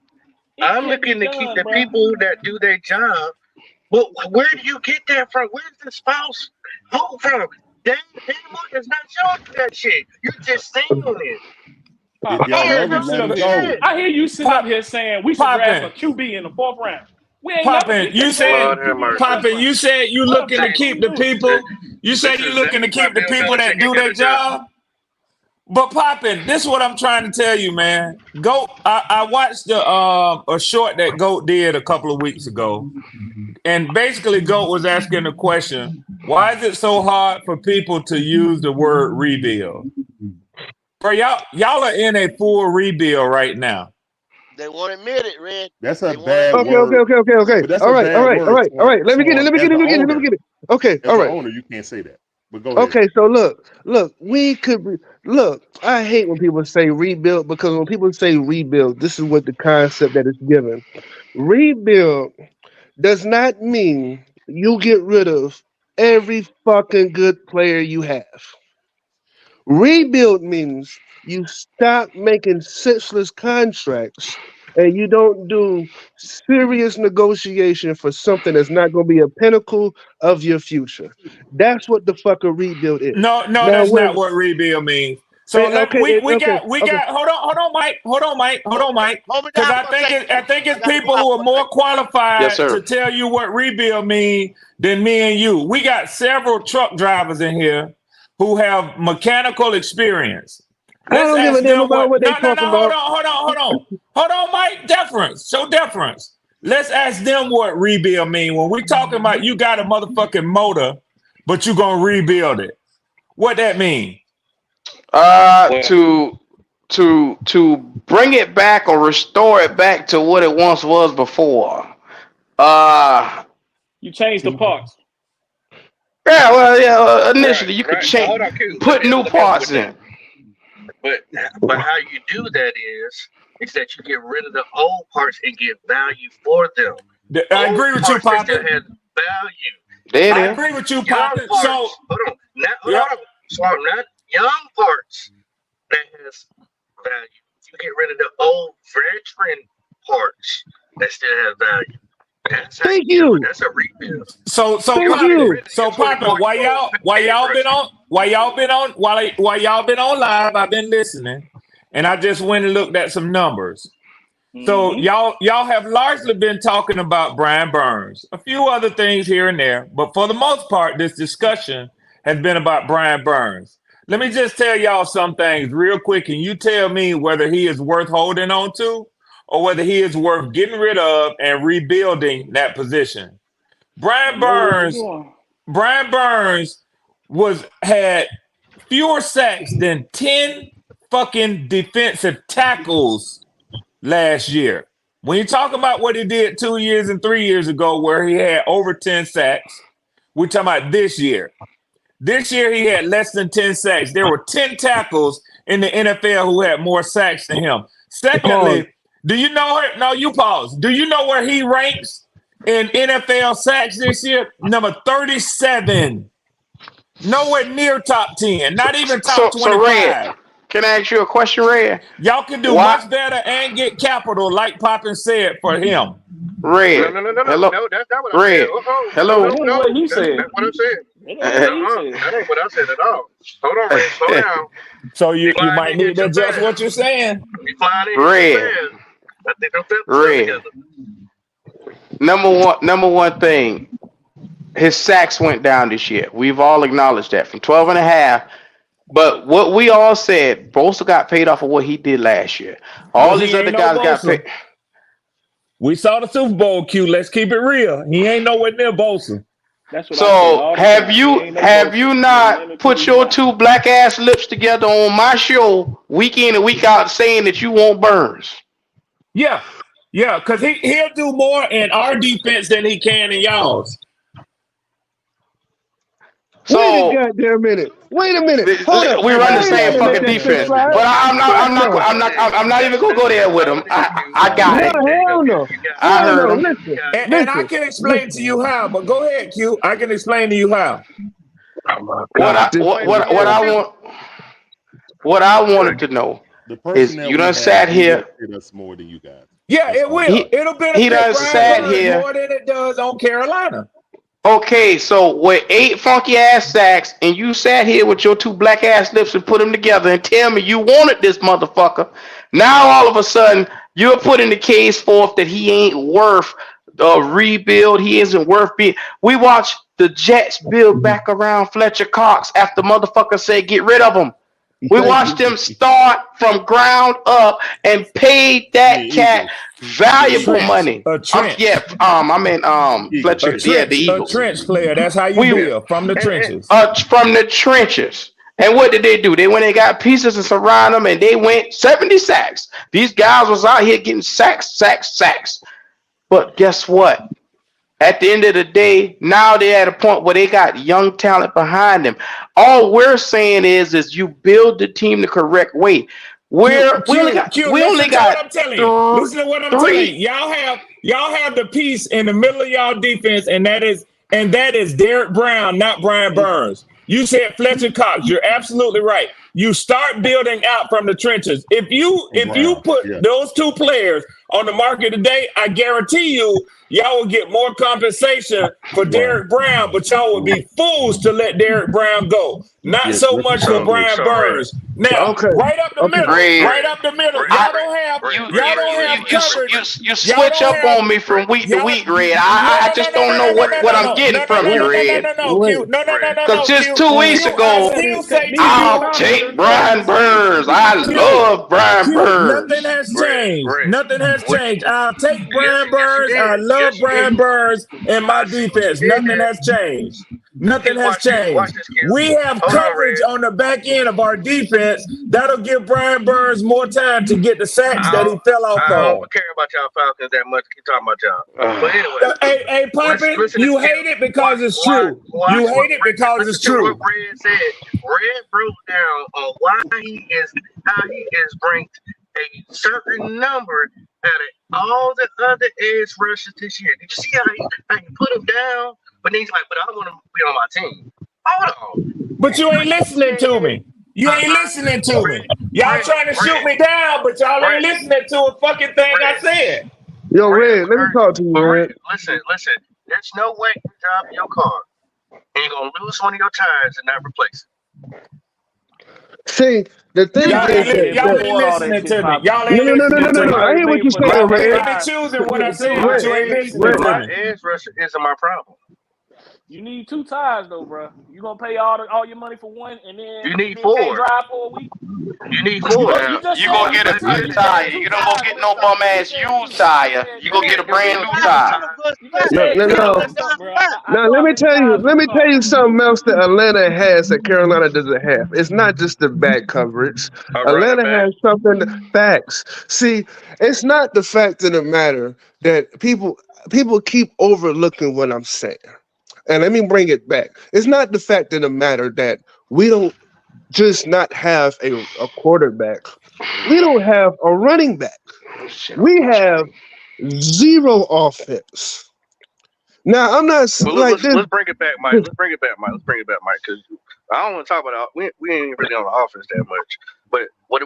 It I'm can be looking to keep done, the bro. people that do their job. But where do you get that from? Where's the spouse? Who from? Dan Moore is not showing you that shit. You're just saying it. Pop If it. I y'all He heard love ain't you him, showing sit let up you him here. go. shit. I hear you sitting up Pop here saying we should draft a popping. QB in the fourth round. We ain't never Popping. picked a You damn said Lord have QB in the first Popping, mercy. you round. said you What the looking to fuck See, are we keep the doing? people. You say this you is looking to exactly why keep the Bill people that Belichick ain't do got their a job. job. But Poppin, this is what I'm trying to tell you, man. Go. I watched a short that Goat did a couple of weeks ago, and basically Goat was asking the question: why is it so hard for people to use the word rebuild? Bro, y'all are in a full rebuild right now. They won't admit it, Red. That's a They won't bad admit okay, it. okay, word, okay, okay, okay. but that's All a right, all bad right, all word right, all right. Let me get it. Let me get as it. an Let me get it. Let me get it. owner. Okay, As all an right. owner, you can't say that. But go ahead. Okay, so look, we could look. I hate when people say rebuild because when people say rebuild, this is what the concept that is given. Rebuild does not mean you get rid of every fucking good player you have. Rebuild means you stop making senseless contracts and you don't do serious negotiation for something that's not going to be a pinnacle of your future. That's what the fuck a rebuild is. No, Now, that's not when what rebuild means. So okay, we okay, got hold on, Mike, Hold me because down for a second, too. I think I it's got to go people out who are for a more second. Yes, qualified to sir. tell you what rebuild mean than me and you. We got several truck drivers in here who have mechanical experience. I Let's don't give a ask damn them about what. what they No, talking about. hold on, Mike. Deference, show deference. Let's ask them what rebuild mean. When we talking about you got a motherfucking motor, but you gonna rebuild it. What that mean? Well, To bring it back or restore it back to what it once was before. Uh, You changed the parts. yeah, well, yeah. right, Initially, you could right. But change, hold on, Q. put new Let me help you parts with that. in. But how you do that is that you get rid of the old parts and get value for them. I Old agree with you, parts that still Poppy. has value. There it I is. agree with you, Young Poppin. parts. So, Hold on. Not, hold yeah. on. So not young parts that has value. You get rid of the old veteran parts that still have value. That's how Thank you do it. you. That's a rebuild. So You don't Thank get Poppin. you. rid of So your Poppin, 24-year-old edge rusher. while y'all been on live, I've been listening, and I just went and looked at some numbers. So Mm-hmm. y'all have largely been talking about Brian Burns, a few other things here and there, but for the most part, this discussion has been about Brian Burns. Let me just tell y'all some things real quick, and you tell me whether he is worth holding on to or whether he is worth getting rid of and rebuilding that position. I Brian know where you're Burns, going. Brian Burns had fewer sacks than 10 fucking defensive tackles last year. When you talk about what he did 2 years and 3 years ago, where he had over 10 sacks, we're talking about this year. This year, he had less than 10 sacks. There were 10 tackles in the NFL who had more sacks than him. Pause. Secondly, do you know? No, you pause. Do you know where he ranks in NFL sacks this year? Number 37. Nowhere near top 10. Not even top So Red, 25. can I ask you a question, Red? Y'all can do Why, much better and get capital, like Poppin said, for him. No, Red? no, no, no, no. Hello, No, that's not what I said. Red. Oh, no, Hello. no, That ain't no. what he That's said. not what I said. That ain't what he said. That ain't what I said at all. Hold on, Red. Slow down. So You you flying might in here need to too adjust what fast. you're saying. You flying in here too Red. fast. I think them feathers fell Red. together. Number one thing. His sacks went down this year. We've all acknowledged that from 12 and a half. But what we all said, Bosa got paid off of what he did last year. But All he these other ain't no guys got paid. Bosa. We saw the Super Bowl Q. Let's keep it real. He ain't nowhere near Bosa. That's what I say So all the have time. He you ain't no have Bosa. you But let me not tell put you your why. two black ass lips together on my show week in and week out saying that you want Burns? Yeah. Yeah, because he'll do more in our defense than he can in y'all's. Wait a So goddamn minute. Wait a minute. Hold up. we run the I ain't same mad at fucking that six defense. five. But Fuck no. I'm not even gonna go there with him. I got No, it. hell no. I Hell heard no. him. Listen. And I Listen. can explain to Listen. you how, but go ahead, Q. I can explain to you how. Oh my What God. I This what nigga what I here. want what I wanted to know The is personnel you we done have sat here. benefit us more than you guys. Yeah, That's it all. will. He It'll he benefit done Brian sat Burns here. more than it does on Carolina. Okay, so with 8 funky ass sacks, and you sat here with your two black ass lips and put them together and tell me you wanted this motherfucker. Now all of a sudden you're putting the case forth that he ain't worth a rebuild. He isn't worth being. We watched the Jets build back around Fletcher Cox after motherfucker said get rid of him. We Thank you. watched them start from ground up and paid Yeah, that cat Eagles. A Yeah, valuable trench. money. A trench. I meant Eagles. A Fletcher. Yeah, the trench. A Eagles. trench player. That's how you We build from the And trenches. from the trenches. And what did they do? They went and got pieces and surround them, and they went 70 sacks. These guys was out here getting sacks. But guess what? At the end of the day, now they're at a point where they got young talent behind them. All we're saying is you build the team the correct way. Q, We only listen to what got I'm telling you. Listen to what I'm telling three. you. Y'all have the piece in the middle of y'all defense, and that is Derek Brown, not Brian Burns. You said Fletcher Cox. You're absolutely right. You start building out from the trenches. If you Brown. put Yeah. those two players on the market today, I guarantee you y'all will get more compensation for Brown. Derek Brown, but y'all would be fools to let Derek Brown go. Not Yes, so let much me for tell you. Brian Burns. Now, Okay. right up the Okay. middle, Red, right up the middle. Red, I Y'all don't have coverage. you Y'all switch don't up have on me from week to y'all. week, Red. No, I no, no, just no, don't no, know no, no, what no, I'm no, getting no, no, from no, you, no, no, no, Red. no, no, Wait. Q. No, no, no, no, Because no, just Q. 2 weeks Q, I ago, still say to I'll you, take Brian Burns. I Q, love Brian Q, nothing Burns. has changed. Nothing has what? changed. I'll take Yes, Brian yes, you Burns. did. I love Yes, you did. Brian Burns in my I see what you defense. did Nothing there. has changed. Nothing Q, has watch this. Watch changed. this, Q. We have Hold on, coverage Red. on the back end of our defense that'll give Brian Burns more time to get the sacks that he fell off I on. don't care about y'all Falcons that much. Keep talking about y'all. But anyway, Hey, Poppin, listen to you Q. hate it because it's Watch, true. You watch what hate it Red. because Listen it's to what true. Red said. Red broke down on how he is ranked a certain number out of all the other edge rushers this year. Did you see how he put him down? But then he's like, but I don't want to be on my team. Hold on. But you ain't listening to me. You ain't listening to me. Y'all trying to shoot me down, but y'all ain't listening to a fucking thing I said. Yo, Red, let me talk to you, Red. Listen. There's no way you drive your car and you're gonna lose one of your tires and not replace it. See, the thing Y'all is ain't listening to me. Y'all ain't no. listening to me. I hear what you're saying, Y'all Red. ain't choosing what I said, Red, but you ain't listening to My me. edge rusher isn't my problem. You need 2 tires though, bro. You gonna pay all your money for one, and then You need can't 4. drive for a week. You need 4 You now. just You said gonna get a two. good You tire. said 2 You don't go tires. get no bum You ass said used 2. tire. You go get a brand new tire. You just No, said no, 2. no. That's messed up, bro. I Now know let how me many tell you. tires Let on a me tell car. you something else that Atlanta has that Carolina doesn't have. It's not just the back coverage. I'm running Atlanta back. has something. Facts. See, it's not the fact of the matter that people keep overlooking what I'm saying. And let me bring it back. It's not the fact of the matter that we don't just not have a quarterback. We don't have a running back. We have zero offense. Now I'm not Well, like this. let's bring it back, Mike. Let's bring it back, Mike. Because I don't want to talk about we ain't really on the offense that much. But what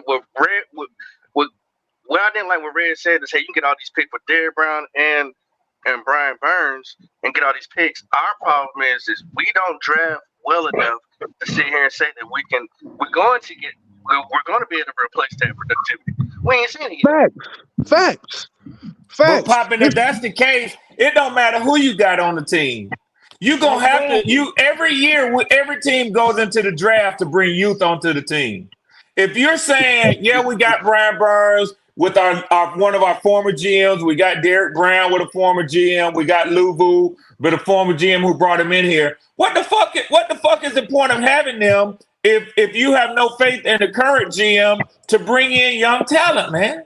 I didn't like what Red said is, hey, you can get all these picks for Derrick Brown and Brian Burns and get all these picks. Our problem is we don't draft well enough to sit here and say that we're going to be able to replace that productivity. We ain't seen it yet. Facts. But popping, if that's the case, it don't matter who you got on the team. You gonna have to. Every year, every team goes into the draft to bring youth onto the team. If you're saying, yeah, we got Brian Burns with our one of our former GMs, we got Derrick Brown with a former GM, we got Louvu with a former GM who brought him in here. What the fuck is the point of having them if you have no faith in the current GM to bring in young talent, man?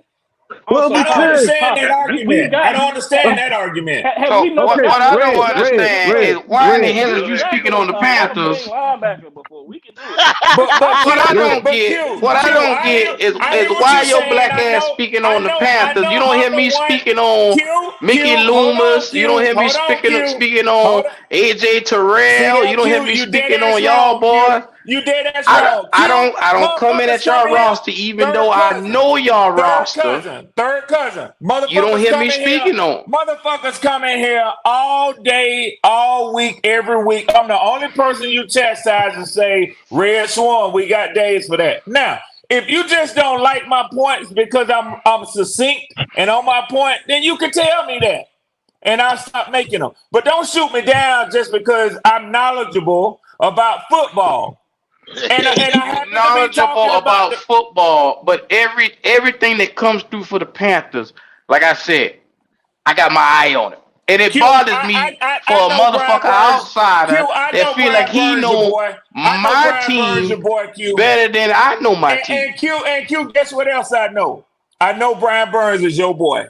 Well, Also, I don't understand that we argument. got. I don't understand that argument. Have we never What I don't understand Red, is why in the Red. hell is you speaking on the Hall of Fame Panthers? linebacker before. We can do it. But What I don't Q, get, what I Q, don't get I is hear what why you're your saying. black ass speaking on the Panthers. You don't hear me speaking on Mickey Hold on, Loomis. You don't Q, hear me hold on, Q, speaking hold on on. AJ See Terrell. You that, don't hear Q? me You dead speaking ass on y'all wrong, Q. boys. You dead ass wrong, Q. I don't come in Motherfuckers at come y'all here. roster even Third though I cousin, know y'all third roster. cousin, third cousin. You don't Motherfuckers hear come me in here. speaking on. Motherfuckers come in here all day, all week, every week. I'm the only person you chastise and say, Red Swan, we got days for that. Now, if you just don't like my points because I'm succinct and on my point, then you can tell me that. And I'll stop making them. But don't shoot me down just because I'm knowledgeable about football. And I You happen to be talking knowledgeable about about the football, but everything that comes through for the Panthers, like I said, I got my eye on it. And it Q. bothers me for I a know Brian motherfucker Burns. outsider Q, I that know feel like Brian he Burns, your know boy. I know my Brian Burns, your team boy, Q. better than I know my team. And Q, guess what else I know? I know Brian Burns is your boy.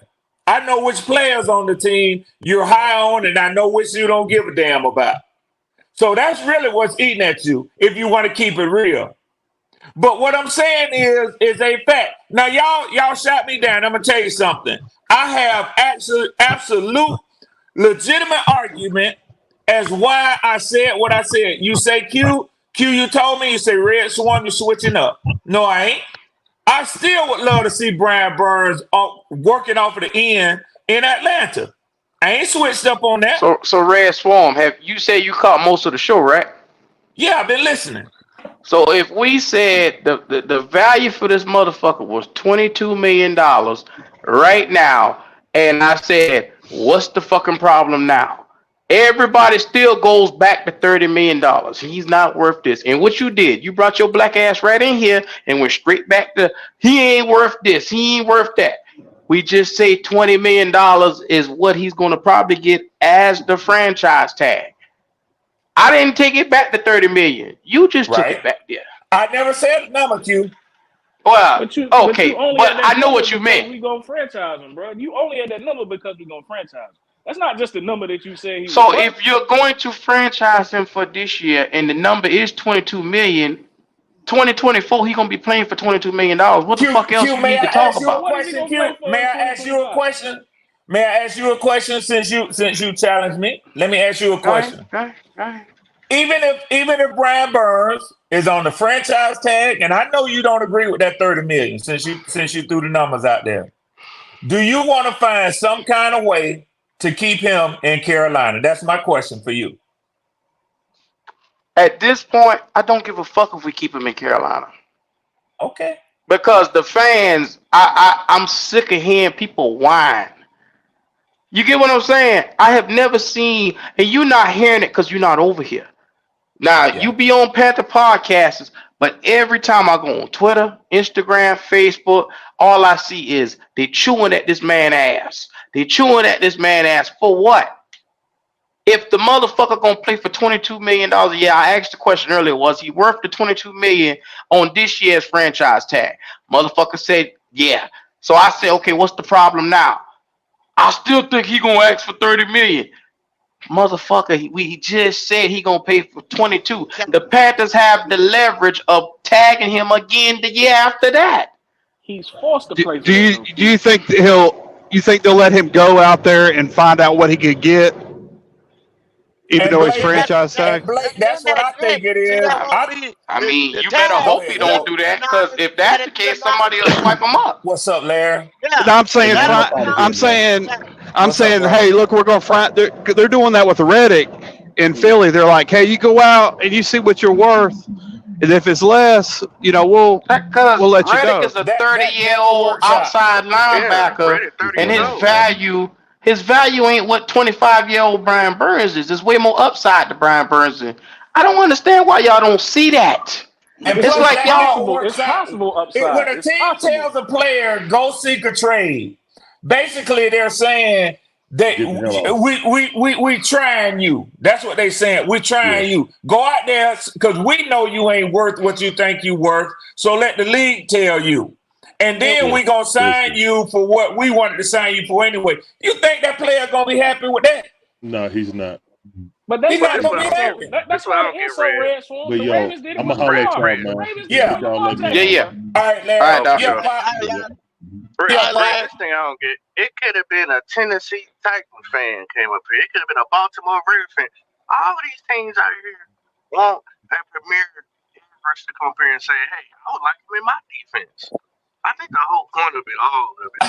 I know which players on the team you're high on, and I know which you don't give a damn about. So that's really what's eating at you if you want to keep it real. But what I'm saying is a fact. Now y'all shot me down. I'm gonna tell you something. I have absolute legitimate argument as why I said what I said. You say Q, you told me, you say Red Swan, you're switching up. No, I ain't. I still would love to see Brian Burns working off of the end in Atlanta. I ain't switched up on that. So Red Swarm, have you said you caught most of the show, right? Yeah, I've been listening. So if we said the value for this motherfucker was $22 million right now, and I said, what's the fucking problem now? Everybody still goes back to $30 million. He's not worth this. And what you did, you brought your black ass right in here and went straight back to he ain't worth this, he ain't worth that. We just say $20 million is what he's gonna probably get as the franchise tag. I didn't take it back to 30 million. You just took Right. it back there. I never said number, Q. Well, But you okay, only but at that I know number what you because meant. we gonna franchise him, bro. You only at that number because we gonna franchise him. That's not just the number that you said he was So worth. if you're going to franchise him for this year and the number is 22 million, 2024 he gonna be playing for $22 million. What the fuck else Q, you may need I to talk ask you So a about? what is he question, gonna play Q? for May in I ask you a 2025? question? May I ask you a question since you challenged me? Let me ask you a question. Go ahead. Even if Brian Burns is on the franchise tag, and I know you don't agree with that 30 million since you threw the numbers out there, do you want to find some kind of way to keep him in Carolina? That's my question for you. At this point, I don't give a fuck if we keep him in Carolina. Okay. Because the fans, I'm sick of hearing people whine. You get what I'm saying? I have never seen, and you're not hearing it because you're not over here. Now, Yeah. you be on Panther podcasts, but every time I go on Twitter, Instagram, Facebook, all I see is they chewing at this man ass. They chewing at this man ass for what? If the motherfucker gonna play for $22 million a year, I asked the question earlier, was he worth the $22 million on this year's franchise tag? Motherfucker said, yeah. So I said, okay, what's the problem now? I still think he gonna ask for $30 million. Motherfucker, we just said he gonna pay for 22. The Panthers have the leverage of tagging him again the year after that. He's forced to Do, play for do that you little do you kid. think you think they'll let him go out there and find out what he could get, even And though he's Blake, franchise and tag? Blake, that's what I think it See, is. that's gonna be I mean, the you better tag. Go hope ahead, he Let don't Doug. it do be that, because anonymous. if Let that's the it be case, somebody will anonymous. swipe him up. What's up, Larry? Yeah, No, I'm Hey, saying, What's let man, it I'm up? be about to I'm get anonymous. man. saying, I'm What's up, saying, brother? hey, look, we're gonna find. They're doing that with Reddick in Philly. They're like, hey, you go out and you see what you're worth, and if it's less, Because we'll let you Reddick go. is a That gave a 30-year-old workshop. outside Yeah, linebacker, Reddit 30 and years his old, man. value ain't what 25-year-old Brian Burns is. There's way more upside to Brian Burns. I don't understand why y'all don't see that. And It's plus, like that gave a y'all. It's workshop. possible When upside. a It's team possible. tells a player go seek a trade, basically they're saying that Get the hell off. we trying you. That's what they saying. We trying Yeah. you. Go out there because we know you ain't worth what you think you worth. So let the league tell you. And then we gonna sign Listen. you for what we wanted to sign you for anyway. You think that player gonna be happy with that? No, he's not. But He's that's not why This the gonna what I be don't get. insult. happy. This That's what I why the don't get, insult Red. red for him. But The yo, Ravens did it I'm with gonna holler Red, at Lamar. y'all, Red. The man. Ravens did it Yeah. Let with y'all Lamar let me Yeah, Jackson, yeah. All bro. right, All Larry. right, Oh, Yeah, sure. Dr. Pop. I, yeah. Red, Yeah, I, Red, Pop. this thing I don't get. It could have been a Tennessee Titans fan came up here. It could have been a Baltimore Ravens fan. All these teams out here want a premier university to come up here and say, hey, I would like him in my defense. I think the whole point of it, all of it,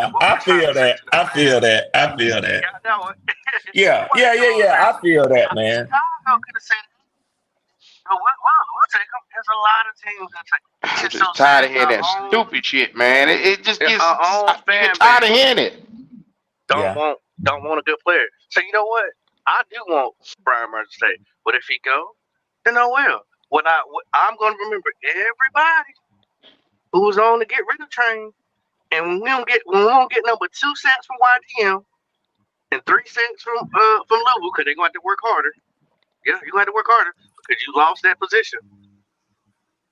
is what I we're trying feel to say that. to the I feel fans. that. I feel that. Yeah, I know it. Yeah, What yeah, you yeah, know what I'm yeah. saying? I feel that, man. Chicago could have said, oh, we'll take him. There's a lot of teams that take. It's I'm just so just tired sad. of hearing that stupid shit, man. It just gets. Our own You get fan tired of base hearing it. Yeah. don't want a good player. So you know what? I do want Brian Burns to stay. But if he go, then I will. I'm gonna remember everybody who was on the get rid of train, and when we don't get number 2 sacks from YDM and 3 sacks from Louisville, because they're going to have to work harder. Yeah, you're going to have to work harder because you lost that position.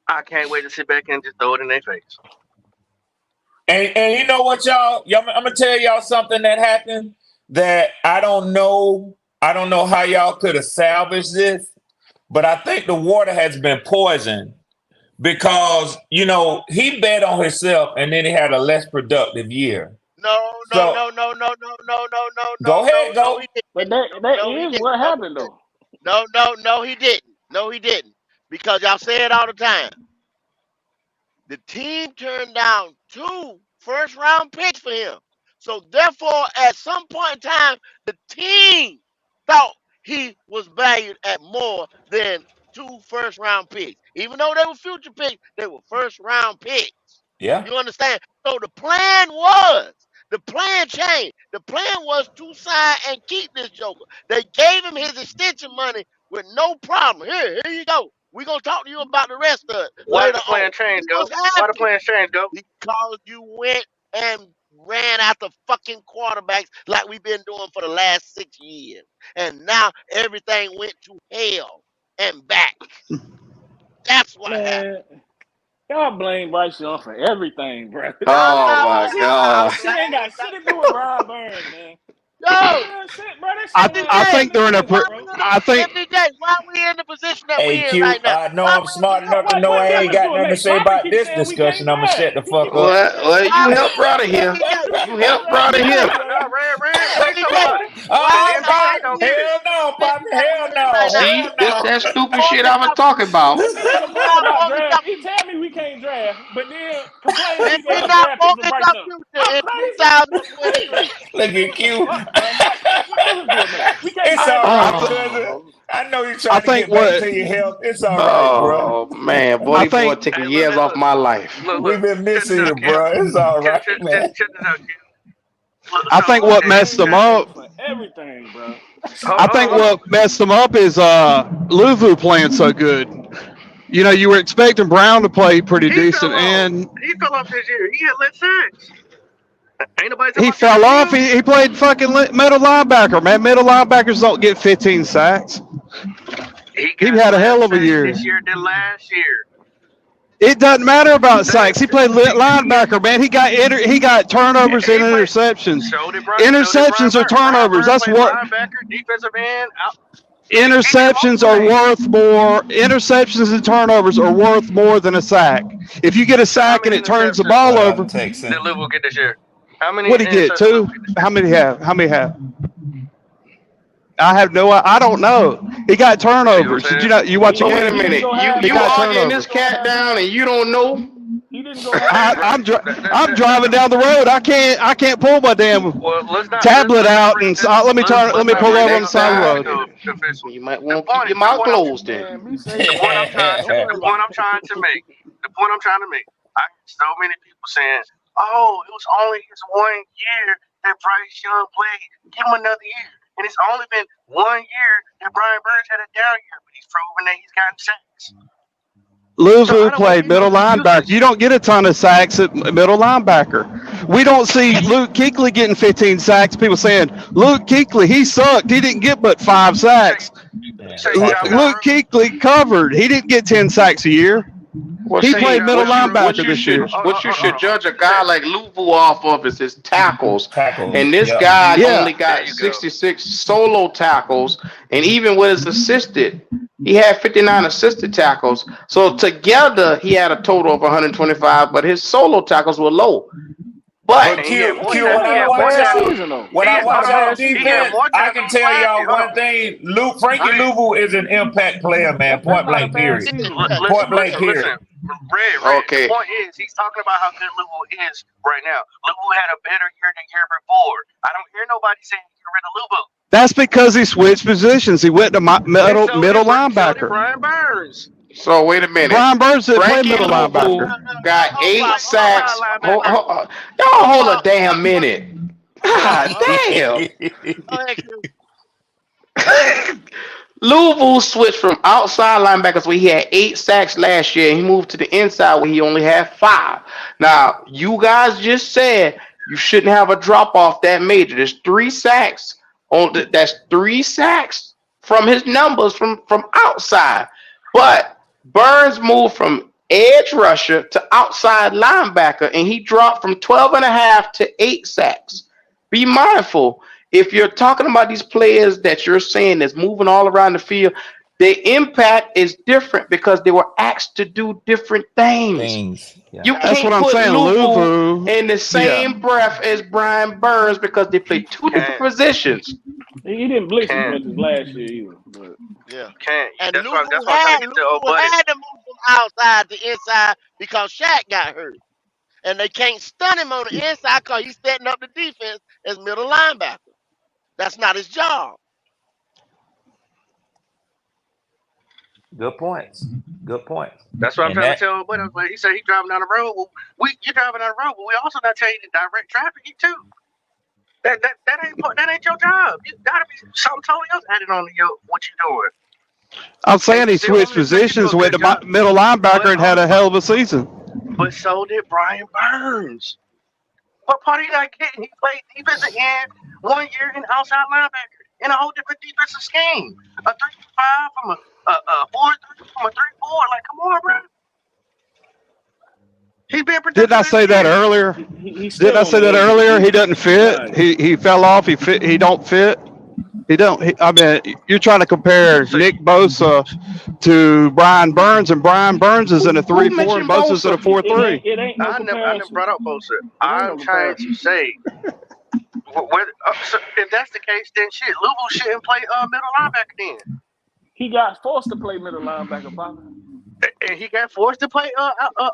I can't wait to sit back and just throw it in their face. And you know what, y'all? I'm gonna tell y'all something that happened that I don't know. I don't know how y'all could have salvaged this, but I think the water has been poisoned because he bet on himself and then he had a less productive year. no, no, So no, no, no, no, no, no, no, go no, no, ahead, no, go. he But didn't. that No, he is didn't. what No, happened though. no, he didn't. No, he didn't. Because y'all say it all the time. The team turned down 2 first-round picks for him. So therefore, at some point in time, the team thought he was valued at more than 2 first-round picks. Even though they were future picks, they were first-round picks. Yeah. You understand? So the plan changed. The plan was to sign and keep this joker. They gave him his extension money with no problem. Here you go. We're going to talk to you about the rest of it Why did later the on. plan change, He go? was Why the happy plan change, go? because you went and ran after fucking quarterbacks like we've been doing for the last 6 years. And now everything went to hell and back. That's what happened. Man, y'all blame Bryce Young for everything, bro. Oh my I'm God. That shit ain't got shit to glad. do with Brian Burns, man. Yo, That shit, bro. That shit I got I MPJ, think they're in a. everything to per- do, why bro. I think MPJ, why we in the position that we Hey, in right Q, now? I know Why I'm we in the smart position enough to What know what I ain't difference got do it nothing to make? say Poppin about keeps this saying we can't discussion. I'm going to draft. shut the He fuck keep saying up. Well, that. you why we helped brother in here. MPJ, You helped brother MPJ, here. All right. Everybody, why everybody Hell don't get it? no, Listen, Poppy. Hell listen no. right now. See, Hell this no. that stupid Before shit we I was talk, talking about. He complain now about before we draft. talk, He tell me we can't draft, but then complain that and we we got not draft picks to focused Bryce on Young. future I'm in crazy. That's crazy. 2023. Look at The Q. fuck, bro? What is going on? We can't It's draft all no right, starter. cousin. Oh, I know you're I trying to think get back what to your health. It's all right, bro. oh man, boy, I these boy think taking Hey, years off my life. We've been check this missing out, you, Kim. bro. It's all right, man. Check this out, Kim. Look, I so think Bro, what and messed blame them check, defense up. for everything, bro. hold, I hold on, think hold on. what messed them up is Luvu playing so good. You know, you were expecting Brown to play pretty He decent, fell off. and He fell off this year. He had less sacks. Ain't nobody talking he about that fell off. again. He played fucking middle linebacker, man. Middle linebackers don't get 15 sacks. He He got had a hell less of a sacks year. this year than last year. It doesn't matter about Same. sacks. He played linebacker, man. He got turnovers and He played. interceptions. So did Brian Interceptions are Burns. Brian turnovers. Burns That's played what linebacker, defensive end. He did interceptions multiple are things. worth more. Interceptions and turnovers are worth more than a sack. If you get a So how sack and many it turns the interceptions ball Right out over, of Texas. did Louisville get this year? How many what do you get? interceptions did Louisville 2? get this year? How many have? How many have? I have no. I don't know. He got See what I'm turnovers. Did you saying? not? You watch a Wait a game? He didn't minute, go you have He you got two. arguing He this didn't turnovers. go cat have down and two. you don't know? He didn't go have two. I'm dri- I'm That's driving not. down the road. I can't pull my damn Well, tablet let's not out bring and this. let me turn. Let Let's me not pull bring over on this the Next up to side of the time, road. to official. you might The want to keep point. your The mouth point I'm. closed then. Man, be The safe, point man. I'm trying to. Don't worry The point about I'm trying to make. The point I'm trying to make. I hear so many people saying, "Oh, it was only his 1 year that Bryce Young played. Give him another year." And it's only been 1 year that Brian Burns had a down year, but he's proven that he's gotten sacks. So I Luvu don't want to played hear no middle linebacker. excuses. You don't get a ton of sacks at middle linebacker. We don't see Luke Kuechly getting 15 sacks. People saying Luke Kuechly, he sucked. He didn't get but 5 You say sacks. you Man, say John Poppy. Luke Morrow. Kuechly covered. He didn't get 10 sacks a year. Well, He You say played see, John middle Morrow. linebacker this year. what you should Hold on. judge a You say guy like Luvu off of is his tackles, and Tackles. this Yep. guy Yeah. only there got you go. 66 solo tackles, and even with his assisted, he had 59 assisted tackles. So together, he had a total of 125, but his solo tackles were low. But But And he had Q, more He Q, tackles. when wasn't He I having had a more watch bad tackles. y'all, season though. when He I had, He hold watch wasn't on. having a y'all bad He season. had defense, more I can tackles than tell last y'all year. Hold one on. thing. Luke, I Frankie did. Louvu is an impact player, man. That's Point not a blank, bad period. season. Point blank, Listen. period. Red. The okay, point is, he's talking about how good Lubu is right now. Lubu had a better year than year before. I don't hear nobody saying get rid of Lubu. That's because he switched positions. He went to And middle so did linebacker. Brian Burns. so wait a minute. Brian Burns didn't play Frankie middle Luvu linebacker. got He Hold 8 up, played hold up, outside sacks. linebacker. Y'all hold a damn minute. God hold up. damn. Go ahead, Q. Louisville switched from outside linebackers where he had 8 sacks last year, and he moved to the inside where he only had 5. Now, you guys just said you shouldn't have a drop off that major. There's 3 sacks that's 3 sacks from his numbers from outside. But Burns moved from edge rusher to outside linebacker, and he dropped from 12 and a half to 8 sacks. Be mindful if you're talking about these players that you're saying that's moving all around the field, the impact is different because they were asked to do different things. Things. Yeah. You That's what can't I'm put saying. Luvu Luvu. in the Yeah. same breath as Brian Burns because they play 2 different Can't. positions. He didn't blitz as Can't. much as last year either. But Yeah. Can't. And That's what I'm trying to get to old Luvu buddy. had to move from outside to inside because Shaq got hurt. And they can't stun him on the inside because he's setting up the defense as middle linebacker. That's not his job. Good points. Good points. That's what I'm And trying to that tell old buddy. He said he driving down the road. Well, you driving down the road, but we also not telling you to direct traffic too. That ain't your job. You gotta be something totally else added on to what you doing. I'm saying And he still, I'm switched just saying you do positions, a went good to job. middle linebacker, But and had a hell of a season. but so did Brian Burns. What part are you not getting? He played defensive end 1 year and outside linebacker in a whole different defensive scheme. A 3-5 from a 4-3 from a 3-4. Like, come on, bro. He's been Didn't I productive say every that year. earlier? he's Didn't still I on say the that edge of his earlier? He seat. doesn't fit. Yeah. He fell off. He don't fit. He don't. I mean, you're trying to compare So Nick Bosa to Brian Burns, and Brian Burns is in a Who 3-4, and mentioned Bosa's in a Bosa? 4-3. It ain't no I never comparison. brought up Bosa. It ain't I'm no trying to comparison. say So if that's the case, then shit, Louisville shouldn't play middle linebacker then. He got forced to play middle linebacker, Papa. And he got forced to play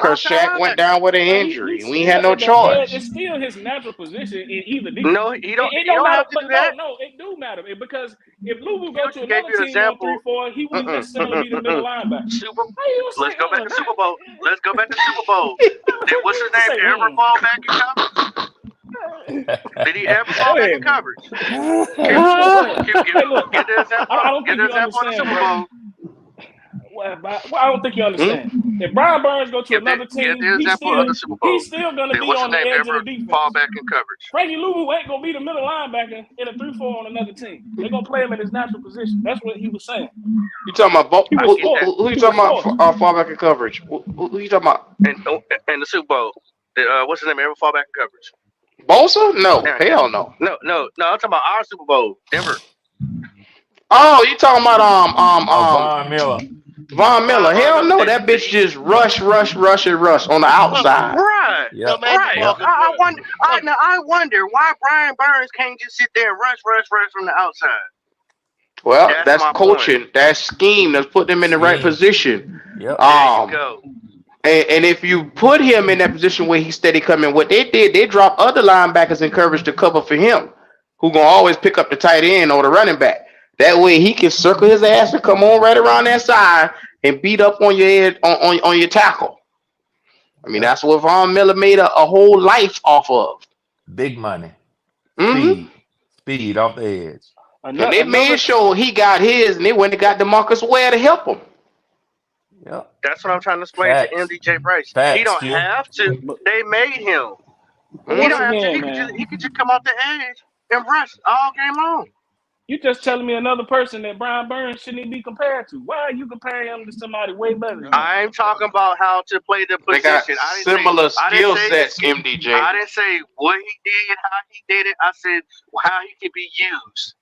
Cause outside Shaq went linebacker. down with an Man, injury. he's We ain't had no at the edge. choice. It's still his natural position in either defense. No, he don't. It He don't matter, have to but do that. no, it do matter because if Louisville He go to just gave another you an team on example. 3-4, he wouldn't necessarily be the middle linebacker. Super. How you gonna Let's say, go back to that? Super Bowl. Let's go back to Super Bowl. Did what's his name Say, ever fall back in coverage? Did he ever fall Go back ahead, in man. coverage? Go ahead. Hey, look, Get the example. I don't Get think the you example of the understand, Super bro. Bowl. Well, I don't think you understand. If Brian Burns go to Give another the team, example of the Super Bowl. he's still gonna Did be what's his on the name edge of ever the defense. fall back in coverage? Frankie Louvu ain't gonna be the middle linebacker in a 3-4 on another team. They're gonna play him in his natural position. That's what he was saying. You talking about He was get that. who you He talking was about forced. fallback in coverage? Who you talking about? And the Super Bowl. Did what's his name ever fall back in coverage? Bosa? No, Yeah. hell no. No. I'm talking about our Super Bowl, Denver. Oh, you talking about Von Miller. Von Miller? Hell no, Did- that bitch just rush on the outside. Right. Yep. Right. Yep. I wonder why Brian Burns can't just sit there and rush from the outside. Well, That's that's my coaching, point. that's scheme, that's putting him in the right Scheme. position. Yep. There you go. And if you put him in that position where he's steady coming, what they did, they dropped other linebackers in coverage to cover for him, who gonna always pick up the tight end or the running back. That way he can circle his ass and come on right around that side and beat up on your head on your tackle. I mean, that's what Von Miller made a whole life off of. Big money. Mm-hmm. Speed off the edge. And they made sure he got his, and they went and got DeMarcus Ware to help him. Yep. That's what I'm trying to explain to MDJ Bryce. He don't have to. They made him. He don't have to. He could just come off the edge and rush all game long. You just telling me another person that Brian Burns shouldn't be compared to. Why are you comparing him to somebody way better than him? I'm talking about how to play the position. They got similar skill sets, MDJ. I didn't say what he did, how he did it. I said how he can be used.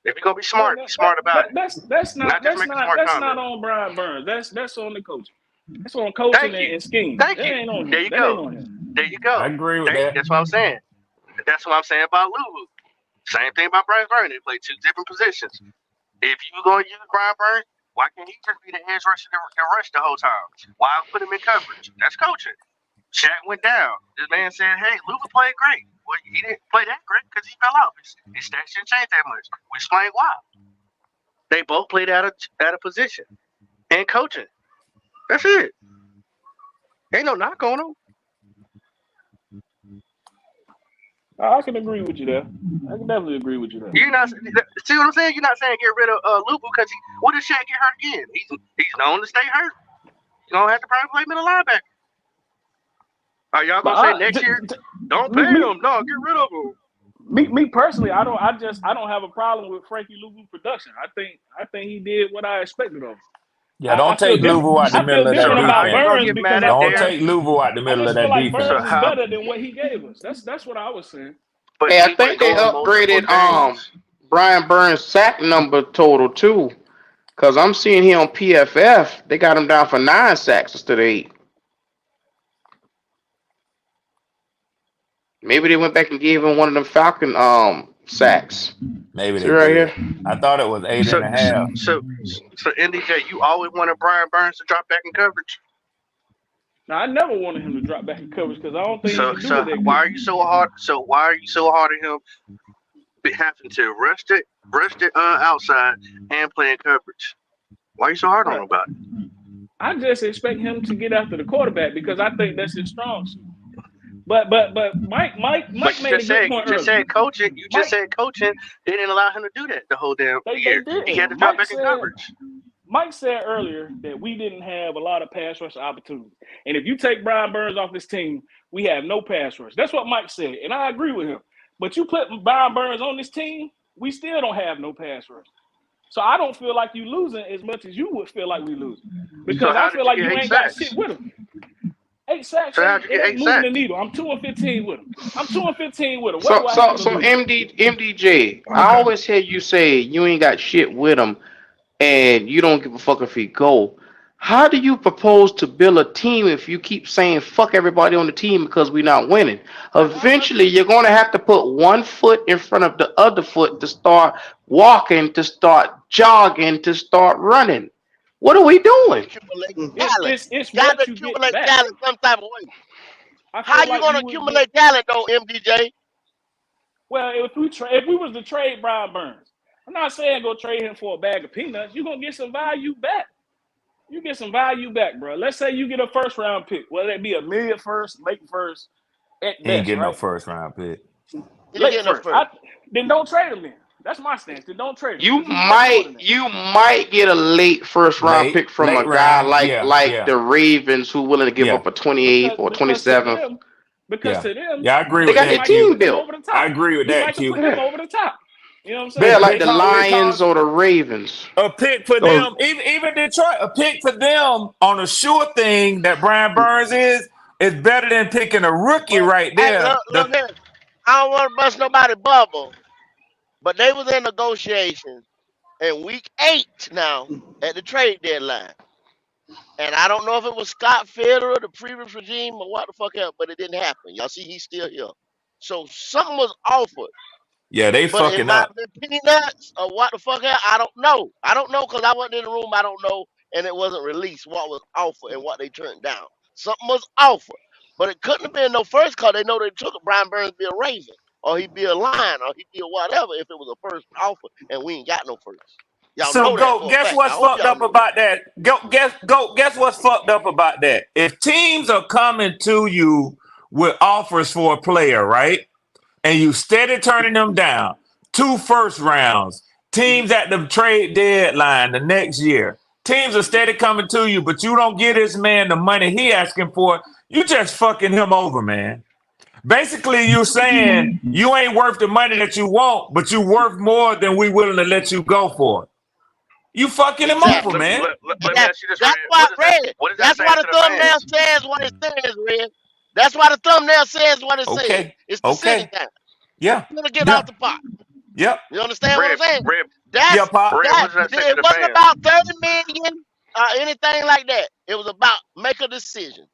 If you're gonna be smart, be smart about it. That's not on Brian Burns. That's on the coaching. That's on coaching and scheme. Thank that you. Ain't on There him. you That go. Ain't on him. There you go. I agree with that. That's what I'm saying. That's what I'm saying about Louisville. Same thing about Brian Burns. They play two different positions. If you're gonna use Brian Burns, why can't he just be the edge rusher and rush the whole time? Why put him in coverage? That's coaching. Shaq went down. This man said, "Hey, Louisville played great." Well, he didn't play that great because he fell off. His stats didn't change that much. We explained why. They both played out of position and coaching. That's it. Ain't no knock on them. I can agree with you there. I can definitely agree with you there. You're not see what I'm saying? You're not saying get rid of Lupu because what if Shaq get hurt again? He's known to stay hurt. You're gonna have to probably play middle linebacker. Are y'all gonna say next year? Don't pay him. No, get rid of him. Me personally, I don't have a problem with Frankie Louvu production. I think he did what I expected of him. Yeah, don't take Louvu out the middle of that defense. Don't take Louvu out the middle of that defense. Burns is better than what he gave us. That's what I was saying. But hey, I think they upgraded Brian Burns' sack number total too, because I'm seeing here on PFF they got him down for 9 sacks instead of 8. Maybe they went back and gave him one of them Falcon sacks. Maybe they right here. I thought it was 8.5. So NDJ, you always wanted Brian Burns to drop back in coverage. Now I never wanted him to drop back in coverage because I don't think he can do that. Why are you so hard? So why are you so hard at him having to rush it outside and play in coverage? Why are you so hard on him about it? I just expect him to get after the quarterback because I think that's his strong suit. But Mike made a good point earlier. You just said coaching didn't allow him to do that the whole damn year. He had to drop back in coverage. Mike said earlier that we didn't have a lot of pass rush opportunities. And if you take Brian Burns off this team, we have no pass rush. That's what Mike said. And I agree with him. But you put Brian Burns on this team, we still don't have no pass rush. So I don't feel like you losing as much as you would feel like we losing. Because I feel like you ain't got shit with him. 8 sacks. So how'd you get 8 moving sacks? the needle. I'm 2-15 with him. So MDJ, I always hear you say you ain't got shit with him, and you don't give a fuck if he go. How do you propose to build a team if you keep saying fuck everybody on the team because we're not winning? Eventually, you're going to have to put one foot in front of the other foot to start walking, to start jogging, to start running. What are we doing? Accumulate It's talent. it's it's Got to what you get accumulate back. talent some type of way. I How feel you like gonna you would get accumulate talent though, MDJ? well if we was to trade Brian Burns. I'm not saying go trade him for a bag of peanuts. You're gonna get some value back. You get some value back, bro. Let's say you get a first round pick, whether it be a million first, late first, at He ain't best, getting no right? first round pick. He ain't Late getting no first. first. Then don't trade him then. That's my stance. Then don't trade him You because he's worth more than that. might get a late first round pick from Late a guy round. like Yeah, like yeah, the Ravens who willing to give yeah, up a 28th or Because to 27th. them, yeah. to them, Yeah, I agree They with got he their that, might can Q. team put them built. over the I top. agree with He that, might can put Q. them Yeah. over the top. You know what I'm Yeah, saying? like the Because Lions or the Ravens. a pick for Or them, even Detroit, a pick for them on a sure thing that Brian Burns is better than picking a rookie But right hey, there. look here. I don't want to bust nobody bubble, but they was in negotiations in week 8 now at the trade deadline. And I don't know if it was Scott Federer, the previous regime, or what the fuck else, but it didn't happen. Y'all see, he's still here. So something was offered, Yeah, they but it fucking might up. have been peanuts or what the fuck else. I don't know. I don't know because I wasn't in the room. I don't know, and it wasn't released what was offered and what they turned down. Something was offered, but it couldn't have been no first call. They know they took it. Brian Burns be a Raven, or he'd be a Lion, or he'd be a whatever if it was a first offer, and we ain't got no first. Y'all So know that go for a guess fact. I what's hope fucked y'all up know that. about that? Guess what's fucked up about that? If teams are coming to you with offers for a player, right? And you steady turning them down, 2 first rounds, teams at the trade deadline the next year. Teams are steady coming to you, but you don't give this man the money he asking for. You just fucking him over, man. Basically, you're saying you ain't worth the money that you want, but you worth more than we willing to let you go for. You fucking him over, Exactly. man. And Let me ask you this, Red. that's why Red. What is that That's saying why to the the thumbnail fans? says what it says, Red. That's why the thumbnail says what it says. Okay. It's decision Okay. time. Yeah. We're gonna get Yeah. out the pot. Yep. You understand what I'm Red, saying? Red, Yeah, That's Pop. Red, that. what does that say to It the wasn't fans? about 30 million or anything like that. It was about make a decision.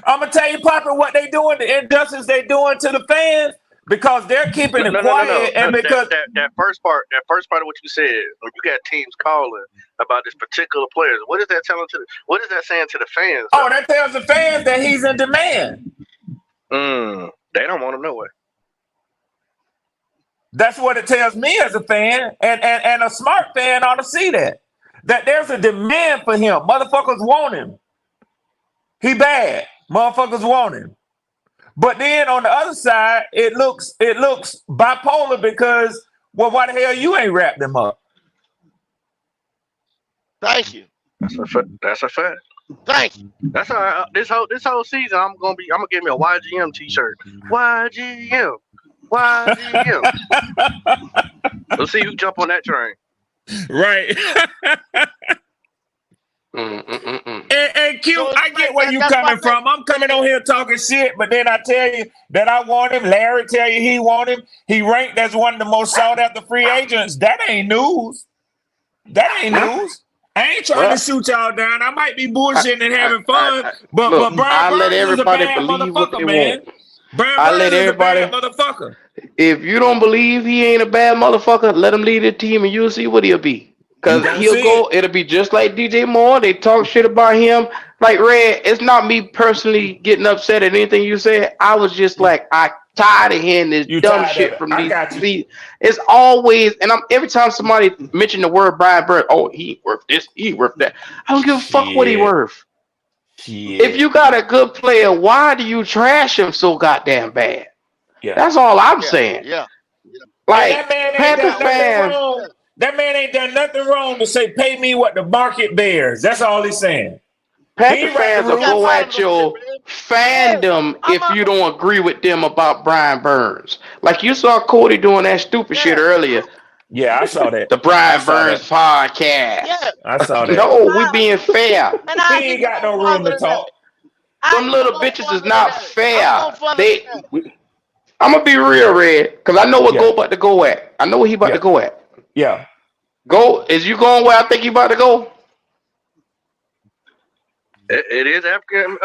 I'm gonna tell you, Papa, what they doing, the injustice they doing to the fans, because they're keeping it No. quiet, and because That first part of what you said, when you got teams calling about this particular player, what is that telling to? What is that saying to the fans? that tells the fans that he's in demand. They don't want to know it. That's what it tells me as a fan, and a smart fan ought to see that there's a demand for him. Motherfuckers want him. He bad. Motherfuckers want him. But then on the other side, it looks bipolar because, well, why the hell you ain't wrapped him up? Thank you. That's a fact. Thank you. That's all right. This whole season, I'm gonna give me a YGM T-shirt. YGM. Let's see who jump on that train. Right. And Q, So I get where you that's why coming from. I'm coming on here talking shit, but then I tell you that I want him. Larry tell you he want him. He ranked as one of the most sought after free agents. That ain't news. That ain't news. I ain't trying to shoot y'all down. I might be bullshitting and having fun, but Look, Brian I let Burns is a everybody bad believe what motherfucker, they man. want. Brian I Burns let is a bad everybody. motherfucker. If you don't believe he ain't a bad motherfucker, let him lead the team, and you'll see what he'll be. You Cause gonna he'll see go. it. It'll be just like DJ Moore. They talk shit about him. Like Red, it's not me personally getting upset at anything you said. I was just like, I tired of hearing this You dumb tired of shit it. from I these. got you. It's always, and I'm every time somebody mention the word Brian Burns, oh, he ain't worth this, he ain't worth that. I don't give a fuck what he Shit. worth. If Shit. you got a good player, why do you trash him so goddamn bad? Yeah. That's all I'm yeah, saying. yeah. And that Like man ain't Panther done nothing fans, wrong. That man ain't done nothing wrong to say, pay me what the market bears. That's all he's saying. He Panther ain't right the fans will We got rules. go at problems with it, your man. Yeah. fandom I'm if a, you don't agree with them about Brian Burns. Like you saw Cody doing that stupid shit yeah. earlier. Yeah, I saw that. The I Brian saw Burns that. Yeah. podcast. I saw that. No, we being fair. And He I'll ain't even got go no room further to than that. talk. I Them even little go bitches is further than not that. I'm gonna go fair. further than They, that. I'm gonna be real, Red, because I know what Yeah, Go about to go at. I know what he about to yeah, go at. yeah. Go, is you going where I think he about to go? It is African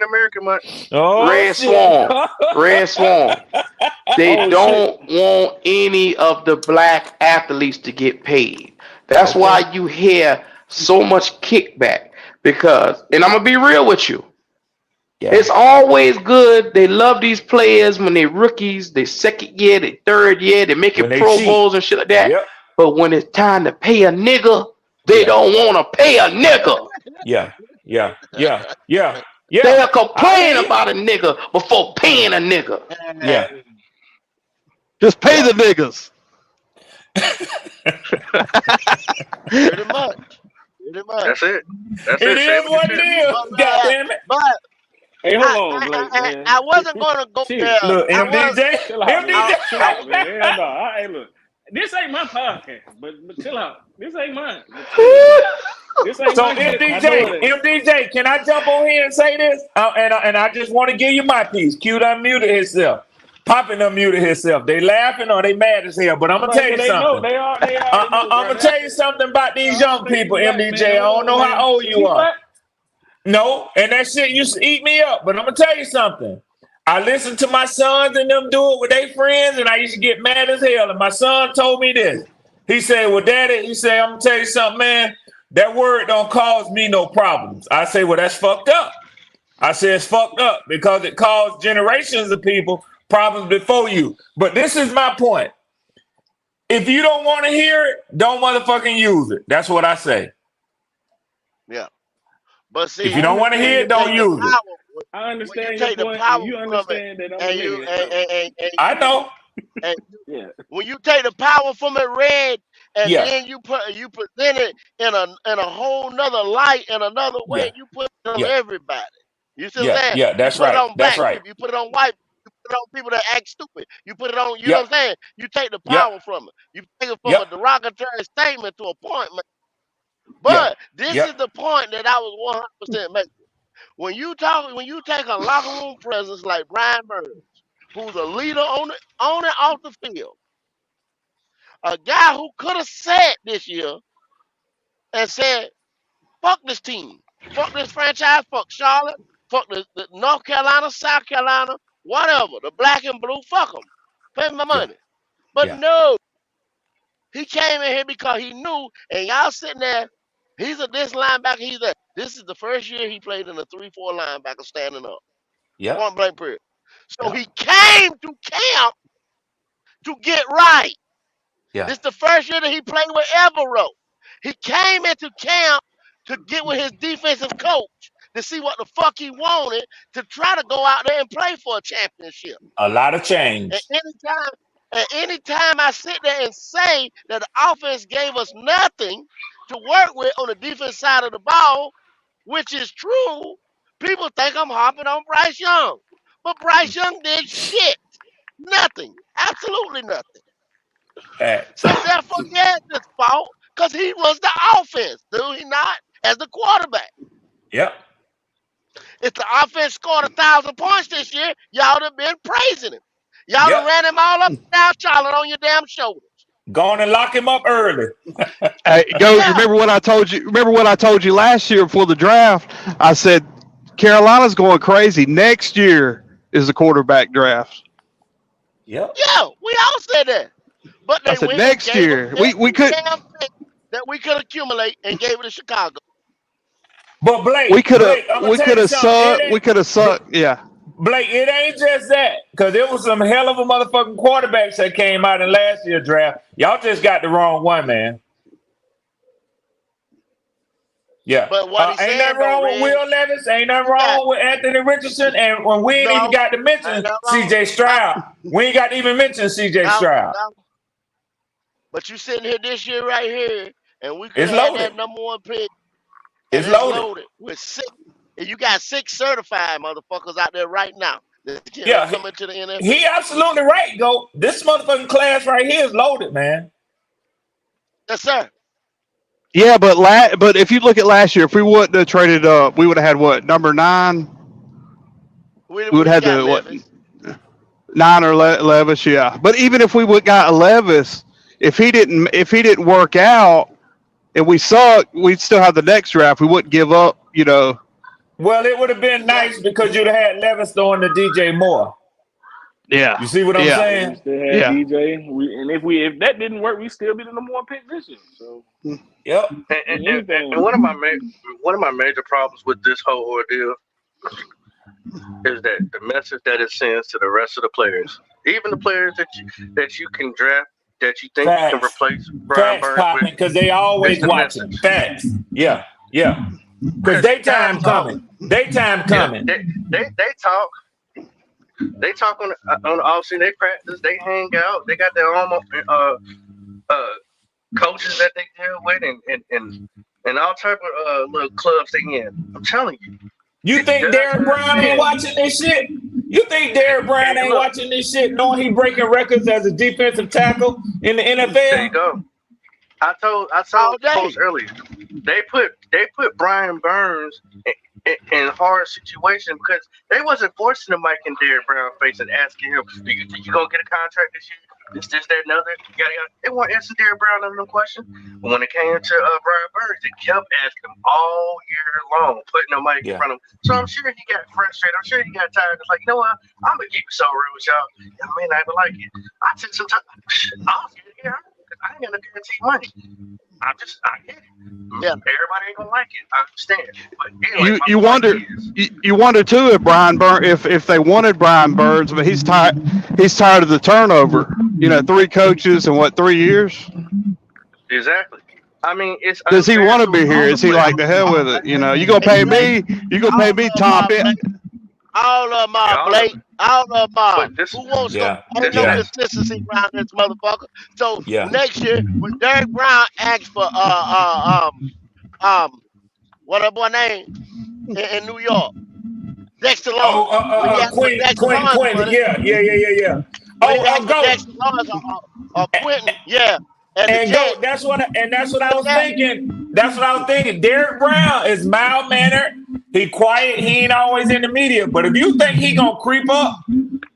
American month. Oh Red shit. Swan. Red Swan. They Oh shit. don't want any of the black athletes to get paid. That's Okay. why you hear so much kickback. Because, and I'm gonna be real with you, Yeah. it's always good. They love these players when they're rookies, they second year, they third year, they making When they Pro cheat. Bowls and shit like that. Yep. But when it's time to pay a nigga, they Yeah. don't want to pay a nigga. Yeah. Yeah. Yeah. Yeah. Yeah. They'll I complain hear you. about a nigga before paying a nigga. Yeah. Just pay Yeah. the niggas. Pretty much. Pretty much. That's it. That's It it. Say is what you what it said. is. God damn it. But Hey, hold on, Blake, man. I wasn't gonna go there. Chill. Look, I was. MDJ. Chill out, man. MDJ. Chill out, man. Hell no. Hey, look. This ain't my podcast, but chill out. This ain't mine. But chill. This ain't So my shit. I know MDJ, that. MDJ, can I jump on here and say this? And I just want to give you my piece. Q unmuted himself. Poppin unmuted himself. They laughing or they mad as hell. But I'm gonna But tell you they know. something. They already know. I'm gonna brother. tell you something about these young people, Black MDJ. man, I don't know man. how old Is you he are. black? No, and that shit used to eat me up. But I'm gonna tell you something. I listened to my sons and them do it with their friends, and I used to get mad as hell. And my son told me this. He said, "Well, Daddy," he said, "I'm gonna tell you something, man. That word don't cause me no problems." I say, "Well, that's fucked up." I said, "It's fucked up because it caused generations of people problems before you." But this is my point. If you don't want to hear it, don't motherfucking use it. That's what I say. Yeah. But see, If you don't want to understand hear your it, don't take the use point. it. power I when you understand your take the point, power and you from it, understand that I'm a and you nigga. So, I know. and yeah. when you take the power from it, red, and Yeah, then you present it in a whole nother light, in another way, yeah, and you put it on yeah, everybody. You see what I'm yeah, saying? yeah. You That's put it right. on That's black right. people. You put it on white people. You put it on people that act stupid. You put it on. You know Yep, what I'm saying? You take the yep, power from it. You take it from yep, a derogatory statement to a point. yeah, But this yep, is the point that I was 100% making. When you take a locker room presence like Brian Burns, who's a leader on and off the field, a guy who could have said this year and said, "Fuck this team, fuck this franchise, fuck Charlotte, fuck the North Carolina, South Carolina, whatever, the black and blue, fuck them, pay my yeah, money." But yeah, no, he came in here because he knew, and y'all sitting there. This linebacker. This is the first year he played in a 3-4 linebacker standing up. yep, Point blank period. So yep, he came to camp to get right. yeah. This is the first year that he played with Evero. He came into camp to get with his defensive coach to see what the fuck he wanted to try to go out there and play for a championship. A lot of And change. anytime I sit there and say that the offense gave us nothing to work with on the defense side of the ball, which is true, people think I'm harping on Bryce Young. But Bryce Young did shit. Nothing. Absolutely nothing. Facts. So therefore, yeah, it's his fault because he was the offense, do he not? As the quarterback. Yep. If the offense scored 1,000 points this year, y'all would have been praising him. Y'all Yep. done ran him all up and down Charlotte on your damn shoulders. Go on and lock him up early. Hey, go. Yeah. Remember what I told you? Remember what I told you last year before the draft? I said Carolina's going crazy. Next year is the quarterback draft. Yep. Yeah, we all said that. But I they said went and next gave us year. We every could damn thing that we could accumulate and gave it to Chicago. But we Blake, could have I'm gonna tell you something. sucked. We could have sucked. Yeah. Blake, it ain't just that, because there was some hell of a motherfucking quarterbacks that came out in last year's draft. Y'all just got the wrong one, man. Yeah. But what he's Ain't saying nothing though, wrong with Red, Will Levis. Ain't nothing you got wrong with Anthony Richardson. And when we ain't even no, got to mention ain't nothing wrong. CJ Stroud. We ain't got to even mention CJ No, Stroud. no. But you sitting here this year right here, and we could It's have had loaded. that number one pick, and It's it's loaded. loaded with 6. And you got 6 certified motherfuckers out there right now that Yeah, come into the NFL. he absolutely right, Go. This motherfucking class right here is loaded, man. Yes, sir. Yeah, but if you look at last year, if we wouldn't have traded up, we would have had what, number 9? We We would have got had the what, Levis. 9 or Levis, yeah. But even if we would got Levis, if he didn't work out and we suck, we'd still have the next draft. We wouldn't give up, Well, it would have been nice because you'd have had Levis throwing to DJ Moore. Yeah. You see what I'm Yeah. We saying? still had Yeah. DJ, and if that didn't work, we still be the number one pick this year. So Yep. And anything. one of my major problems with this whole ordeal is that the message that it sends to the rest of the players, even the players that you can draft, that you think you can Facts. replace Brian Facts Burns with, popping because they it's always the watching. message. Facts. Yeah. Yeah. Because Because guys daytime talk, coming. Daytime yeah, coming. they talk on the off season. They practice, they hang out, they got their own coaches that they deal with, and all type of little clubs they in. I'm telling you, You it think does Derek not Brown ain't send. watching this shit? You think Derek Brown And ain't look, watching this shit knowing he breaking records as a defensive tackle in the there you NFL? go. I told all folks day. earlier. They put Brian Burns in hard situation because they wasn't forcing the Mike and Derrick Brown face and asking him, "Do you think you gonna get a contract this year? This, that, and other." Yada, yada. They weren't asking Derrick Brown none of them questions. But when it came to Brian Burns, they kept asking him all year long, putting the mic in Yeah. front of him. So I'm sure he got frustrated. I'm sure he got tired. It's like, you know what? I'm gonna keep it so real with y'all. Y'all may not even like it. I took some time. I was scared to get hurt because I ain't got no guaranteed money. I get it. Yeah. Everybody ain't gonna like it. I understand. But anyway, my You point wonder is, you wonder too if Brian if they wanted Brian Burns, but he's tired of the turnover. 3 coaches in 3 years? exactly. I mean, it's Does he unfair want to to be here? all the Is he like players. the hell with it? You gonna pay me? You gonna pay All me of them top are it? Blake. All of them are All of Blake. them. All of them are. But this, Who wants to? Yeah. Ain't this, no Yeah. that, consistency around this motherfucker. So Yeah. next year, when Derek Brown asks for what that boy name in New York, Dexter Oh, Lawrence. When he asked for Dexter Lawrence Quentin. money, Yeah. when he Oh, asked for go. Dexter Lawrence or Quentin, yeah, and the And go. Jets, That's what I was that, thinking. That's what I was thinking. Derek Brown is mild mannered. He quiet. He ain't always in the media. But if you think he gonna creep up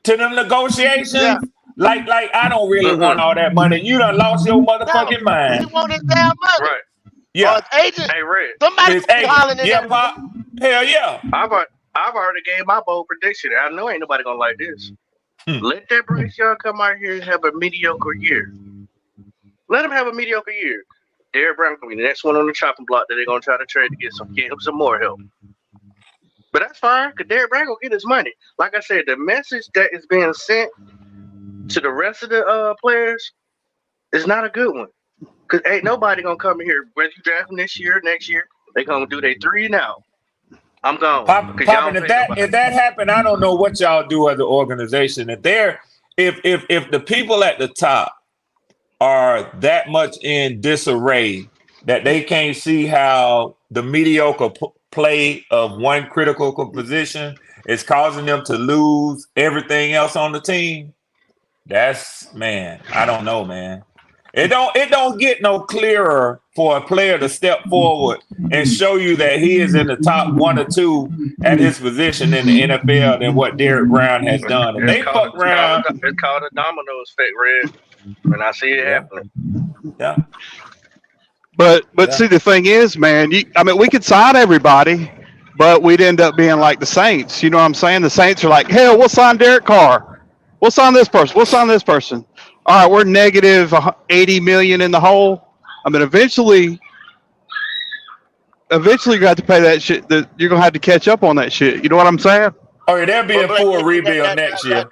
to them yeah, negotiations, like I don't really want mm-mm. all that money. You done lost your no, motherfucking he mind. want his damn money Right. or Yeah. his agent. Hey, Red, Somebody His gonna be agent. hollering in Yeah, that. pop. Hell yeah. I've already gave my bold prediction. I know ain't nobody gonna like this. Hmm. Let that Bryce Young come out here and have a mediocre year. Let him have a mediocre year. Derrick Brown gonna be the next one on the chopping block that they're gonna try to trade to get him some more help. But that's fine, because Derrick Brown gonna get his money. Like I said, the message that is being sent to the rest of the players is not a good one. Because ain't nobody gonna come in here, whether you draft them this year or next year, they gonna do their 3 now. I'm gone. Because y'all Popping, don't if pay that nobody. happened, I don't know what y'all do as an organization. If the people at the top are that much in disarray that they can't see how the mediocre play of one critical position is causing them to lose everything else on the team, I don't know, man. It don't get no clearer for a player to step forward and show you that he is in the top 1 or 2 at his position in the NFL than what Derek Brown has done. If It's they called fuck around, a domino effect, Red. And I see it yeah, happening. yeah, But yeah, see, the thing is, man, we could sign everybody, but we'd end up being like the Saints. You know what I'm saying? The Saints are like, hell, we'll sign Derek Carr. We'll sign this person. We'll sign this person. All right, we're negative 80 million in the hole. I mean, eventually you got to pay that shit. You're gonna have to catch up on that shit. You know what I'm saying? Oh, yeah, they'll be But in Blake, full you know rebuild next year.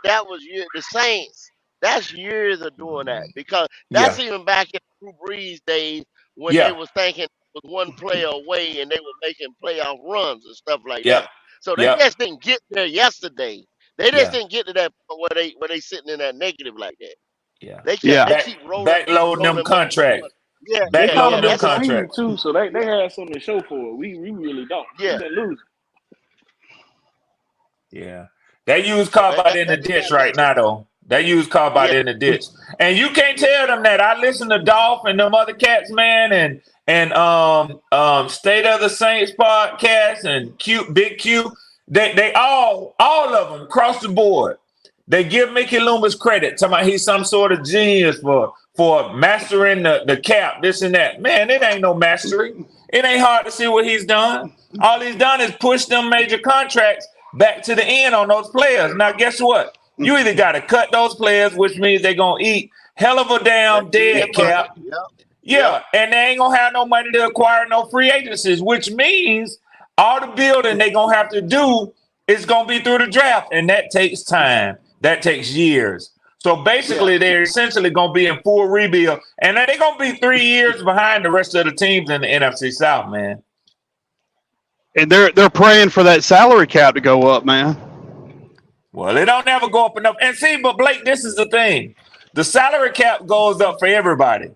that was the Saints. That's years of doing that because that's Yeah, even back in Drew Brees days when they yeah, was thinking it was one player away and they were making playoff runs and stuff like yeah, that. So they yeah, just didn't get there yesterday. They just yeah, didn't get to that point where they sitting in that negative like that. yeah. Yeah. They keep Backloading them rolling money. contracts. They call Backloading them them That's how. undefeated contracts. too, so they have something to show for it. We really don't. We've Yeah. been losing. Yeah. That used So car about in the they ditch got right now, though. That used car about yeah in the ditch. And you can't yeah tell them that. I listen to Dolph and them other cats, man, and State of the Saints podcast and Big Q. They all of them across the board. They give Mickey Loomis credit, talking about he's some sort of genius for mastering the cap, this and that. Man, it ain't no mastery. It ain't hard to see what he's done. All he's done is push them major contracts back to the end on those players. Now, guess what? You either got to cut those players, which means they're going to eat hell of a damn dead cap. Yeah, and they ain't going to have no money to acquire no free agencies, which means all the building they're going to have to do is going to be through the draft, and that takes time. That takes years. So basically, they're essentially going to be in full rebuild, and they're going to be 3 years behind the rest of the teams in the NFC South, man. And they're praying for that salary cap to go up, man. Well, it don't ever go up enough. And see, but Blake, this is the thing. The salary cap goes up for everybody.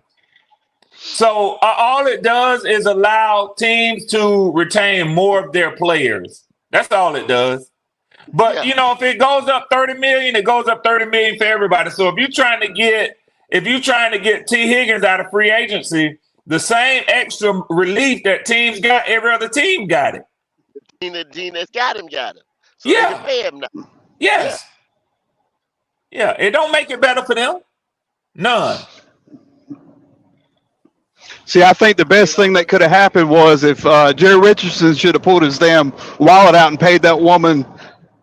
So all it does is allow teams to retain more of their players. That's all it does. But you know, if it goes up 30 million, it goes up 30 million for everybody. So if you're trying to get T. Higgins out of free agency, the same extra relief that teams got, every other team got it. The team that's got him. So they can pay him now. Yes. Yeah, it don't make it better for them. None. See, I think the best thing that could have happened was if Jerry Richardson should have pulled his damn wallet out and paid that woman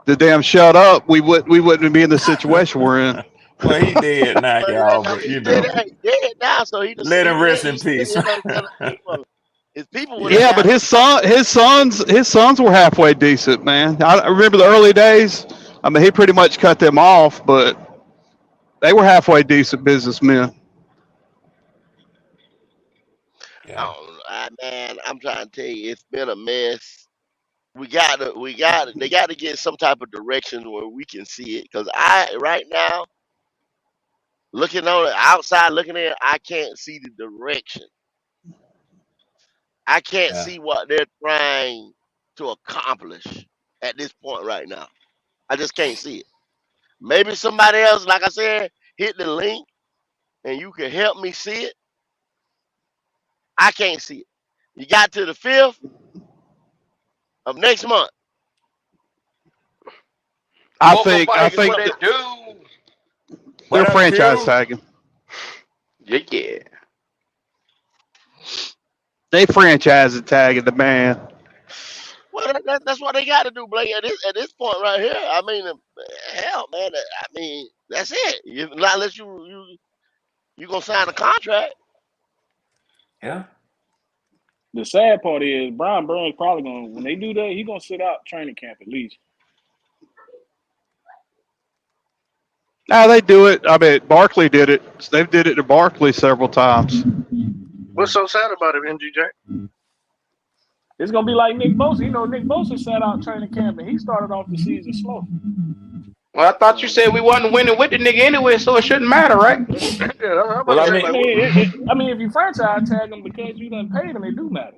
the damn shut up, we wouldn't be in the situation we're in. Well, he dead now, y'all, but you know. He's dead now, so he let him rest in peace. His people yeah, but his sons were halfway decent, man. I remember the early days. I mean, he pretty much cut them off, but they were halfway decent businessmen. Yeah. Man, I'm trying to tell you, it's been a mess. They got to get some type of direction where we can see it. Because right now, looking on the outside, looking in, I can't see the direction. I can't see what they're trying to accomplish at this point right now. I just can't see it. Maybe somebody else, like I said, hit the link and you can help me see it. I can't see it. You got to the 5th of next month. I think they're franchise tagging. Yeah. They franchise tagging the man. Well, that's what they got to do, Blake. At this point right here, I mean, hell, man. I mean, that's it. Not unless you gonna sign a contract. Yeah. The sad part is Brian Burns probably gonna, when they do that, he's gonna sit out training camp at least. No, they do it. I mean, Barkley did it. They did it to Barkley several times. What's so sad about it, MGJ? It's gonna be like Nick Bosa. You know, Nick Bosa sat out training camp and he started off the season slow. Well, I thought you said we wasn't winning with the nigga anyway, so it shouldn't matter, right? I mean, if you franchise tag them because you done paid them, it do matter.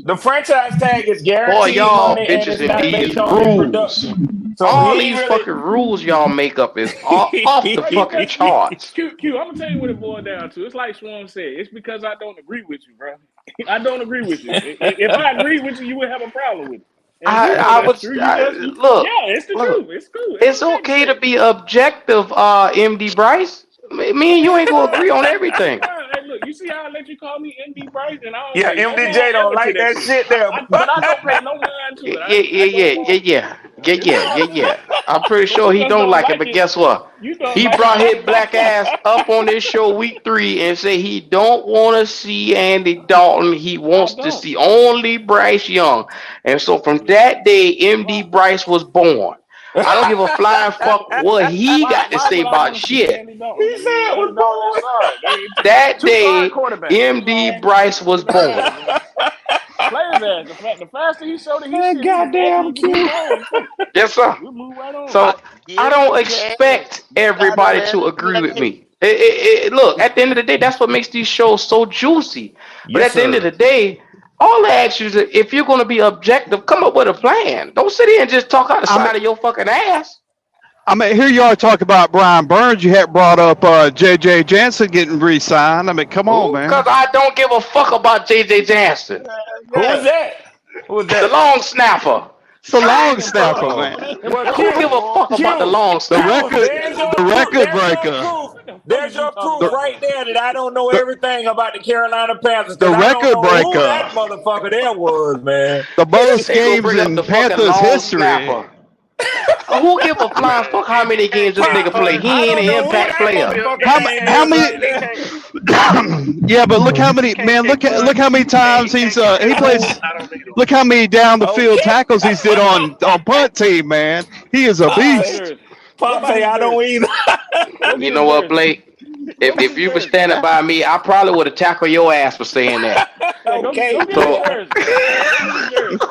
The franchise tag is guaranteed. Boy, y'all money bitches and and it's these not based on their rules. production. So all these fucking rules y'all make up is off the fucking charts. Q, I'm gonna tell you what it boils down to. It's like Swan said. It's because I don't agree with you, bro. I don't agree with you. If I agree with you, you would have a problem with it. Look. Yeah, it's the truth. It's cool. It's okay to be objective, MD Bryce. Me and you ain't gonna agree on everything. Hey, look, you see how I let you call me MD Bryce, and I don't MDJ don't like that shit there. But I don't pay no mind to it. Yeah. I'm pretty sure he don't like it, but guess what? He brought his black ass up on this show week 3 and say he don't want to see Andy Dalton. He wants to see only Bryce Young. And so from that day, MD Bryce was born. I don't give a flying fuck what he got to say about shit. He said it was born. That day, MD Bryce was born. Players ass. The faster he showed it, he goddamn cute. Yes, sir. So I don't expect everybody to agree with me. Look, at the end of the day, that's what makes these shows so juicy. But at the end of the day, all I ask you is, if you're going to be objective, come up with a plan. Don't sit here and just talk out the side of your fucking ass. I mean, here you are talking about Brian Burns. You had brought up J.J. Jansen getting re-signed. I mean, come on, man. Because I don't give a fuck about J.J. Jansen. Who was that? The long snapper. The long snapper, man. Who give a fuck about the long snapper? The record breaker. There's did you your talk proof about right that? there that I don't know The, everything about the Carolina Panthers the because I don't record know who that breaker, motherfucker there was, man. the He just most say go games bring up in the fucking Panthers long history. snapper. Who give a flying Man, fuck how many he games this can't I, nigga play? punt. I He ain't don't an know who impact that player. motherfucker How name how is many? right He there. can't. Yeah, but look how He many, can't man. kick Look punt, how many and he times can't kick he field goals. plays. I don't need him. Look how many down the field Okay. tackles he's did on punt team, man. He is a Go get his beast. jersey. What Pop about say his I don't jersey? either. Go You get know his what, jersey. Blake? Go get If his you was jersey. standing by me, I probably would have tackled your ass for saying that. Yeah, go Okay. get his So, jersey. Go get his jersey.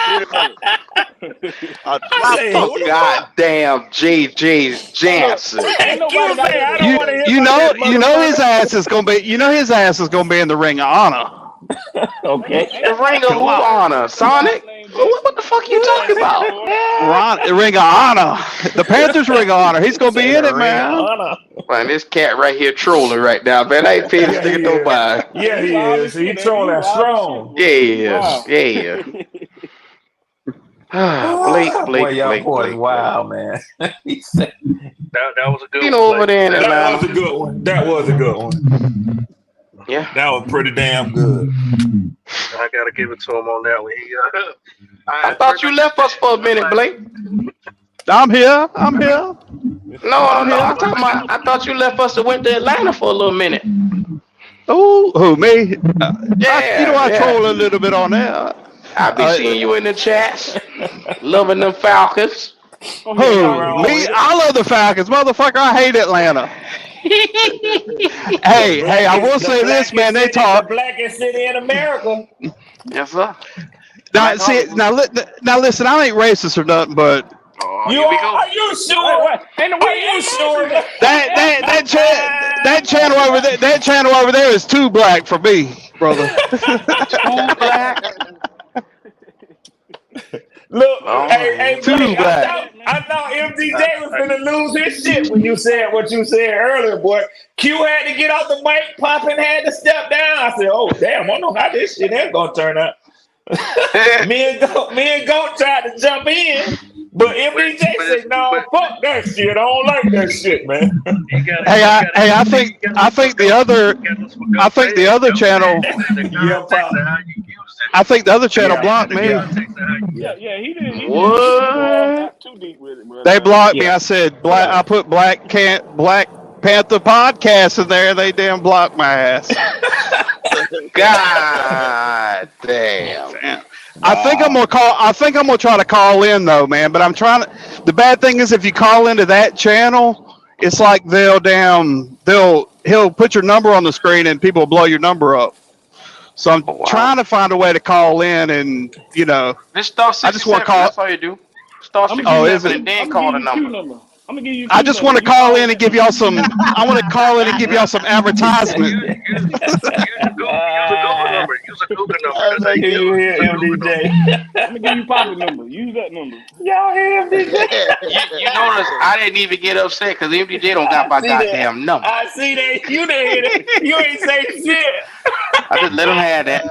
Get it for A I drop say kick. who the fuck? goddamn J.J. Hey, look, Jansen. ain't nobody Q got say that. I don't want to hear You about know that motherfucker. his ass is gonna be in the ring of honor. Okay. Ain't The nobody ring of got who that What? jersey. honor? Ain't nobody Sonic? named What Jackson. the fuck you His ass talking in about? Florida. Ring of honor. The Panthers ring of honor. He's gonna be Say in the it, ring of man. honor. Man, this cat right here trolling right now, man. I ain't paying this Yeah, he nigga no is. mind. Yeah, Yeah, he he wild as is. He shit, ain't he? He trolling wild as shit, strong. boy. Yeah, Wow. yeah. Boy, y'all boys Blake. wow, man. He said, That was a good You one, know, over Blake. there in That that was was Atlanta. a good one. That was a good one. Yeah. That was pretty damn good. I gotta give it to him on that one. I At thought first I you just left us for a I'm minute, like, Blake. I'm here. I'm here. No, I'm no, no. here. I thought you left us and went to Atlanta for a little minute. Oh, who me? Yeah, I yeah. troll a little bit on there. I be Uh, seeing you in the chats, loving them Falcons. Oh, he Ain't agree nothing who? with wrong Blake. Me? with it. I love the Falcons, motherfucker. I hate Atlanta. The Hey, I will say this, man. They the talk. blackest city in America. Yes, sir. Now, Black see, Hollywood. now listen. I ain't racist or nothing, but Oh, You here we go. are you Wait, sure? wait. Ain't no, we Are ain't you sure? asking that. that that that channel over there, is too black for me, brother. Too black. Look, Oh, hey yeah. Blake, Too black. I thought I, MDJ was I, gonna lose his shit when you said what you said earlier, boy. Q had to get off the mic, Poppin had to step down. I said, oh damn, I don't know how this shit ain't gonna turn out. me and Goat tried to jump in, but MDJ but said, no, fuck that shit. I don't like that shit, man. I think the other, channel, the Yeah, context Pop. of how you use it. I think the other channel Yeah, blocked The me. yeah, context of how you yeah, Yeah, he did. He did. We didn't What? not too deep with it, but They blocked me. yeah. I said black. Yeah. I put Black Panther podcast in there. They damn blocked my ass. God damn. Damn. Wow. I think I'm gonna try to call in though, man. But I'm trying to. The bad thing is if you call into that channel, it's like he'll put your number on the screen and people will blow your number up. So I'm Oh, wow. trying to find a way to call in and Just star I just want to 67. call. That's all you do. Star I'm gonna give Oh, you. 67 is it? and then I'm gonna call give the you Q number. number. I'm gonna give you I Q just number. want to You call call in and in. give y'all some. I want to call in and give y'all some advertisement. use a Google number. Use a Google number. I was That's how like, you do you do it. hear Use a Google number. MDJ? I'm gonna give you Poppy number. Use that number. Y'all hear MDJ? You notice I didn't even get upset because MDJ don't got I my see that. goddamn number. I see that. You didn't hear that. You ain't say shit. I just let him have that.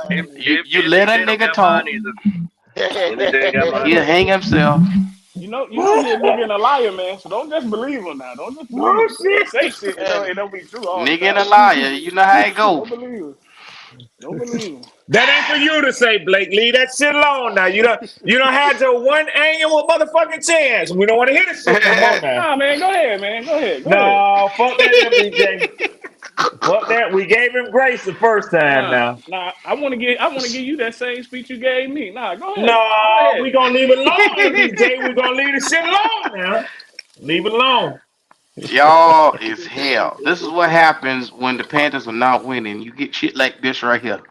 You let a MJ don't nigga got mine talk. either. MJ ain't got mine He'll either. hang himself. You know he a nigga and a liar, man. So don't just believe him now. Don't just believe Oh him. He shit. say shit. and It don't be true all the Nigga and a time. liar. You know how it go. Don't believe him. Don't believe him. That ain't for you to say, Blake. Leave that shit alone now. You don't had your one annual motherfucking chance. We don't want to hear this shit no more now. Nah, man. Go ahead, man. Go ahead. Go ahead. No, fuck that MDJ. Fuck that. We gave him grace the first time now. Nah. I want to give you that same speech you gave me. Nah, go ahead. Go No, ahead. we gonna leave it alone, MDJ. We gonna leave this shit alone now. Leave it alone. Y'all is hell. This is what happens when the Panthers are not winning. You get shit like this right here.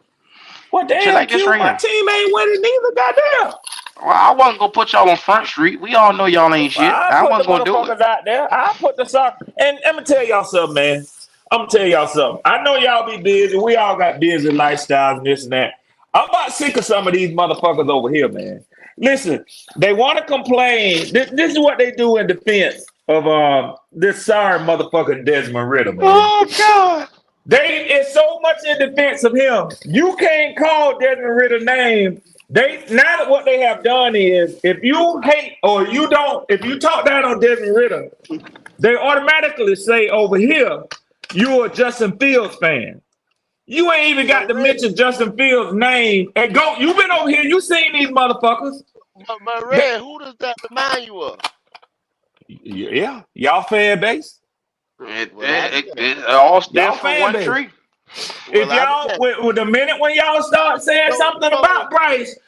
What the Shit hell, like this Q? right My here. team ain't winning neither. Goddamn. Well, I wasn't gonna put y'all on Front Street. We all know y'all ain't shit. I I put the wasn't gonna do it. motherfuckers out there. I put the sock. And I'm gonna tell y'all something, man. I'm gonna tell y'all something. I know y'all be busy. We all got busy lifestyles and this and that. I'm about sick of some of these motherfuckers over here, man. Listen, they want to complain. This is what they do in defense of this sorry motherfucker Desmond Ritter, man. Oh God. It's so much in defense of him. You can't call Desmond Ritter's name Now that what they have done is, if you hate or you don't, if you talk down on Desmond Ritter, they automatically say over here you're a Justin Fields fan. You ain't even got to mention Justin Fields' name. And go, you been over here, you seen these motherfuckers. But Red, who does that remind you of? Yeah, y'all fan base. It all stems from one tree. If y'all, with the minute when y'all start saying something about Bryce,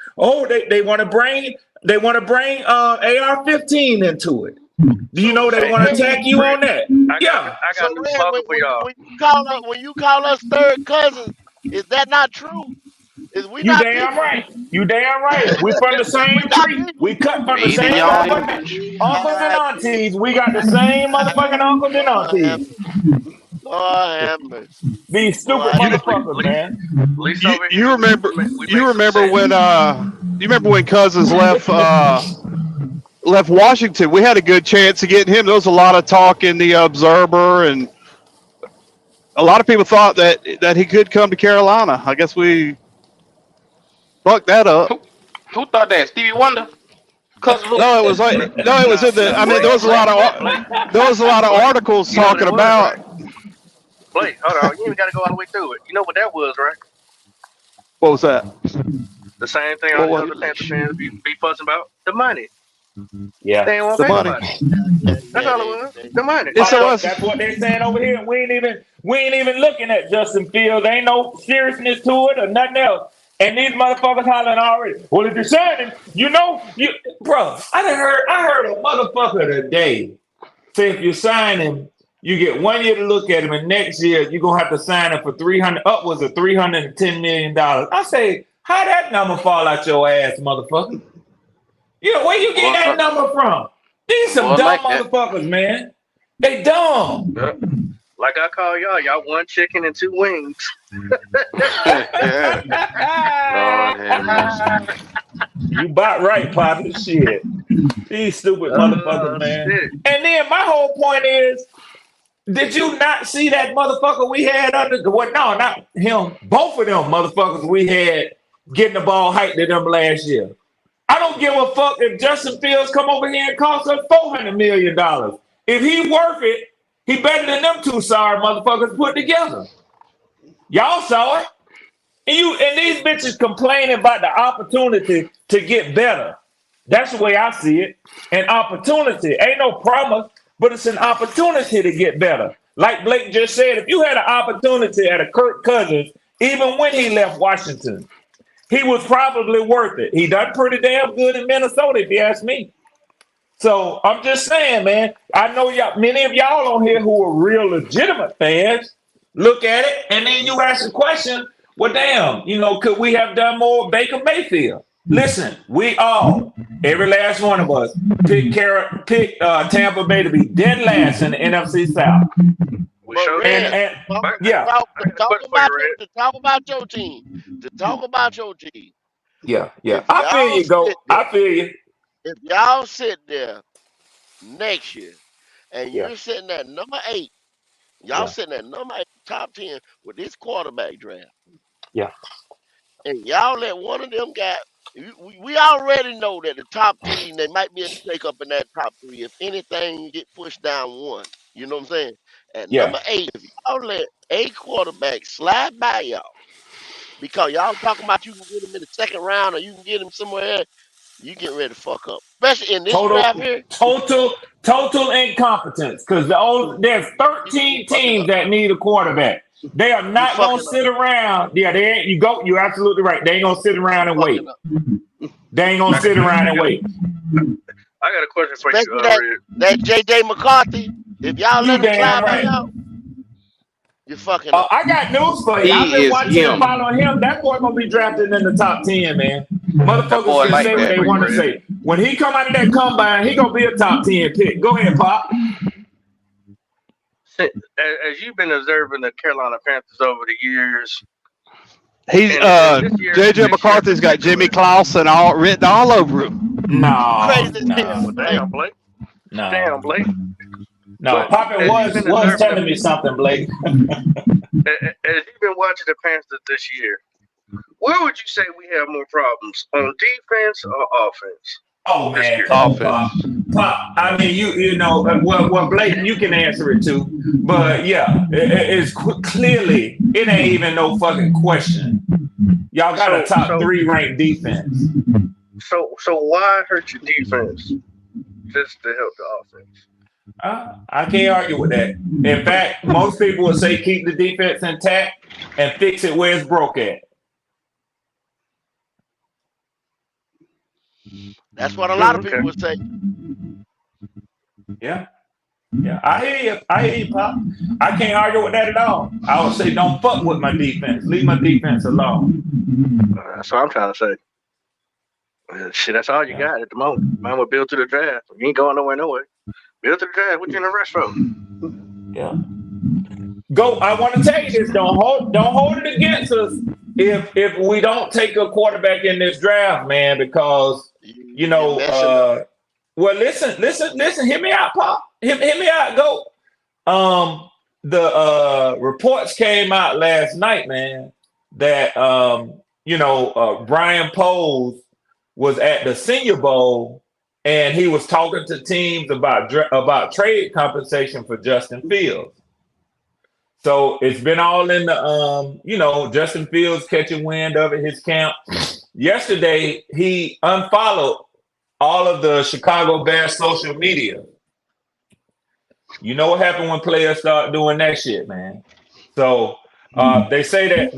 they want to bring AR-15 into it. Do you know they want to attack you on that? I got new smoker for y'all. When you call us third cousins, is that not true? Is we You not damn people? right. You damn right. We from the same tree. We cut from the Either same y'all motherfucking uncles and aunties. We got the same motherfucking uncles and aunties. Lord have mercy. These stupid motherfuckers, man. At least over You here, remember? we You make some remember sense. when? You remember when Cousins left? Left Washington. We had a good chance of getting him. There was a lot of talk in the Observer, and a lot of people thought that he could come to Carolina. I guess we fucked that up. Who thought that? Stevie Wonder? No, it was like no, it was in the. I mean, there was a lot of articles You know what talking it was, right? about. Blake, hold on. You ain't got to go all the way through it. You know what that was, right? What was that? The same thing all What these was other Panther fans be fussing about. The money. Yeah. They ain't want the to pay money? nobody. That's all it was. The money. Yes, it was. That's what they're saying over here. We ain't even looking at Justin Fields. There ain't no seriousness to it or nothing else. And these motherfuckers hollering already. Well, if you're signing, bro. I heard a motherfucker today say if you sign him, you get 1 year to look at him, and next year you're gonna have to sign him for upwards of $310 million. I say, how that number fall out your ass, motherfucker? Where you get that number from? These some dumb motherfuckers, man. They dumb. Like I call y'all one chicken and two wings. Lord have mercy. You about right, Poppy. Shit. These stupid motherfuckers, man. Shit. And then my whole point is, did you not see that motherfucker we had no, not him. Both of them motherfuckers we had getting the ball hyped to them last year. I don't give a fuck if Justin Fields come over here and cost us $400 million. If he worth it, he better than them two sorry motherfuckers put together. Y'all saw it. And these bitches complaining about the opportunity to get better. That's the way I see it. An opportunity. Ain't no promise, but it's an opportunity to get better. Like Blake just said, if you had an opportunity at a Kirk Cousins, even when he left Washington, he was probably worth it. He done pretty damn good in Minnesota, if you ask me. So I'm just saying, man, I know many of y'all on here who are real legitimate fans look at it, and then you ask the question, well, damn, could we have done more with Baker Mayfield? Listen, we all, every last one of us, pick Tampa Bay to be dead last in the NFC South. We sure and To talk about your team. Yeah. If I feel you, Go. I feel you. If y'all sit there next year and Yeah. you're sitting at number 8, y'all sitting at number 8, top 10 with this quarterback draft. Yeah. And y'all let one of them guys. We already know that the top 3, there might be a shake up in that top 3. If anything, you get pushed down one. You know what I'm saying? At number 8, if y'all let a quarterback slide by y'all, because y'all talking about you can get him in the second round or you can get him somewhere else, you get ready to fuck up. Especially in this draft here. Total incompetence. Because there's 13 teams that need a quarterback. They are not gonna sit around. Yeah, they ain't. You're absolutely right. They ain't gonna sit around and wait. They ain't gonna sit around and wait. I got a question for you, that JJ McCarthy. If y'all let him slide by y'all, you're fucking up. I got news for you. I've been watching and following him. That boy gonna be drafted in the top 10, man. Motherfuckers can say what they want to say. When he come out of that combine, he gonna be a top 10 pick. Go ahead, Pop. As you've been observing the Carolina Panthers over the years, he's JJ McCarthy's got Jimmy Clausen written all over him. No, damn, Blake. No, damn, Blake. No, Poppin was telling me something, Blake. As you've been watching the Panthers this year, where would you say we have more problems, on defense or offense? Oh Just man, curious. come on, Offense. Pop. I mean, you know, well, Blake, you can answer it too. But yeah, it's clearly it ain't even no fucking question. Y'all got a So top so 3 ranked defense. so why hurt your defense just to help the offense? I can't argue with that. In fact, most people would say keep the defense intact and fix it where it's broke at. That's what a lot of Okay. people would say. Yeah. Yeah, I hear you, Pop. I can't argue with that at all. I would say don't fuck with my defense. Leave my defense alone. That's what I'm trying to say. Shit, that's all you Yeah. got at the moment. Mine would build to the draft. You ain't going nowhere, no way. Build to the draft. What you in the rush for? Yeah. Go. I want to tell you this. Don't hold it against us if we don't take a quarterback in this draft, man. Because you You're know, messing up. well, listen. Hear me out, Pop. Hear me out. Go. The reports came out last night, man, that Brian Poles was at the Senior Bowl and he was talking to teams about trade compensation for Justin Fields. So it's been all in the Justin Fields catching wind of it, his camp. Yesterday he unfollowed all of the Chicago Bears social media. You know what happened when players start doing that shit, man. So they say that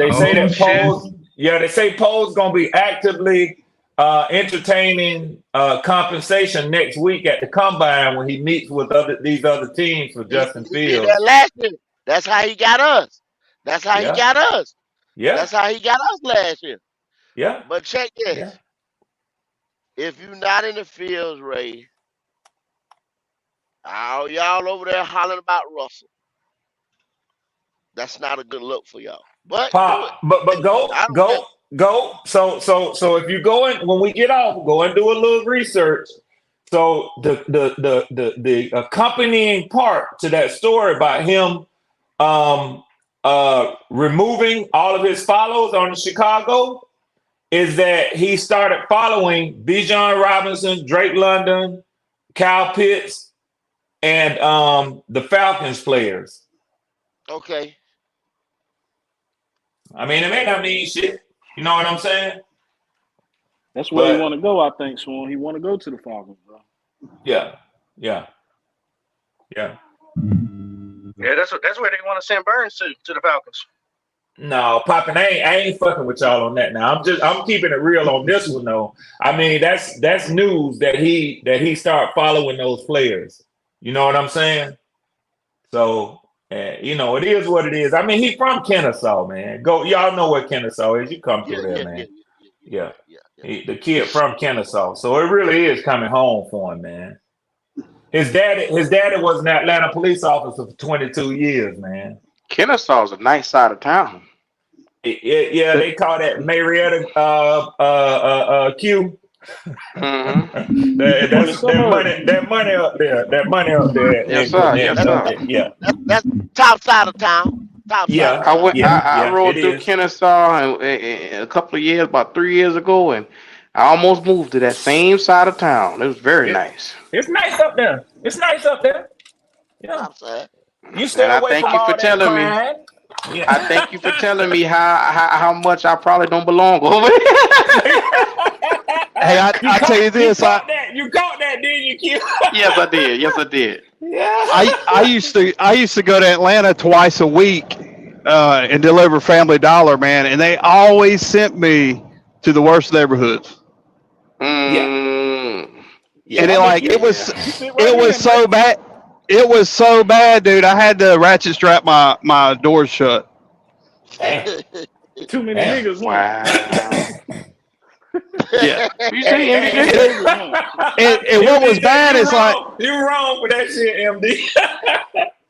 Poles, they say Poles gonna be actively entertaining compensation next week at the combine when he meets with these other teams for Justin He did Fields. that last year. That's how he got us. That's how he Yeah, got us. yeah, That's how he got us last year. yeah, But check yeah. this. If you're not in the fields, Ray, all y'all over there hollering about Russell. That's not a good look for y'all. But do it. Pop, but I don't care. go. So if you go in when we get off, go and do a little research. So the accompanying part to that story about him removing all of his follows on Chicago is that he started following Bijan Robinson, Drake London, Kyle Pitts, and the Falcons players. Okay. I mean, it may not mean shit. You know what I'm saying? That's where he But want to go, I think, Swan. He want to go to the Falcons, bro. yeah. Yeah, that's where they want to send Burns to the Falcons. No, Poppin', I ain't fucking with y'all on that now. I'm keeping it real on this one though. I mean, that's news that he start following those players. You know what I'm saying? So it is what it is. I mean, he from Kennesaw, man. Y'all know where Kennesaw is. You come through there, man. Yeah. The kid from Kennesaw. So it really is coming home for him, man. His daddy was an Atlanta police officer for 22 years, man. Kennesaw's a nice side of town. Yeah, they call that Marietta Q. Mm-hmm. that money up there. Yes, sir. Yes, sir. Yeah. That's top side of town. Top side of town. I rode it through is. Kennesaw a couple of years, about 3 years ago, and I almost moved to that same side of town. It was very nice. It's nice up there. Yeah. Top side. You stay And I away thank from you all for that telling me. crime. Yeah. I thank you for telling me how much I probably don't belong over there. Hey, I tell you this. You caught that, didn't you, Q? Yes, I did. Yes, I did. Yeah. I used to go to Atlanta twice a week and deliver Family Dollar, man, and they always sent me to the worst neighborhoods. Mm. Yeah. And it was so bad. It was so bad, dude. I had to ratchet strap my doors shut. Damn. Too many Damn. niggas. Wow. Yeah. You say MJ? And what was bad is like you're wrong for that shit, MD.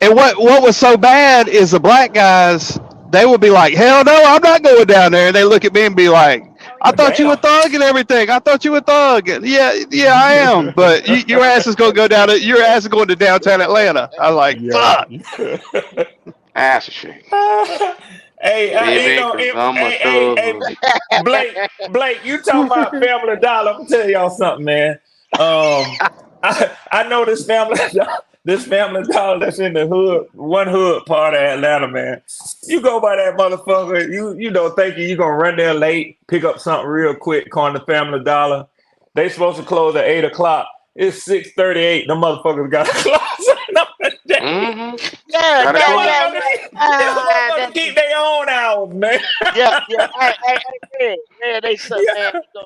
and what was so bad is the black guys, they would be like, hell no, I'm not going down there. And they look at me and be like, I thought you were thug and everything. I thought you were thug. And yeah, I am. But your ass is gonna go down to your ass is going to downtown Atlanta. I'm like, fuck. Ass a shit. Hey, you Baby, know, cause I'm a thug. Blake, you talking about Family Dollar? I'm gonna tell y'all something, man. I know this Family Dollar that's in the hood, one hood part of Atlanta, man. You go by that motherfucker, you know, thinking you gonna run there late, pick up something real quick, calling the Family Dollar. They supposed to close at 8 o'clock. It's 6:38. The motherfuckers got to close. Mm-hmm. Yeah, Gotta yeah, close. yeah, Them yeah. motherfuckers keep their own hours, man. Yeah, yeah. Man, they said, man, Yeah. we go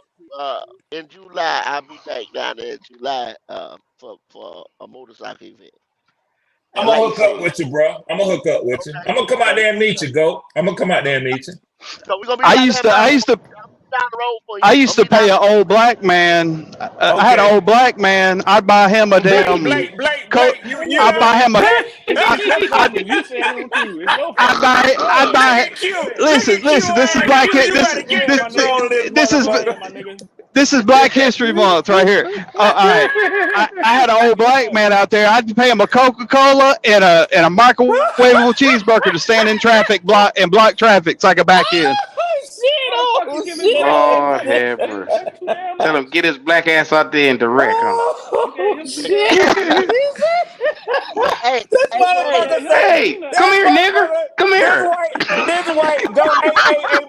to in July. I'll be back down there in July for a motorcycle event. I'm And gonna like you hook up said, with you, bro. I'm gonna hook up with you. okay, I'm gonna come out okay, there and meet you, go. I'm gonna come out there and okay. meet you. So we're gonna meet I down there used in to, I Birmingham. used to, I'm down the road for I you. I'm used gonna to be down pay an there. old black man. I had an Okay. old black man. I'd buy him a damn coat. You I'd know buy what? him a. It's I, your fault, cause you said him too. It's your I'd fault. buy. I'd Lord, buy. Look at Q. Look Listen, at Q listen. This is already. black. You This better go get ahead, my nigga. control of this this is Go motherfucker. ahead, my nigga. this is Black History Month right here. All right. I had an old black man out there. I'd pay him a Coca-Cola and a microwavable cheeseburger to stand in traffic block traffic so I could back in. Fuck you Oh give his black ass Lord shit. have $5. mercy. That's too damn Tell him much. get his black ass out there and direct, huh? You gave Oh him too damn shit. much. Hey, This hey, You hey, motherfucker gave him say, some Hey, peanuts. come this here, nigger. motherfucker, Come here. this white, go, hey,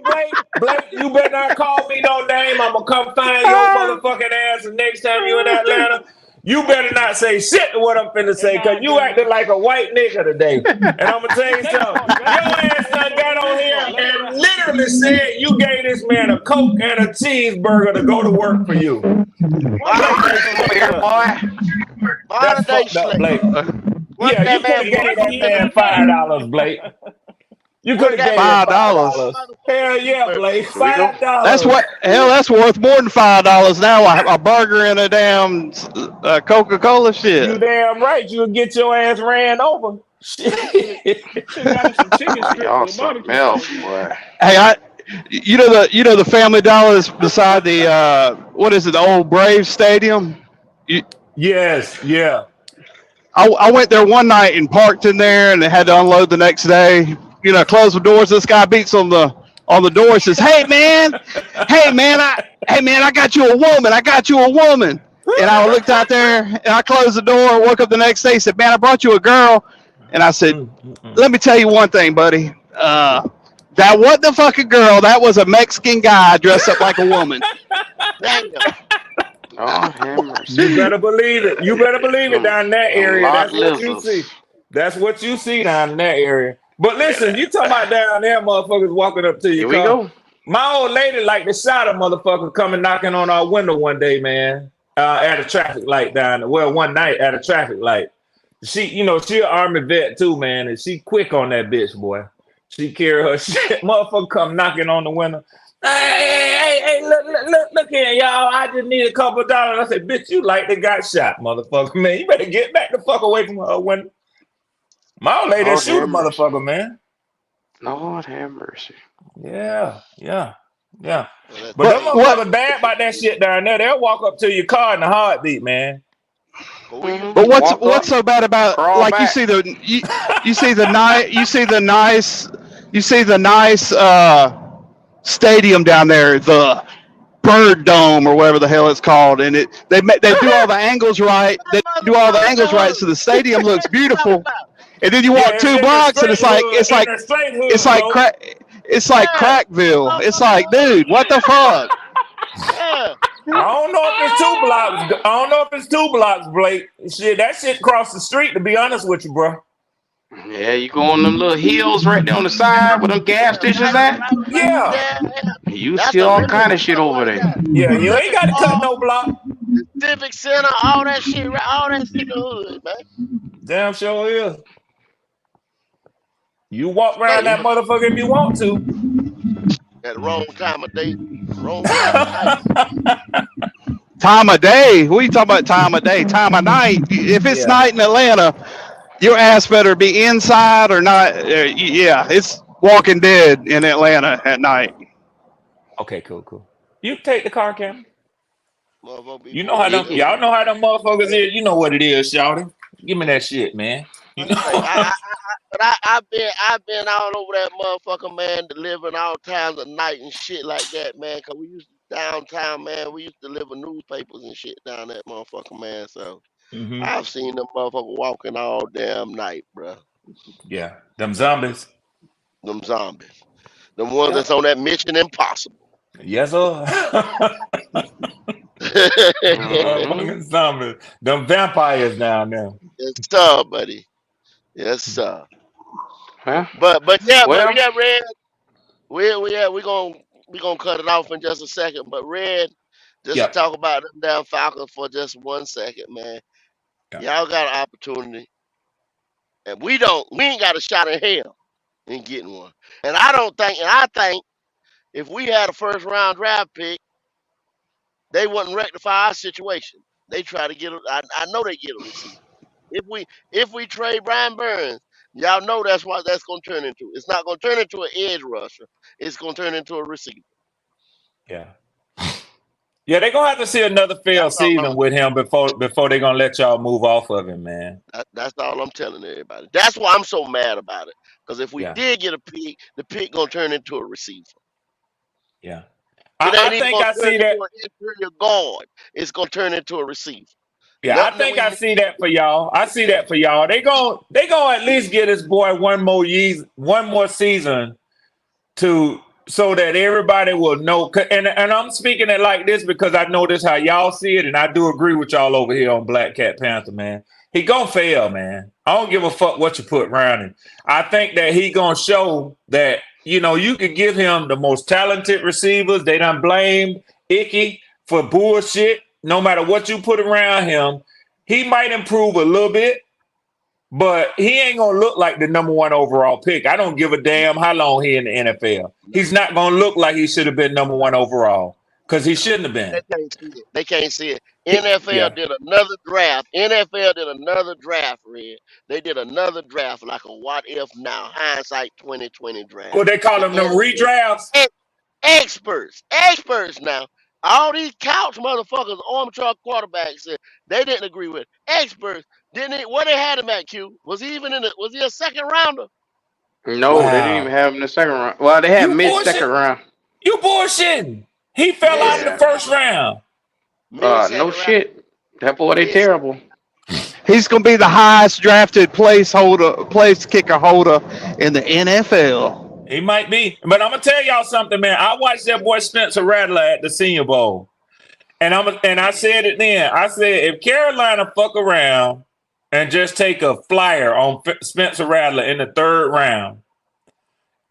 Blake, you better not call me no name. I'm gonna come find your motherfucking ass, and next time you in Atlanta, you better not say shit to what I'm finna And say, cause nah, you Junior. acting like a white nigga today. And I'm gonna tell you Take something. Mark, Your baby. ass Let him done go got get on his here straw. Let him and ride. literally said you gave this man a Coke and a cheeseburger to go to work for you. modern Blake, day that's Come fucked here, slave. up. boy. Modern That's day fucked up, slave. Blake. Work Yeah, you that could man have Hey, for gave Blake, that he in man that fight. $5, Blake. You could work have that gave man him $5. for $5. Hell motherfucking yeah, cheeseburger. Blake. Here we go. That's $5. what hell. That's worth more than $5 now. A burger and a damn Coca-Cola You shit. damn right. You'll get your ass ran over. He should have got him some chicken Oh, strips y'all with something barbecue else, sauce. boy. Hey, you know the Family Dollar is beside the what is it, the old Braves Stadium. You, Yes, yeah. I went there one night and parked in there and they had to unload the next day. You know, close the doors. This guy beats on the door and says, hey man, I got you a woman. I got you a woman." And I looked out there and I closed the door. Woke up the next day. Said, "Man, I brought you a girl." And I said, "Let me tell you one thing, buddy. That wasn't the fucking girl. That was a Mexican guy dressed up like a woman." Damn. Lord have mercy. You better believe it. You better believe it Them, down in that them area. lot That's what you see. lizards. That's what you see down in that area. But listen, you talking about down there, motherfuckers walking up to your Here we car. go. My old lady like to shot a motherfucker coming knocking on our window one day, man, at a traffic light down there. Well, one night at a traffic light. She an Army vet too, man, and she quick on that bitch, boy. She carry her shit. Motherfucker come knocking on the window. Hey, look here, y'all. I just need a couple of dollars. I said, bitch, you like they got shot, motherfucker, man. You better get back the fuck away from her window. My old lady Lord shoot a have mercy. motherfucker, man. Lord have mercy. Yeah. Well, that's But them But crazy. what? motherfuckers bad about that shit down there. They'll walk up to your car in a heartbeat, man. But when you But Mm-hmm. Walk what's up, so bad about crawl like back. you see the nice stadium down there, the Bird Dome or whatever the hell it's called, and they do all the angles right. They that do all the motherfucker in the angles right, so hood. the stadium looks What you talking beautiful. about? And then you walk Yeah, it's two in the blocks, and straight hood. In the straight it's hood, like go. crack. It's like Yeah. That Crackville. It's motherfucker in the like, hood. dude, what the fuck? Yeah. I don't know if it's 2 blocks. I don't know if it's 2 blocks, Blake. Shit, that shit cross the street. To be honest with you, bro. Yeah, you go on them little hills right there on the side where them gas Yeah, stations at. right Yeah, there. Yeah. You That's see the all Olympic kind of shit Center over right there. there. yeah. You ain't Olympic got to cut Park, no block. the Civic Center, all that shit, all that shit in the hood, man. Damn sure is. You walk around Straight that Yeah. motherfucker if you want to. at the wrong time of day, wrong time of night. Time of day? What are you talking about? Time of day? Time of night? If it's Yeah. night in Atlanta, your ass better be inside or not. Yeah, it's Walking Dead in Atlanta at night. Okay, cool. You take the car, Cam. Motherfucker be You know pulling how up Yeah, them. there. yeah. Y'all know how them motherfuckers is. You know what it is, shouting. Give me that shit, man. You Like know. But I've been all over that motherfucker, man, delivering all times of night and shit like that, man. Cause we used to downtown, man. We used to deliver newspapers and shit down that motherfucker, man. So Mm-hmm. I've seen them motherfucker walking all damn night, bro. Yeah. Them zombies. Them zombies, them ones Yep. that's on that Mission Impossible. Yes, sir. Hmm. Motherfucking zombies. Them vampires down there. Yes, sir, buddy. Yes, sir. Well, But well, yeah, Red. We gonna cut it off in just a second. But Red, just to Yep. talk about them damn Falcons for just 1 second, man. Yep. Y'all got an opportunity, and we don't. We ain't got a shot in hell in getting one. And I don't think. And I think if we had a first round draft pick, they wouldn't rectify our situation. They try to get. I know they get a receiver. If we trade Brian Burns, y'all know that's what that's gonna turn into. It's not gonna turn into an edge rusher. It's gonna turn into a receiver. Yeah. Yeah, they're gonna have to see another That's failed all. season with him before they're gonna let y'all move off of him, man. That's all I'm telling everybody. That's why I'm so mad about it. Because if we Yeah. did get a pick, the pick gonna turn into a receiver. Yeah. It I ain't even think gonna I turn see into that. an interior guard. It's gonna turn into a receiver. Yeah, I Nothing that think we I need. see that for y'all. I see that for y'all. They gonna at least get his boy one more season to so that everybody will know. And I'm speaking it like this because I know this how y'all see it, and I do agree with y'all over here on Black Cat Panther, man. He gonna fail, man. I don't give a fuck what you put around him. I think that he gonna show that you could give him the most talented receivers. They done blamed Icky for bullshit. No matter what you put around him, he might improve a little bit. But he ain't gonna look like the number one overall pick. I don't give a damn how long he in the NFL. He's not gonna look like he should have been number one overall because he shouldn't have They been. can't see it. They can't see it. NFL Yeah. did another draft. NFL did another draft, Red. They did another draft like a what if now hindsight 2020 draft. Well, they call The them redrafts. NFL experts now. All these couch motherfuckers, arm truck quarterbacks, they didn't agree with it. Experts didn't. Where they had him at? Q was he even in? Was he a second rounder? no, they didn't even Wow. have him in the second round. Well, they had You mid second bullshit. round. You bullshitting. He fell Mid out in the second Yeah. first round. round. Mid No second round. shit. That boy, they Mid second. terrible. He's going to be the highest drafted place kicker holder in the NFL. He might be. But I'm gonna tell y'all something, man. I watched that boy Spencer Rattler at the Senior Bowl. And I said it then. I said if Carolina fuck around and just take a flyer on Spencer Rattler in the third round,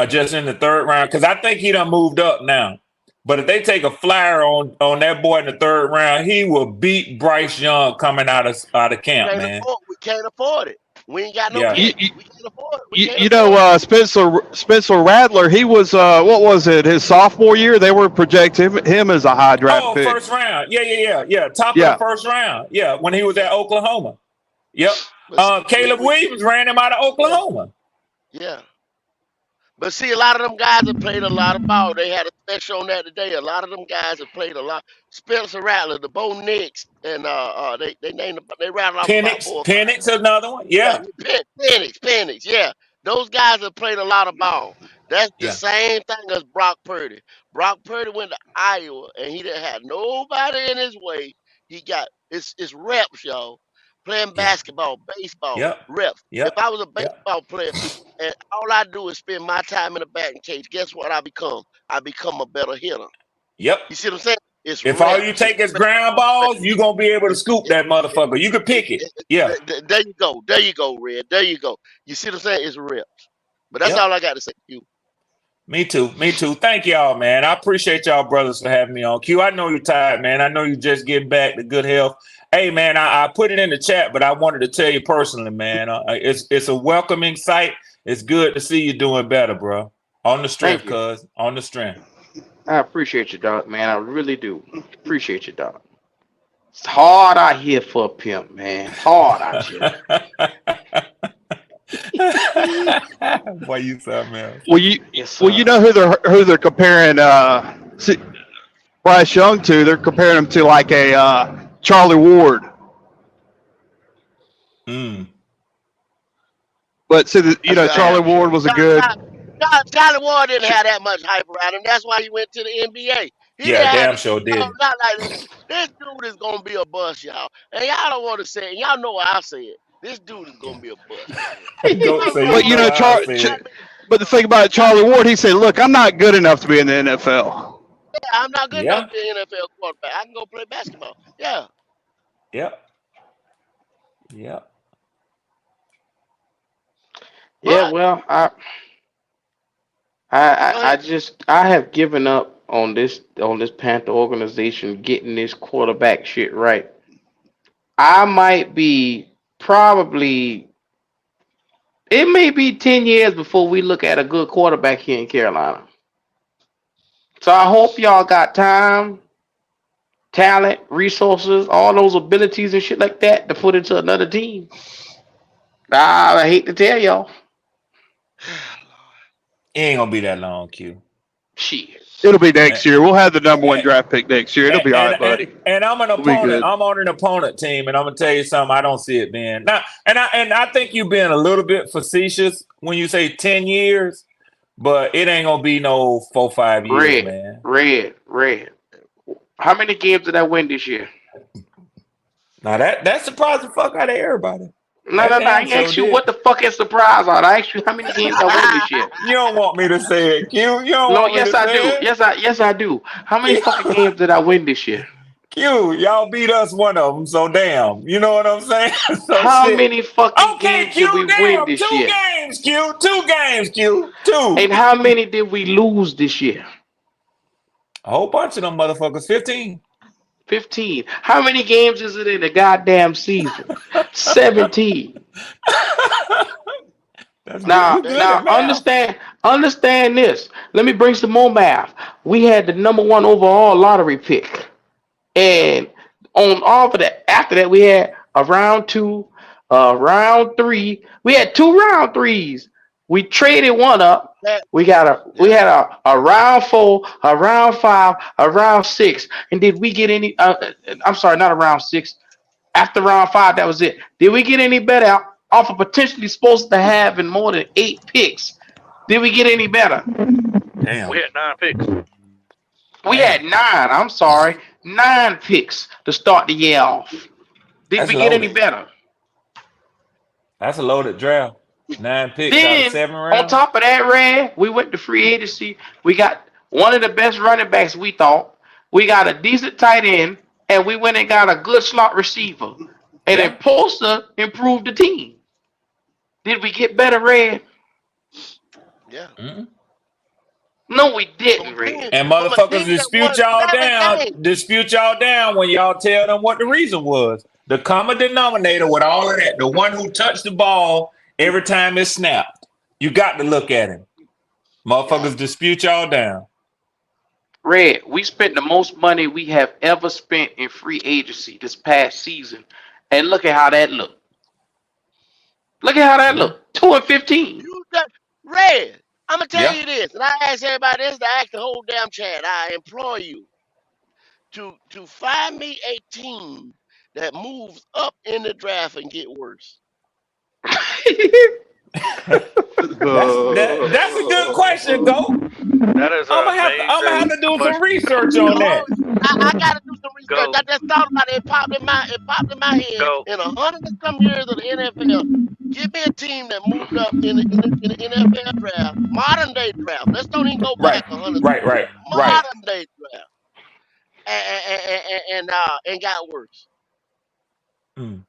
or just in the third round, because I think he done moved up now. But if they take a flyer on that boy in the third round, he will beat Bryce Young coming out of camp, man. We can't afford it. We ain't got no Yeah. You, pick. you, We can't afford it. We you, can't you afford know, it. Spencer Rattler, he was, what was it, his sophomore year? They were projecting him as a high draft Oh, pick. first round. Yeah. Top of the Yeah. first round. Yeah, when he was at Oklahoma. Yep. But see, Caleb Williams ran him out of yeah, Oklahoma. yeah. But see, a lot of them guys have played a lot of ball. They had a special on that today. A lot of them guys have played a lot. Spencer Rattler, the Bo Nix, and they rattled off about Penix, 4 or 5. Penix, another one. Yeah, Yeah. Penix, yeah. Those guys have played a lot of ball. That's the Yeah. same thing as Brock Purdy. Brock Purdy went to Iowa and he didn't have nobody in his way. He got it's reps, y'all. Playing Yeah. basketball, baseball, Yep. reps. If Yep. I was a Yep. baseball player and all I do is spend my time in the batting cage, guess what I become? I become a better hitter. Yep. You see what I'm saying? It's If all you reps. It's take is coming ground off reps. balls, you're gonna be able to It's, scoop it, that it, motherfucker. You could pick it. Yeah. there you go. There you go, Red. There you go. You see what I'm saying? It's reps. But that's Yep. all I got to say to you. Me too. Me too. Thank y'all, man. I appreciate y'all brothers for having me on. Q, I know you're tired, man. I know you just getting back to good health. Hey, man, I put it in the chat, but I wanted to tell you personally, man. It's a welcoming sight. It's good to see you doing better, bro. On the strength, Thank you. cuz. On the strength. I appreciate you, dog, man. I really do. Appreciate you, dog. It's hard out here for a pimp, man. It's hard out here. Boy, you something else. Well, you Yes, well, you sir. know who they're comparing Bryce Young to? They're comparing him to like a Charlie Ward. Mm. But see, That's Charlie damn Ward true. was a good. Charlie Ward didn't have that much hype around him. That's why he went to the NBA. He Yeah, didn't have damn sure no, did. not like this. This dude is gonna be a bust, y'all. And y'all don't want to say it. Y'all know what I say it. This dude is gonna be a bust, man. Goat I say don't you But know know what I you said. But the thing about Charlie Ward, he said, "Look, I'm not good enough to be in the NFL." I'm not good enough Yeah, to be an NFL quarterback. I can go play basketball. Yeah, yep, yep. Yeah, but well, go ahead. I have given up on this Panther organization getting this quarterback shit right. I might be probably it may be 10 years before we look at a good quarterback here in Carolina. So I hope y'all got time, talent, resources, all those abilities and shit like that to put into another team. I hate to tell y'all. It ain't gonna be that long, Q. Shit. It'll be And, next year. We'll have the number one and, draft pick next year. It'll be all right, buddy. and I'm an We'll be opponent. good. I'm on an opponent team, and I'm gonna tell you something. I don't see it being now. And I think you're being a little bit facetious when you say 10 years, but it ain't gonna be no 4-5 years, Red, man. red. How many games did I win this year? Now that surprised the fuck out of everybody. No, That no, no. I damn ain't show asked you did. what the fuck is surprise on. I asked you how many games I win this year. You don't want me to say it, Q. You don't No, want me yes to I do. say it. Yes I do. How many Q, fucking games did I win this year? Q, y'all beat us one of them, so damn. You know what I'm saying? So How shit. many fucking Okay, games did we Q, win damn. this Two year? games, Q. 2 games, Q. Two. And how many did we lose this year? A whole bunch of them motherfuckers. 15. 15. How many games is it in a goddamn season? 17. That's good. Now, We There good you at now go. math. understand this. Let me bring some more math. We had the number one overall lottery pick. Yep. And on all of that, after that, we had a round two, a round three. We had two round threes. We traded one up. That, We yeah. had a round four, a round five, a round six. And did we get any? I'm sorry, not a round six. After round five, that was it. Did we get any better off of potentially supposed to have in more than 8 picks? Did we get any better? We Damn. had 9 picks. We had Damn. nine. I'm sorry, 9 picks to start the year off. Did That's we get any loaded. better? That's a loaded draft. 9 picks out of Then, 7 rounds. top of that, Red, we went to free agency. We got one of the best running backs we thought. We got a decent tight end, and we went and got a good slot receiver. And then Yeah. Poster improved the team. Did we get better, Red? Yeah. Mm-mm. No, we From didn't, a team, Red. And from a motherfuckers team that won dispute y'all 7 games. down. Dispute y'all down when y'all tell them what the reason was. The common denominator with all of that, the one who touched the ball every time it snapped. You got to look at him. Yeah. Motherfuckers dispute y'all down. Red, we spent the most money we have ever spent in free agency this past season. And look at how that looked. Look at how that Yeah. looked. 2-15. You got Red. I'm gonna tell Yeah. you this, and I ask everybody this to ask the whole damn chat. I implore you to find me a team that moves up in the draft and get worse. That's a good question, Go. That is an I'm gonna have amazing to do some question. research The on whole that. I gotta do some research. Go, I just thought about it. It popped in my head. go. In 100 and some years of the NFL, give me a team that moved up in the NFL draft, modern day draft. Let's don't even go Right, back 100. right. Modern day draft, and got worse. Mm.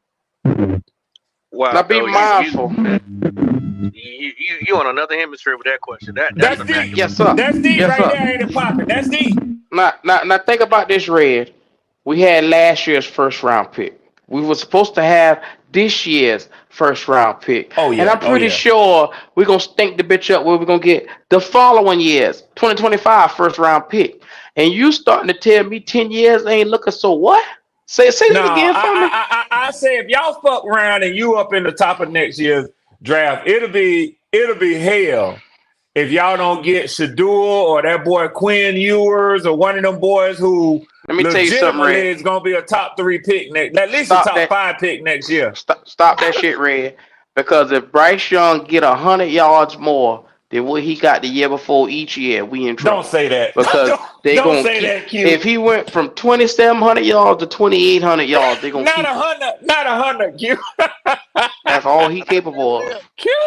Now Wow, be go. mindful. You on another hemisphere with that question. That's That's deep. immaculate. Yes, sir. That's deep Yes, right sir. there, ain't it popping? That's deep. Now think about this, Red. We had last year's first round pick. We were supposed to have this year's first round pick. Oh And yeah, I'm oh pretty yeah. sure we're going to stink the bitch up where we're going to get the following year's 2025 first round pick. And you starting to tell me 10 years ain't looking so what? Say No, that again for me. I say if y'all fuck around and you up in the top of next year's draft, it'll be hell if y'all don't get Shador or that boy Quinn Ewers or one of them boys who Let me tell you something, legitimately Red. is gonna be a top 3 pick next, at least a Stop top that. 5 pick next year. Stop that shit, Red. Because if Bryce Young get 100 yards more than what he got the year before each year, we in Don't trouble. say that. Because they Don't gonna say keep. that, Q. If he went from 2,700 yards to 2,800 yards, they gonna Not keep a him. hundred. Not 100, Q. That's all he I think they capable of. will.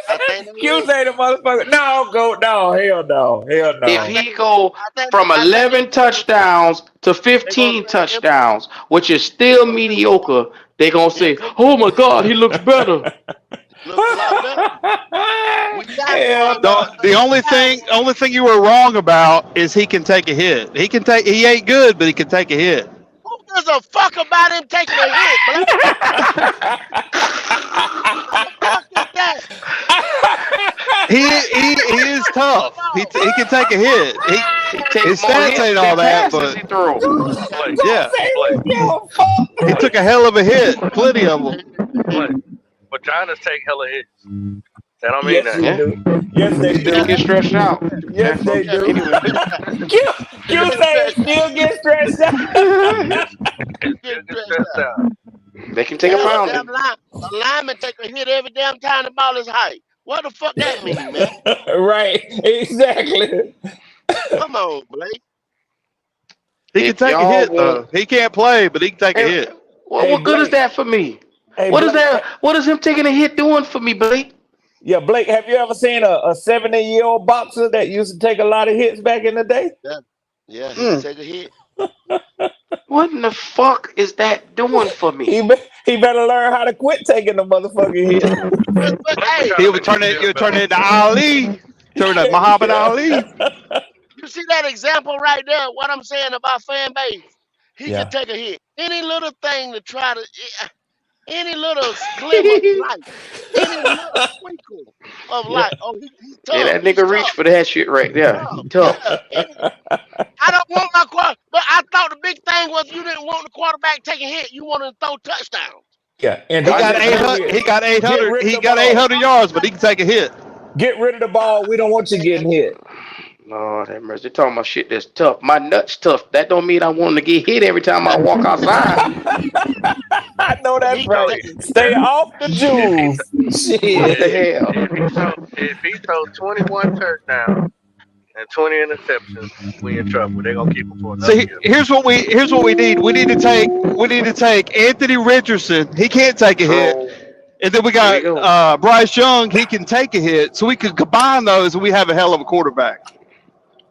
I Q think they Q will. say the motherfucker. No, go no. Hell no. Hell If I no. think he go from I think 11 touchdowns to they gonna 15 trade him. touchdowns, which is They still gonna trade mediocre, they gonna yeah, say, "Oh my God, he looks better." looks a lot better. We got Hell one. no. The only Got thing, one. only thing you were wrong about is he can take a hit. He can take. He ain't good, but he can take a hit. Who gives a fuck about him taking a hit, Blake? What the fuck is that? He is tough. No. He can take a hit. He take His more stats hits ain't than all that, passes but he throw. Yeah, Blake, yeah, Say Blake, we give a fuck. he Blake, took a hell of a hit. Plenty of them. Blake. Vaginas take hella hits. That don't mean Yes, nothing. you Yeah, do. Yes, they still do. get stretched out. Yes, Yeah. they yeah, do. Anyway, Q, you Q get say it stretched out. still get stretched out. It Get still gets stretched stressed out. out. they can take a Hell, a damn pounding. a lineman take a hit every damn time the ball is high. What the fuck that mean, man? Right, exactly. Come on, Blake. He can If take a y'all hit want, though. He can't play, but he can take a and hit. Hey what good is Blake. that for me? Hey What is Blake. that? What is him taking a hit doing for me, Blake? Yeah, Blake, have you ever seen a 70-year-old boxer that used to take a lot of hits back in the day? Yeah, yeah, he can Mm. take a hit. What in the fuck is that doing for me? He better learn how to quit taking the motherfucking hit. But Blake was hey, trying He to would make you turn it. feel You turn better. it into Ali. Turn that Muhammad Yeah. Ali. you see that example right there? What I'm saying about fan base, he can Yeah. take a hit. Any little thing to try to, any little glimmer of light, any little twinkle of Yeah. light. Oh, he's Yeah, tough. that He's nigga reached tough. for that shit right there. He Tough. tough. Yeah. I don't want my quarter, but I thought the big thing was you didn't want the quarterback taking hit. You wanted to throw touchdowns. Yeah. And He Why don't got you get 800. serious. He got Get 800. rid of He the got ball. 800 yards, but he can take a hit. Get rid of the ball. We don't want you getting hit. Lord have mercy. They talking about shit that's tough. My nuts tough. That don't mean I want to get hit every time I walk outside. I know but that's he can right. take No, a hit. Stay off the if he jewels. What the Shit. hell? if he throws 21 touchdowns and 20 interceptions, we in trouble. They're gonna keep him for another See, year. here's what we need. We need to take Anthony Richardson. He can't take a hit. True. And then we There you got go. Bryce Young. He can take a hit. So we could combine those, and we have a hell of a quarterback.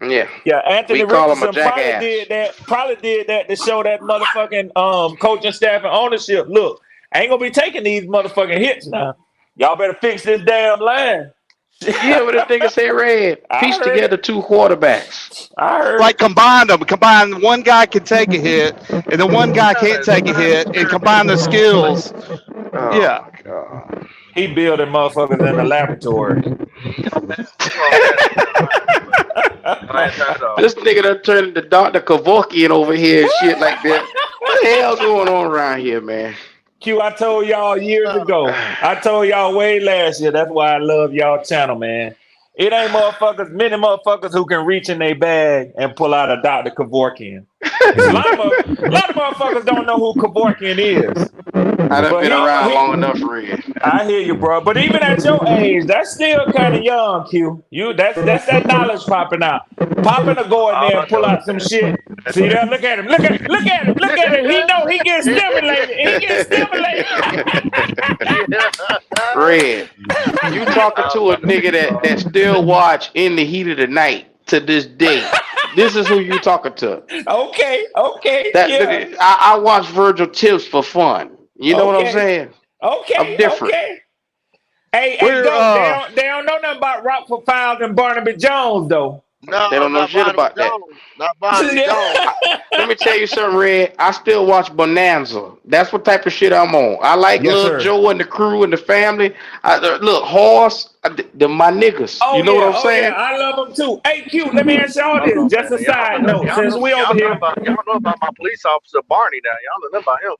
Yeah. Yeah, We Anthony call him a Richardson probably jackass. did that. Probably did that to show that motherfucking coaching staff and ownership. Look, I ain't gonna be taking these motherfucking hits now. Y'all better fix this damn line. You hear what this nigga said, Red? I Piece heard together it. two quarterbacks. I heard Like it. combine them. Combine one guy can take a hit, and then one guy Trying can't to take a trying to hit, and stir combine the people up, Blake. skills. Oh Yeah. my god. He building motherfuckers in the laboratory. What's wrong with that nigga? All right, Blake. I ain't turned it off. This nigga done turned into Dr. Kevorkian over here and shit like that. What the hell's going on around here, man? Q, I told y'all years Uh, ago. I told y'all way last year. That's why I love y'all channel, man. It ain't many motherfuckers who can reach in their bag and pull out a Dr. Kevorkian. It's a lot of motherfuckers don't know who Kevorkian is. I done But been around he long enough, Red. I hear you, bro. But even at your age, that's still kind of young, Q. That's that knowledge popping out. Popping to go in All there I and pull know out is some that shit. See that? Look at him. Look at him. Look at him. He know he gets stimulated. He gets stimulated. Red, you talking oh to a nigga that still watch In the Heat of the Night to this day. This is who you talking to. Okay. That Yeah. I watch Virgil Tips for fun. You know what I'm Okay. saying? I'm Okay. different. Okay. Hey, We're go. They don't know nothing about Rockford Files and Barnaby Jones though. They no, don't know not shit Barnaby about that. Jones. Not Barnaby Jones. Let me tell you something, Red. I still watch Bonanza. That's what type of shit I'm on. I like Yes, Lil sir. Joe and the crew and the family. Look, Horse, my niggas. You know what I'm Oh yeah, saying? I love them too. Hey, Q, let me ask y'all Hold this. on, Just a man. side note, since we over here. Y'all know about my police officer Barney now. Y'all know about him.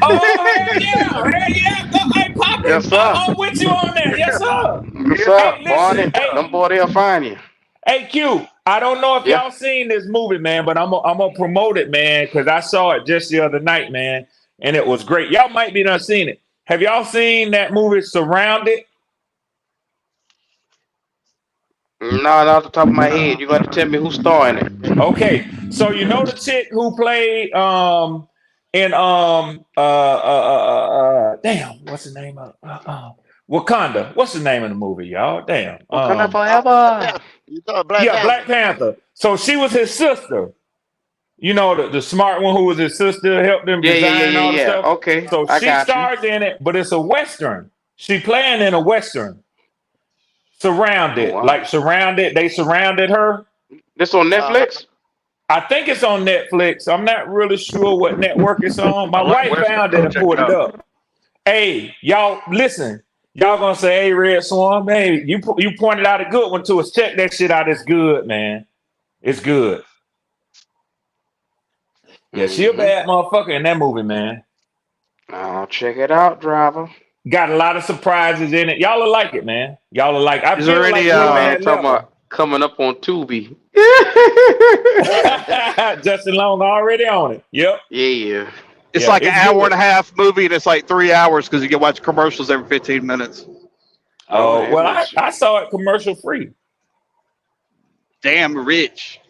Oh hell yeah. Go, hey, Poppy, Yes, sir. I'm with you on that. Yes, sir. Yes, Hey, sir. listen. Barney, Hey, them boy, they'll find you. hey, Q. I don't know if Yeah. y'all seen this movie, man, but I'm gonna promote it, man, because I saw it just the other night, man, and it was great. Y'all might be not seen it. Have y'all seen that movie Surrounded? No, not off the top of my head. You got to tell me who's starring it. Okay, so you know the chick who played in damn, what's the name of Wakanda? What's the name of the movie, y'all? Damn. Wakanda Black Forever. Panther. You thought Black Yeah, Panther. Black Panther. So she was his sister. You know, the smart one who was his sister, helped them design all the Yeah. stuff. Okay, So I she got you. stars in it, but it's a Western. She playing in a Western. Oh Surrounded. wow. Like surrounded. They surrounded her. This on Uh, Netflix? I think it's on Netflix. I'm not really sure what network it's on. My I like wife Western. found it I'll and check it pulled it out. up. Hey, y'all, listen. Y'all gonna say, "Hey, Red Swarm, hey, you pointed out a good one to us. Check that shit out. It's good, man. It's good." Yeah, she a Mm-hmm. bad motherfucker in that movie, man. I'll check it out, driver. Got a lot of surprises in it. Y'all will like it, man. Y'all will like. I Is there feel like any we My on man that talking level. about coming up on Tubi. Justin Long already on it. Yep. Yeah. It's Yeah, like an it's hour good. and a half movie, and it's like 3 hours because you can watch commercials every 15 minutes. Lord Oh, have well, mercy. I saw it commercial free. Damn rich.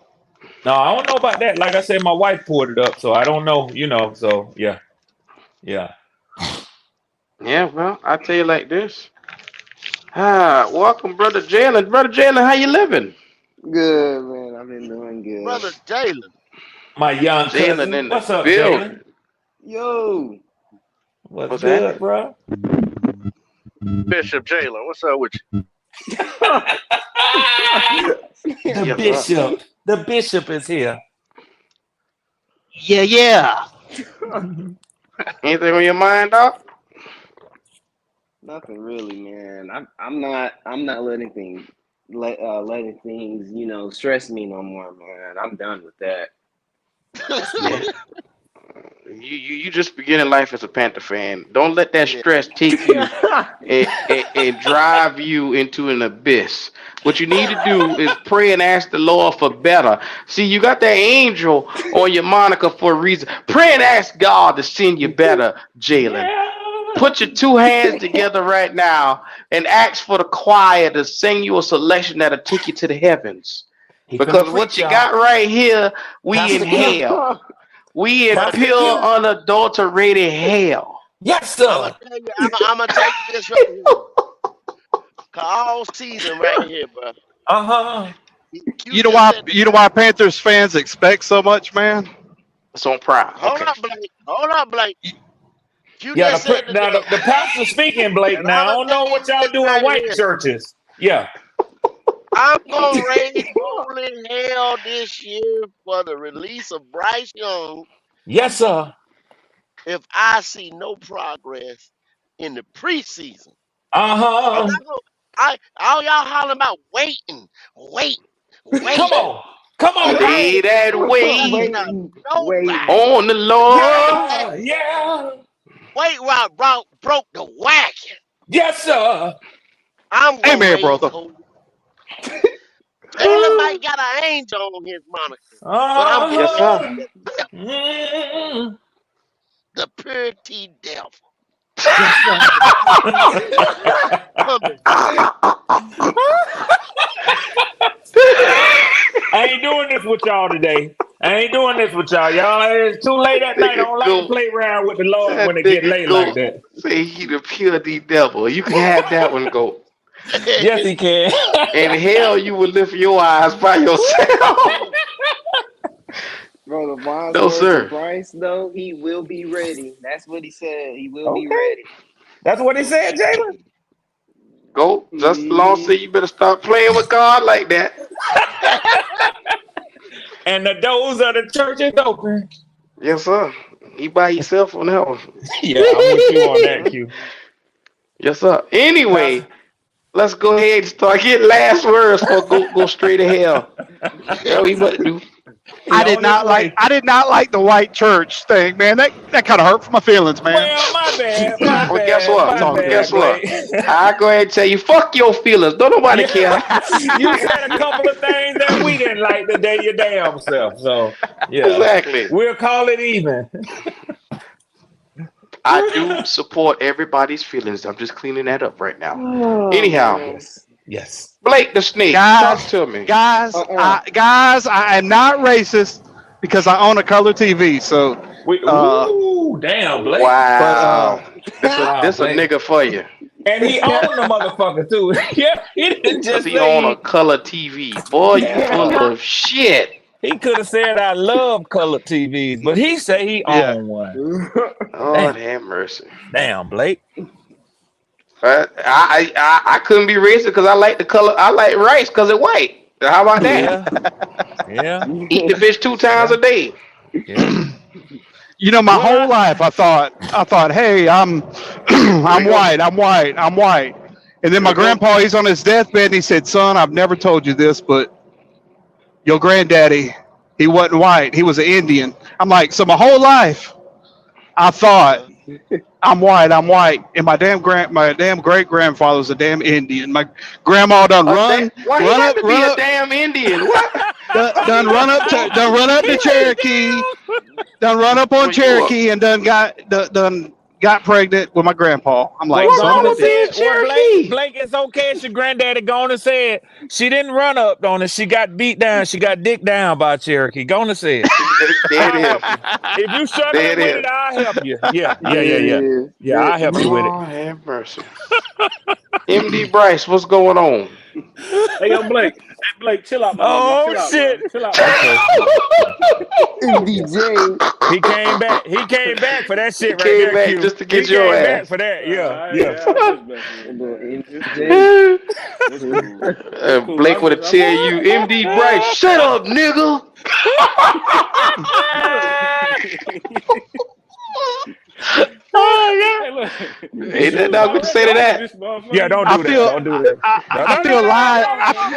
No, I don't know about that. Like I said, my wife pulled it up, so I don't know, you know. So yeah. Yeah. Yeah, well, I tell you like this. Welcome, brother Jalen. Brother Jalen, how you living? Good, man. I've been doing good. Brother Jalen. My young Jalen cousin. in the What's up, Jalen? building. Yo, What's What's good, happening? bro? Bishop Jalen, what's up with you? The Yes, sir. bishop. The bishop is here. Yeah. Anything on your mind, doc? nothing really, man. I'm not letting things, stress me no more, man. I'm done with that. Yeah. You just beginning life as a Panther fan. Don't let that Yeah. stress take you and drive you into an abyss. What you need to do is pray and ask the Lord for better. See, you got that angel on your moniker for a reason. Pray and ask God to send you better, Jalen. Yeah. Put your two hands together right now and ask for the choir to sing you a selection that'll take you to the heavens. He finna Because what preach, you y'all. got right here, we in Pastor Q. hell. We in Pastor pure, Q. unadulterated hell. Yes, I'm gonna sir. tell you. I'm gonna tell you this right here. All season right here, bro. Uh-huh. You just said the You know why Panthers fans expect so much, man? It's on pride. hold Okay. up, Blake. Hold up, Blake. You Yeah, just said now today, the pastor speaking, Blake. and I'm Now I gonna don't tell know you what y'all this do in right white here. churches. Yeah. I'm gonna raise holy hell this year for the release of Bryce Young Yes, sir. if I see no progress in the preseason. I'm Uh-huh. not gonna. All y'all hollering about waiting, wait, Come wait. on. Come on, I Blake. They ain't that waiting wait on waiting, nobody. waiting. on the Lord. Yeah. Yeah. Wait while I broke the wagon. Yes, sir. I'm gonna Amen, raise brother. holy. Jalen might got an angel on his moniker, but I'm getting Yes, ready sir. for Uh-huh. Mm. the purity devil. Yes, sir. The purity devil coming for you. I ain't doing this with y'all today. I ain't doing this with y'all. Y'all, it's too late at night. I Nigga don't like to go. play around with the Lord when That it get nigga late like go. that. Say he the purity devil. You can have that one go. Yes, he can. In hell, you will lift your eyes by yourself. Bro, the wise No, words of sir. Bryce, though, he will be ready. That's what he said. He will be Okay. ready. That's what he said, Jalen. Go. Just long say you better stop playing with God like that. And the doors of the church is open. Yes, sir. He by himself on that one. Yeah, I'm with you on that, Q. Yes, sir. Pastor. Anyway, let's go ahead and start getting last words for go straight to hell. Yeah, we about to do. He on his way. I did not like the white church thing, man. That kind of hurt my feelings, man. Well, my bad, Well, guess what? It's all good. Guess what? Blake. I go ahead and tell you, fuck your feelings. Don't nobody Yeah, care. you said a couple of things that we didn't like today, your damn self. So, yeah, Exactly. we'll call it even. I do support everybody's feelings. I'm just cleaning that up right now. Oh Anyhow, man. Yes. Yes. Blake the Snake, talk Guys, to me. guys, I am not racist because I own a color TV. So, Ooh, damn, Blake. but Wow. This a Wow, this a Blake. nigga for you. And he owned the motherfucker too. Yeah, he didn't Cause just he on a say color TV. Boy, you full yeah. of shit. He could have said I love colored TVs, but he say he yeah, owned one. Lord Damn, have mercy. damn, Blake. I couldn't be racist because I like the color. I like rice because it's white. How about that? Yeah, yeah, Eat the fish 2 times yeah, a day. yeah. my Well, whole life I thought, hey, I'm Here we go. I'm white. And then Here my we go. grandpa, he's on his deathbed, and he said, "Son, I've never told you this, but your granddaddy, he wasn't white. He was an Indian." I'm like, so my whole life I thought I'm white, and my damn great grandfather was a damn Indian. My grandma done Why he got to be a damn Indian? What? done run up to Cherokee, done run up on Well, you up? Cherokee, and done got pregnant with my grandpa. I'm like, well, What son go of on a all and be bitch. say in it. Well, Blake, Cherokee? Blake, it's okay. It's your granddaddy. Go on and say it. She didn't run up on it. She got beat down. She got dicked down by Cherokee. Go on and say it. There it I'll is. help you. If you There struggling it with is. it, I'll help you. Yeah, yeah, There yeah, it yeah. is. Yeah, I'll help you with it. Lord have mercy. MD Bryce, what's going on? Hey, yo, Blake. Hey, Blake, chill out, my nigga. Oh Chill out, shit. bro. Chill out, bro. Okay. DJ. He came back. He came back for that He shit right came there, back Q. just to He get your came back ass. for that. Yeah, yeah. I'm just messing with you, man. The It's cool. MJ. It's cool. It's cool. Blake would have tell you, MD Bryce, shut up, nigga. Hey, look. This Ain't that shit was dog good to say to already that? this motherfucker. Yeah, don't I do that. feel Don't do that. No, I no, no, feel no, lied. no, no.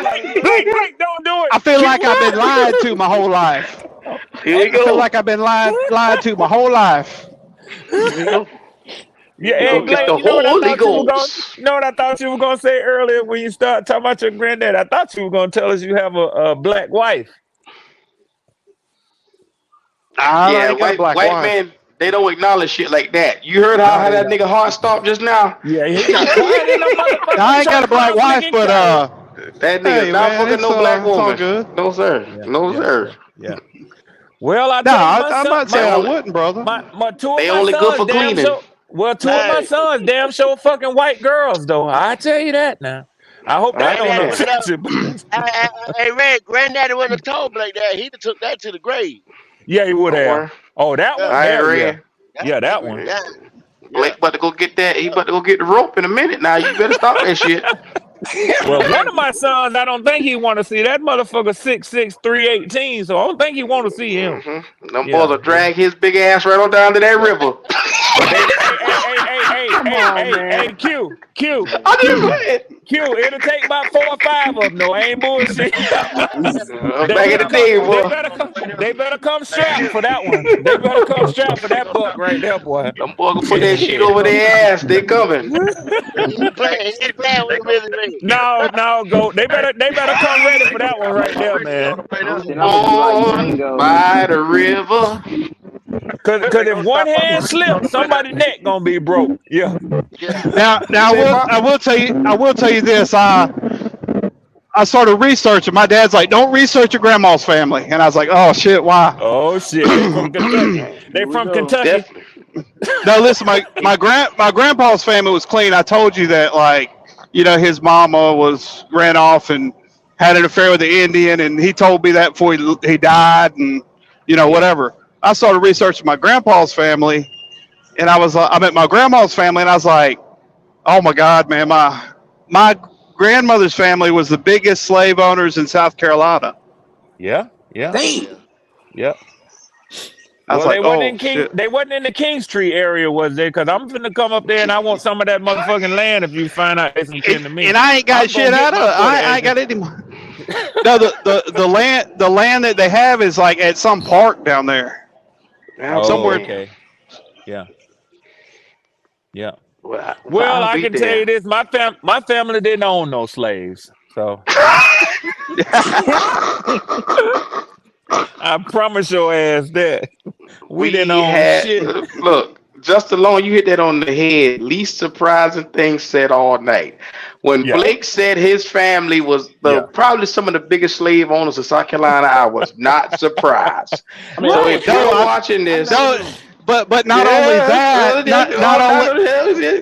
Blake, don't do it. I feel Q. like I've been lied to my whole life. Here we I feel go. like I've been lied to my whole life. Here we go. Yeah, We hey gonna get Blake, the you know what I Holy thought you were going Ghost. you know what I thought you were gonna say earlier when you start talking about your granddad? I thought you were gonna tell us you have a black wife. Yeah, ain't got a black white wife. men, they don't acknowledge shit like that. You heard how that nigga heart stopped just now? Yeah, he got quiet in the motherfucker. I He ain't trying got to a put black on wife, sneaking but colors. That nigga hey not man, fucking no black it's all woman. good. No sir. Yeah, No yeah, sir. yeah, yeah. Well, I No, tell you, my I'm son, not They saying I only wouldn't, brother. my two of they my only good sons for damn cleaning. sure. Well, two of my Hey, sons damn sure fucking white girls though. I tell you that now. I hope that I don't Granddaddy understand. wouldn't upset have. you. But Hey, Red, Granddaddy wouldn't have told Blake that. He'd have took that to the grave. yeah, he would Don't have. worry. Oh, that Yeah, one? All right, Hell yeah. Red. Yeah, that one. yeah, yeah. Blake about to go get that. He about to go get the rope in a minute now. You better stop that shit. Well, one of my sons, I don't think he want to see that motherfucker 6'6", 318. So I don't think he want to see him. Them boys Yeah, will yeah. drag his big ass right on down to that river. But they, hey, Come on, man. Q, I'm just saying. It'll take about 4 or 5 of them. No, I ain't bullshit. They Back in the better come. day, boy. They better come strapped for that one. They better come strapped for that buck right there, boy. Them boys gonna put that sheet Shit. over their ass. They coming. He playing with Billy Ray. No, go. They better come ready for that one right there, man. Then I'm gonna be like On Django. by the river. Cause if one hand slips, somebody's neck gonna be broke. Yeah. Yeah. Now You say, Pop? I will tell you this. I started researching. My dad's like, "Don't research your grandma's family," and I was like, "Oh shit, why?" Oh shit. They from Kentucky. They Here we from go. Kentucky. Definitely. No, listen, my grandpa's family was clean. I told you that, like, his mama ran off and had an affair with the Indian, and he told me that before he died, and whatever. I started researching my grandpa's family, and I met my grandma's family, and I was like, oh my God, man, my grandmother's family was the biggest slave owners in South Carolina. Yeah. Yeah. I was Well, like, oh shit. they wasn't in the Kingstree area, was they? Because I'm finna come up there and I want some of that motherfucking land if you find out it's some kin to me. And I ain't got I'm gonna shit get out of it. my 40 I ain't got acres. any more. No, the land that they have is like at some park down there. Oh, Somewhere. okay. Yeah. Well, Well, I'll I be can tell you there. this: my family didn't own no slaves, so I promise your ass that we didn't We own had shit. look. Just alone, you hit that on the head. Least surprising thing said all night. When Yeah, Blake said his family was the yeah. probably some of the biggest slave owners of South Carolina, I was not surprised. I mean, I So was if No, you're shocked. watching I this, never no, knew. but not only yeah, that, not only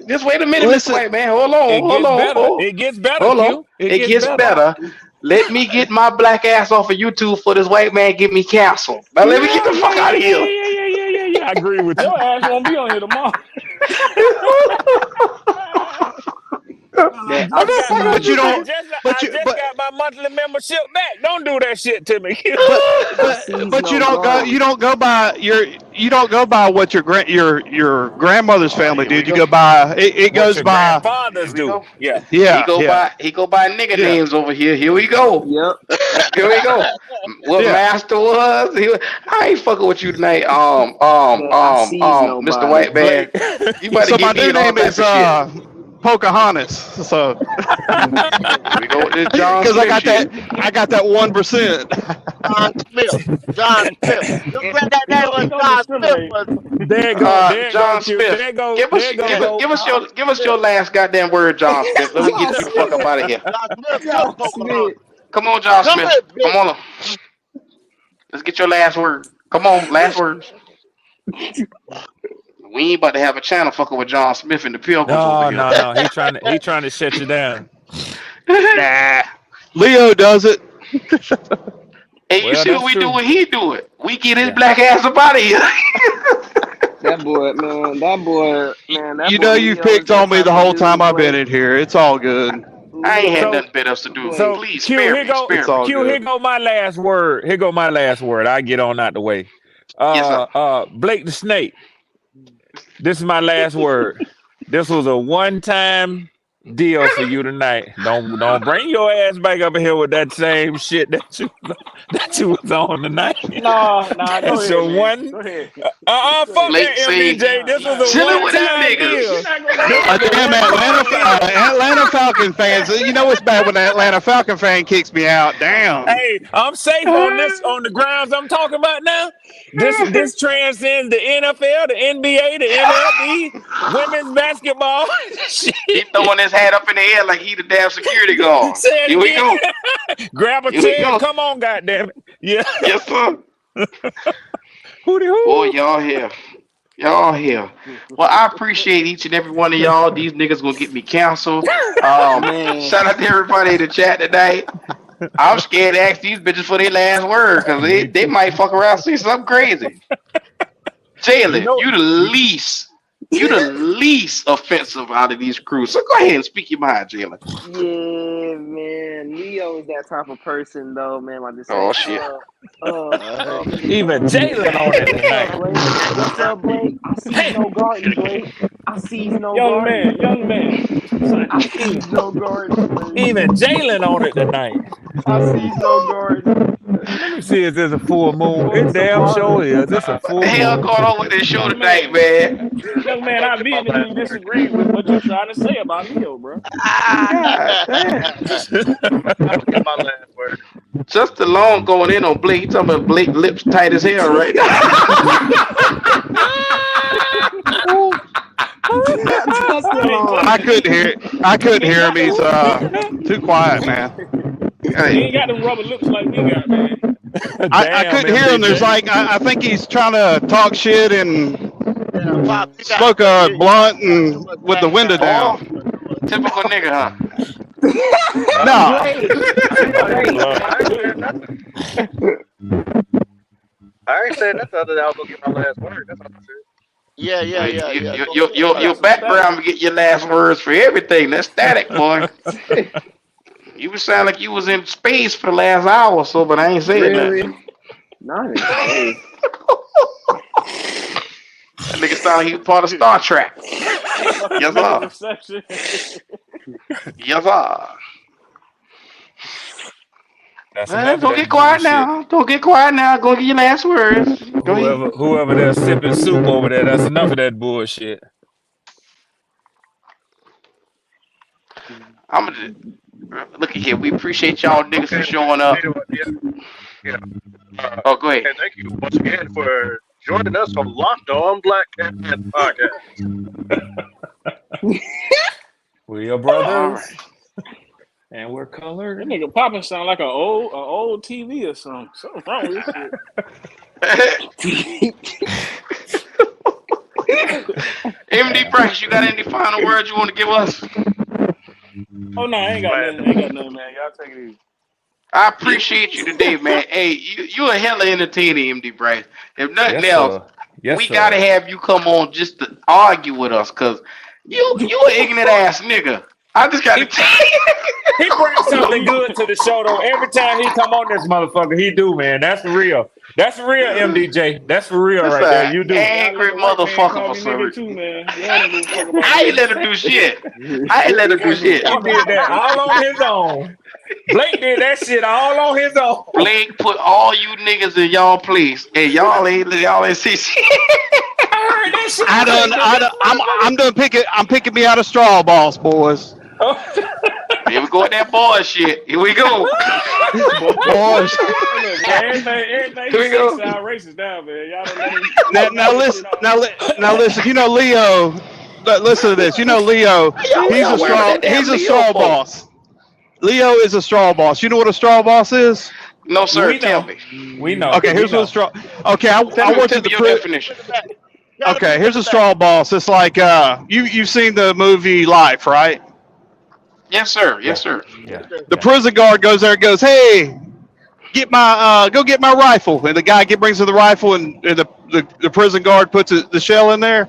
just wait a minute, Mr. listen. White Man. Hold on, It hold gets on, better. It gets better, hold on. Q. It It gets gets better. better. Let me get my black ass off of YouTube for this white man get me canceled. Now let me get Yeah, the yeah, fuck yeah, out of yeah, here. yeah, yeah, yeah, yeah, yeah. I agree with you. Your ass won't be on here tomorrow. Man, I I just got my But you see, don't. But I you just but got my monthly membership back. Don't do that shit to me, Q. but I but sees but no guard. you don't go by you don't go by what your grandmother's family Here we did. You go. go by it What goes your by Here grandfathers we do. go. Yeah. yeah, yeah, He go by nigga yeah, names over here. Here we go. Yep. Here we go. What yeah. master was? I ain't fucking with you tonight. Man, I sees Mr. nobody. White Blake. Man. You about to So my get me new in all name type is of shit. Pocahontas. So Here we go with this John because Smith shit. I got that 1%. John Smith. John Smith. Your granddad name was Don't John Smith, discriminate. was There you go, John Q. Smith. There you go, yeah, go. Give us your last goddamn word, John Smith. Let me John get John you the Smith. fuck up Smith. out of here. John Smith took John Smith. Pocahontas. Come on, John Come Smith. here, Come bitch. on. Let's get your last word. Come on, last words. We ain't about to have a channel fucking with John Smith and the Pilgrims over No, here. no, no. He trying to shut you down. Nah. Leo does it. Hey, you Well, see what that's we do true. when he do it? We get his Yeah. black ass up out of here. That boy, man. That You boy know you've Leo is picked that on me the type of whole time dude, I've been Blake. in here. It's all good. I ain't had Leo, So nothing better else to do. Blake. so Please Q, spare me. It's Spare me. all Q, here good. go my last word. Here go my last word. I get on out the way. Yes, sir. Blake the Snake. This is my last word. This was a one-time deal for you tonight. Don't bring your ass back up here with that same shit that you was on tonight. Nah, go That's ahead, your man. one. Go ahead. Go Fuck ahead. Blake that say MDJ. This was a chilling with his one-time You're deal. niggas. not gonna go This back was a there. Damn one-time deal. Atlanta Falcon fans. You know it's bad when an Atlanta Falcon fan kicks me out. Damn. Hey, I'm safe on the grounds I'm talking about now. This transcends the NFL, the NBA, the MLB, women's basketball. He Shit. throwing his hat up in the air like he the damn security guard. Say it Here we again. go. Grab a Here we chair and go. come on, goddamn it. Yeah. Yes, sir. Hooty Boy, hoo. y'all here. Y'all here. Well, I appreciate each and every one of y'all. These niggas gonna get me canceled. Man, Shout out to everybody in the chat tonight. I'm scared to ask these bitches for their last word because Me they too. might fuck around and say something crazy. You Jalen, know, you the least offensive out of these crews. So go ahead and speak your mind, Jalen. yeah, man. Leo is that type of person, though, man. Like to Oh say, shit. even Jalen on it what's up, tonight. Blake? What's up, Blake? I sees Hey, no garden, Blake. I sees no Young garden. man, young man. Son. I even sees no garden, Blake. even Jalen on it tonight. I sees no garden. Let me see if there's a full moon. Boy, It it's a damn farmer. sure is. It's a What the full hell moon. going on with this show Young tonight, man. man? Young man, I Get my last vehemently word. disagree with what you're trying to say about Leo, bro. God damn. I'm gonna get my last word. Just alone going in on Blake. He talking about Blake lips tight as hell right now. Just Hey, alone. I listen, couldn't hear. I he couldn't ain't hear him. got He's them. too quiet, man. He Hey, ain't got them rubber lips like we got, man. I Damn, couldn't hear him. There's MDJ. like I think he's trying to talk shit and Yeah, Pop, smoke a blunt you got too and much with the window background oh, down. noise. typical nigga, huh? No, Blake. Blake. I ain't said nothing. I ain't said nothing other than I was gonna get my last word. That's all I said. Yeah. Go ahead, You Your got Pop. some static. background get your last words for everything. That's static, boy. You would sound like you was in space for the last hour or so, but I ain't saying Really? nothing. Not in space. That nigga sound like he was part of Star Trek. Fucking Yes, mental sir. reception. Yes, sir. That's Man, enough of don't that get quiet bullshit. now. Don't get quiet now. Go get your last words. Go ahead. Whoever that's sipping soup over there, that's enough of that bullshit. I'm gonna look at here. We appreciate y'all niggas for Okay. showing up. Anyway, yeah. Oh, go ahead. And thank you once again for Joining us on Locked On Black Cat Podcast. We're your All brothers, right. and we're That colored. nigga popping sound like a old TV or something. Something wrong with this MD Price, you got any final words you want to give us? Oh no, I ain't got Man, nothing. I ain't got nothing, man. Y'all take it easy. I appreciate you today, man. Hey, you a hella entertaining, MD Price. If nothing Yes, else, sir. Yes, we sir. gotta have you come on just to argue with us, cause you an ignorant ass nigga. I just gotta He tell you. he brings something good to the show though. Every time he come on this motherfucker, he do, man. That's real. That's real, MDJ. That's for real That's right there. an You do. Y'all let angry the white man motherfucker call for me some nigga too, reason. man. Y'all don't give a fuck about I ain't me. let him do shit. I ain't let him do shit. He did that all on his own. Blake did that shit all on his own. Blake put all you niggas in y'all place, and y'all ain't see shit. I heard that shit. I I done, said, did I this done, I'm done picking. I'm picking me out of straw balls, boys. motherfucker? Here we go with that bullshit. Here we go. Boys. Hey, look, boy, everything Here he we say go. sound racist now, man. Y'all don't let him Now, get now this listen. shit off. Now listen. You know Leo. Listen to this. You know Leo. What y'all worried about that damn He's a Leo straw for? boss. Leo is a straw boss. You know what a straw boss is? No, sir. We Tell know. me. We know. Okay, We here's what a know. straw. Okay, Tell I me. worked Tell at me the your pri- definition. gotta be Okay, here's in the a back. straw boss. It's like you've seen the movie Life, right? Yes, sir. Yes, Yeah. sir. Yeah. The Yeah. prison guard goes there and goes, "Hey, go get my rifle." And the guy brings him the rifle, and the prison guard puts the shell in there.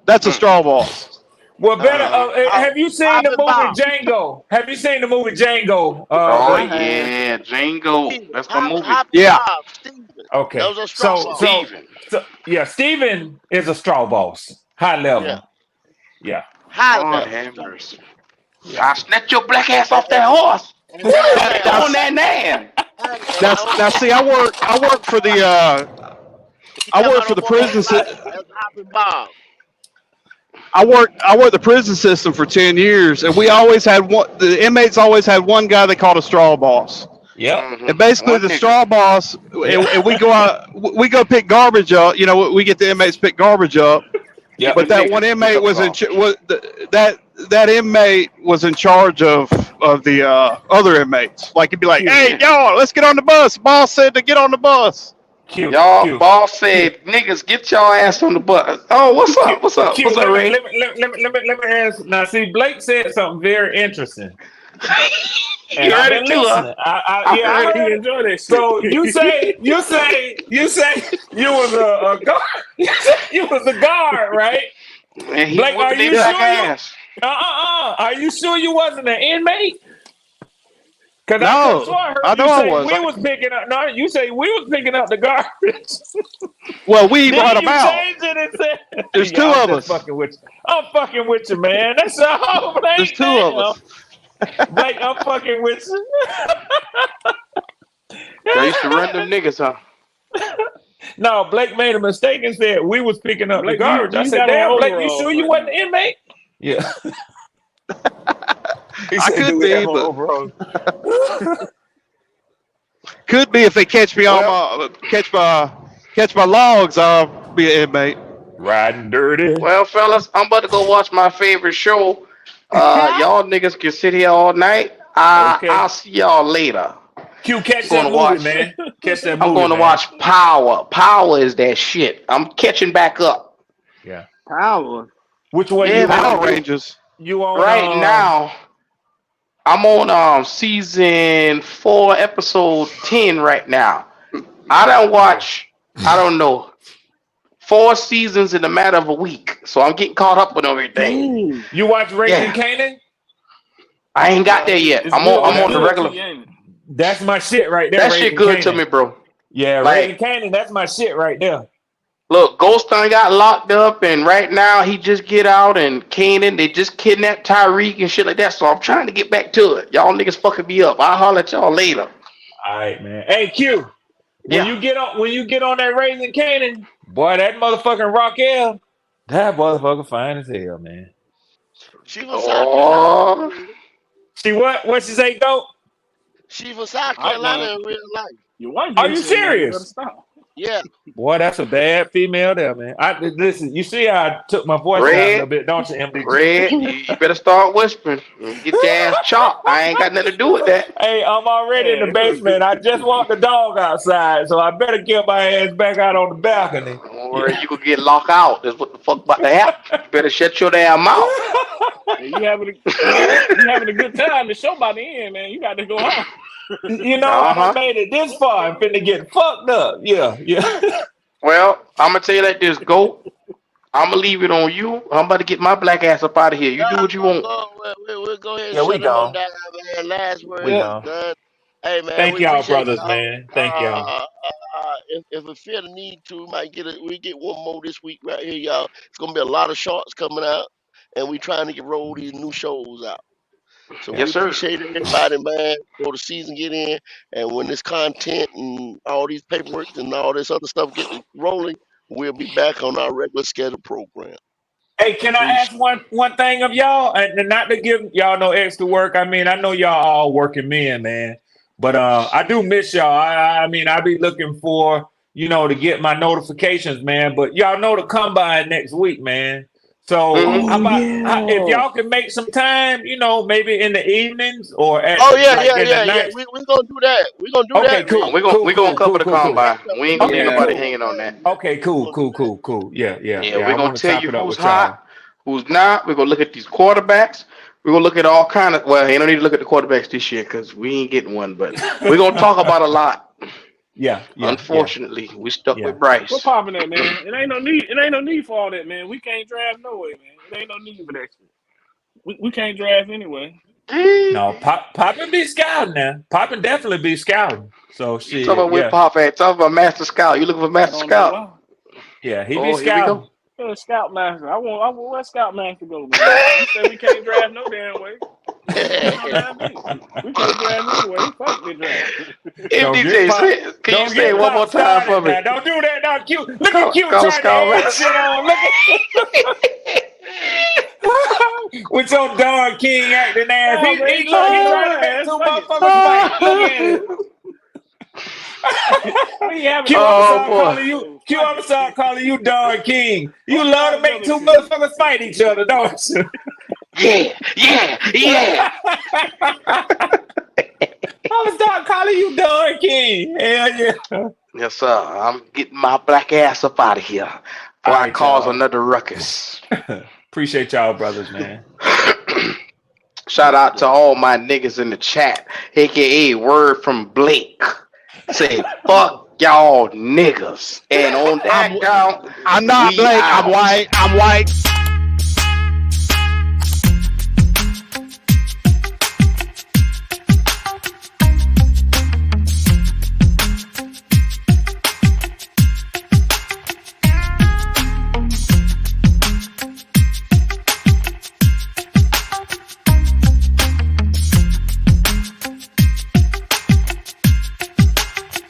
That's a Mm. straw boss. Well, better. Hop, Have you seen hop the and movie bomb. Django? Have you seen the movie Django, Oh Blake? I have. yeah, Django. Steven, That's my hop, movie. hop and Yeah. bomb. Steven. Okay. Those are straw So, balls. so, Steven. so, yeah. Steven is a straw boss, high Yeah. level. Yeah. High Lord level have straw. mercy. Yeah. I snatch your black ass And, off and, that horse. and then on that Now, On horse, that man. and now, on now, that see, horse, I work for the you I talking work about for on the both prison. their life, that's hop and bomb. I worked the prison system for 10 years, and we always had one. The inmates always had one guy they called a straw boss. Yep. And Mm-hmm. basically, One the nigga. straw boss, Yeah. and we go out, we go pick garbage up. You know, we get the inmates pick garbage up. Get the But Yep. that one niggas to pick inmate up was garbage. that inmate was in charge of the other inmates. Like he'd be like, Q. "Hey, Yeah. y'all, let's get on the bus. Boss said to get on the bus." Q. Y'all Q. boss Q. said, niggas, get y'all ass on the bus. Oh, what's Q. up? What's up? Q. What's up, Ray? Let me ask. Now, see, Blake said something very interesting, You and I've heard it been too, huh? listening. I Yeah, I heard it. He heard it. enjoy that So shit. you say you was a guard. You said you was a guard, right? And he Blake, are whipping their you black sure you? ass. Are you sure you wasn't an inmate? Cause I could have No, sworn I heard I know you I say we was. was picking up. No, you say we was picking up the garbage. Well, we brought Then them you out. changed it and said, There's "Yeah, two I'm of just us. fucking with you. I'm fucking with you, man. That's all, There's Blake. two of Damn, us. Blake, I'm fucking with you." Y'all used to run them niggas, huh? No, Blake made a mistake and said we was picking up the Blake, do garbage. I you said, got on "Damn, Blake, you overalls sure you right wasn't now? an inmate?" Yeah. He I said, "Do could we have be, on but overalls?" could be if they catch me on Well, my catch my logs. I'll be an inmate. Riding dirty. well, fellas, I'm about to go watch my favorite show. Y'all niggas can sit here all night. I'll Okay. see y'all later. Q, I'm catch going that to movie, watch. man. Catch that I'm movie, going to man. watch Power. Power is that shit. I'm catching back up. Yeah. Power. Which one Yeah, you man. Power on? Rangers. You on Right now, I'm on season 4, episode 10 right now. I don't Okay. watch. I don't know. 4 seasons in a matter of a week, so I'm getting caught up with everything. Dang. You watch Raising Yeah, Canaan? I ain't got Yeah, there yet. it's I'm good. on. Oh, I'm It's on the good to regular. you, ain't it? that's my shit right there, That shit Raising good to Canaan. me, bro. Yeah, Raising Like, Canaan, that's my shit right there. look, Ghost done got locked up, and right now he just get out, and Kanan they just kidnapped Tyreek and shit like that. So I'm trying to get back to it. Y'all niggas fucking me up. I'll holler at y'all later. All right, man. Hey Q, Yeah. when you get on that Raising Canaan, boy, that motherfucking Raquel, that motherfucker fine as hell, man. She from South Carolina for Oh, real. She what? What she say, dope? She from South All right, Carolina now in real life. your wife Are getting you to you now. You better serious? stop. Yeah. Boy, that's a bad female there, man. Listen. You see how I took my voice down a little Red, bit, don't you, MD? Red, you better start whispering. Get your ass chopped. I ain't got nothing to do with that. Hey, I'm already in the basement. I just walked the dog outside, so I better get my ass back out on the balcony. Or you could get locked out. That's what the fuck about to happen. You better shut your damn mouth. You having a good time. The show by the end, man. You got to go home. You know, I done made it this far. I'm finna get fucked up. Yeah. Well, I'm gonna tell you like this, go. I'm gonna leave it on you. I'm about to get my black ass up out of here. You do what you want. We'll go ahead and Yeah, we shut them on gone. down, man. Last We words is gone. done. Hey, man, Thank we y'all, appreciate brothers, y'all. man. Thank y'all. If we feel the need to, we get one more this week right here, y'all. It's gonna be a lot of shorts coming out, and we trying to roll these new shows out. So we Yes, sir. appreciate everybody, man. Before the season get in, and when this content and all these paperwork and all this other stuff get rolling, we'll be back on our regular scheduled program. Hey, can I ask one thing of y'all? And not to give y'all no extra work. I mean, I know y'all all working men, man. But I do miss y'all. I mean, I be looking for, to get my notifications, man. But y'all know the combine next week, man. So if y'all can make some time, maybe in the evenings or at the night. We gonna do that. We gonna do Okay, that, cool. man. We gonna cover the combine. We ain't gonna leave nobody Cool. hanging on that. Okay, cool. Yeah. Yeah, I we're gonna want to tell chop you it up who's with y'all. hot, who's not. We're gonna look at these quarterbacks. We're gonna look at all kind of. Well, you don't need to look at the quarterbacks this year because we ain't getting one. But we're gonna talk about a lot. Yeah. Unfortunately, we stuck with What Bryce. popping that, man? It ain't no need. It ain't no need for all that, man. We can't draft no way, man. It ain't no need for that shit. We can't draft anyway. No, Poppin be scouting now. Poppin definitely be scouting. So You talking about shit, where yeah. Pop at? Talking about Master Scout. You looking for I Master don't know Scout? why. Yeah, he be Oh, here we scouting. go. Yeah, Scoutmaster. I want where Scoutmaster go, man. You said we can't draft no damn way. Ain't no damn thing. We can't draft anyway. Fuck the draft. Don't get MDJ, Pop. can you Don't say it get one more Pop time for started me? now. Don't do that now. Q. Look at Call Q him trying to Scout add Master. shit on. Look at with your Don King acting ass. No, man, He look, he kick trying to my make ass. two Fuck it. motherfuckers fight. Look at it. We having Q, a I'm Oh start conversation, boy. calling you. so Q, fuck I'm it. start calling you Don King. You Fuck love all to the make other two shit. motherfuckers fight each other, don't you? Yeah. I'm gonna start calling you Don King. Hell yeah. Yes, sir. I'm getting my black ass up out of here All before I right, cause y'all. another ruckus. Appreciate y'all, brothers, man. Shout out to all my niggas in the chat, aka word from Blake. Say fuck y'all niggas. And on that count, I'm not we Blake. I'm out. white.